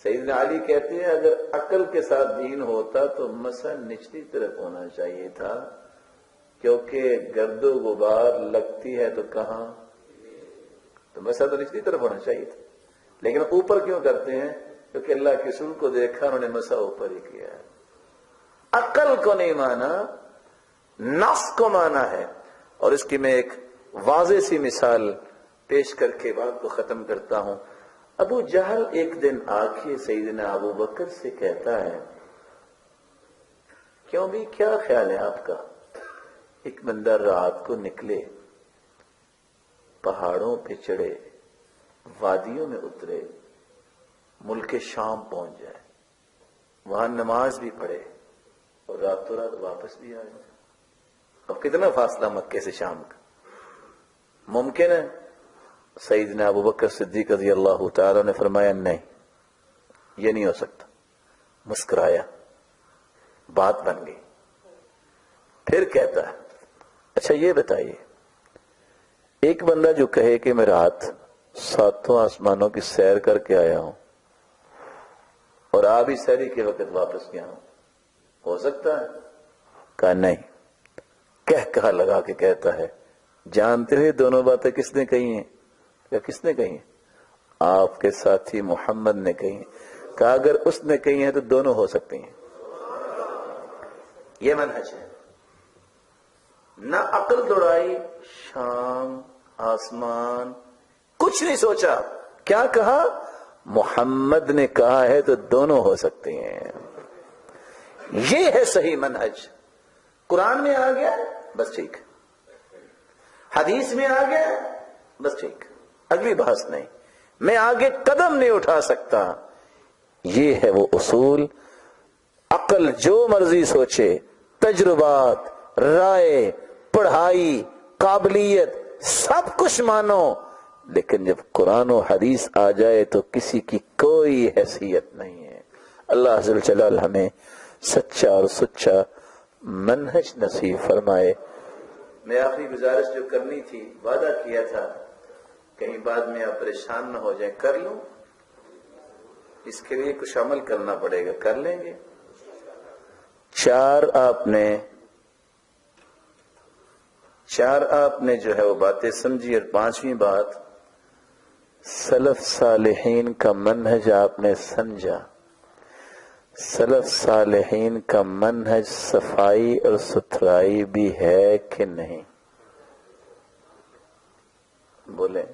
سیدنا علی کہتے ہیں اگر عقل کے ساتھ دین ہوتا تو مسح نچلی طرف ہونا چاہیے تھا، کیونکہ گرد و غبار لگتی ہے تو کہاں؟ تو مسح تو نچلی طرف ہونا چاہیے تھا، لیکن اوپر کیوں کرتے ہیں؟ کیونکہ اللہ کے رسول کو دیکھا انہوں نے مسح اوپر ہی کیا ہے۔ عقل کو نہیں مانا، نص کو مانا ہے۔ اور اس کی میں ایک واضح سی مثال پیش کر کے بات کو ختم کرتا ہوں۔ ابو جہل ایک دن آ کے سیدنا ابو بکر سے کہتا ہے، کیوں بھی کیا خیال ہے آپ کا؟ ایک بندہ رات کو نکلے، پہاڑوں پہ چڑھے، وادیوں میں اترے، ملک شام پہنچ جائے، وہاں نماز بھی پڑھے اور راتوں رات واپس بھی آئے۔ اب کتنا فاصلہ مکے سے شام کا؟ ممکن ہے؟ سیدنا ابو بکر صدیق رضی اللہ تعالیٰ نے فرمایا نہیں، یہ نہیں ہو سکتا۔ مسکرایا، بات بن گئی۔ پھر کہتا ہے اچھا یہ بتائیے، ایک بندہ جو کہے کہ میں رات 7 آسمانوں کی سیر کر کے آیا ہوں اور آبی سیری کے وقت واپس گیا ہوں، ہو سکتا ہے؟ کہا نہیں۔ کہا لگا کے کہتا ہے جانتے ہوئے دونوں باتیں کس نے کہی ہیں؟ یا کس نے کہی ہیں؟ آپ کے ساتھی محمد نے کہی ہیں۔ کہا اگر اس نے کہی ہیں تو دونوں ہو سکتی ہیں۔ یہ منہج ہے، نہ عقل دوڑائی، شام، آسمان، کچھ نہیں سوچا، کیا کہا؟ محمد نے کہا ہے تو دونوں ہو سکتے ہیں۔ یہ ہے صحیح منہج۔ قرآن میں آ گیا بس ٹھیک، حدیث میں آ گیا بس ٹھیک، اگلی بحث نہیں، میں آگے قدم نہیں اٹھا سکتا. یہ ہے وہ اصول. عقل جو مرضی سوچے، تجربات، رائے، پڑھائی، قابلیت، سب کچھ مانو، لیکن جب قرآن و حدیث آ جائے تو کسی کی کوئی حیثیت نہیں ہے. اللہ عز و جلال ہمیں سچا اور سچا منہج نصیب فرمائے. میں آخری گزارش جو کرنی تھی، وعدہ کیا تھا کہیں بعد میں آپ پریشان نہ ہو جائیں، کر لوں. اس کے لیے کچھ عمل کرنا پڑے گا، کر لیں گے. چار آپ نے جو ہے وہ باتیں سمجھی، اور پانچویں بات سلف صالحین کا منہج آپ نے سمجھا. سلف صالحین کا منہج صفائی اور ستھرائی بھی ہے کہ نہیں؟ بولیں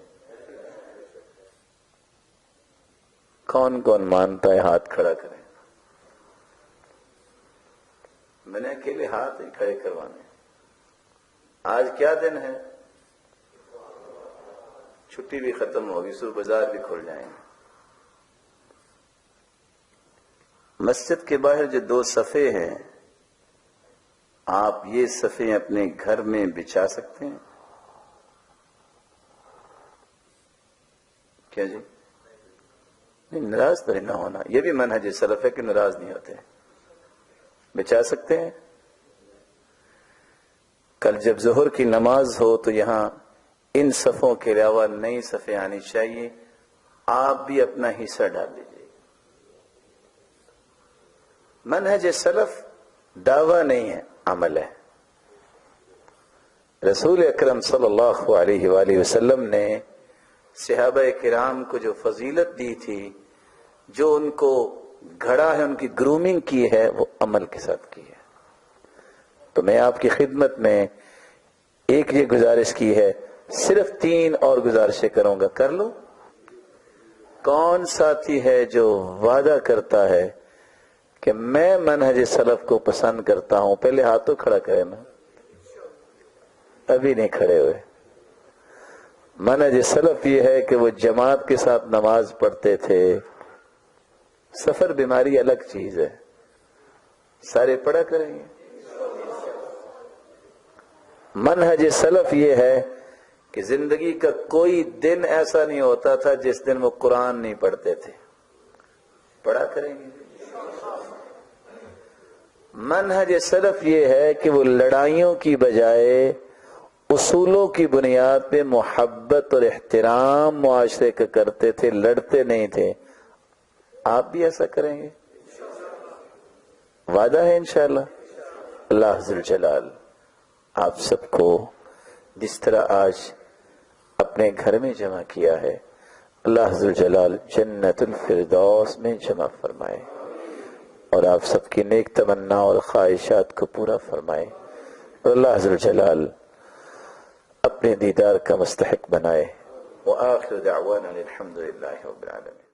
کون کون مانتا ہے؟ ہاتھ کھڑا کریں. میں نے اکیلے ہاتھ ہی کھڑے کروانے. آج کیا دن ہے؟ چھٹی بھی ختم ہوگی، صبح بازار بھی کھل جائیں گے. مسجد کے باہر جو 2 صفحے ہیں، آپ یہ صفحے اپنے گھر میں بچھا سکتے ہیں کیا جی؟ نہیں، ناراض تو نہ ہونا، یہ بھی منہج سلف ہے کہ ناراض نہیں ہوتے. بچا سکتے ہیں. کل جب ظہر کی نماز ہو تو یہاں ان صفوں کے علاوہ نئی صفیں آنی چاہیے. آپ بھی اپنا حصہ ڈال دیجیے. منہج سلف دعویٰ نہیں ہے، عمل ہے. رسول اکرم صلی اللہ علیہ وآلہ وسلم نے صحابہ کرام کو جو فضیلت دی تھی، جو ان کو گھڑا ہے، ان کی گرومنگ کی ہے، وہ عمل کے ساتھ کی ہے. تو میں آپ کی خدمت میں ایک یہ گزارش کی ہے، صرف 3 اور گزارشیں کروں گا، کر لو. کون ساتھی ہے جو وعدہ کرتا ہے کہ میں منہج سلف کو پسند کرتا ہوں؟ پہلے ہاتھوں کھڑا کرے نا. ابھی نہیں کھڑے ہوئے. منہج سلف یہ ہے کہ وہ جماعت کے ساتھ نماز پڑھتے تھے. سفر بیماری الگ چیز ہے، سارے پڑھا کریں گے. منہج سلف یہ ہے کہ زندگی کا کوئی دن ایسا نہیں ہوتا تھا جس دن وہ قرآن نہیں پڑھتے تھے. پڑھا کریں گے. منہج سلف یہ ہے کہ وہ لڑائیوں کی بجائے اصولوں کی بنیاد پہ محبت اور احترام معاشرے کا کرتے تھے، لڑتے نہیں تھے. آپ بھی ایسا کریں گے؟ وعدہ ہے انشاءاللہ. اللہ عز و جلال آپ سب کو جس طرح آج اپنے گھر میں جمع کیا ہے، اللہ عز و جلال جنت الفردوس میں جمع فرمائے، اور آپ سب کی نیک تمنا اور خواہشات کو پورا فرمائے، اور اللہ عز و جلال اپنے دیدار کا مستحق بنائے. وآخر دعوانا الحمد للہ رب العالمین.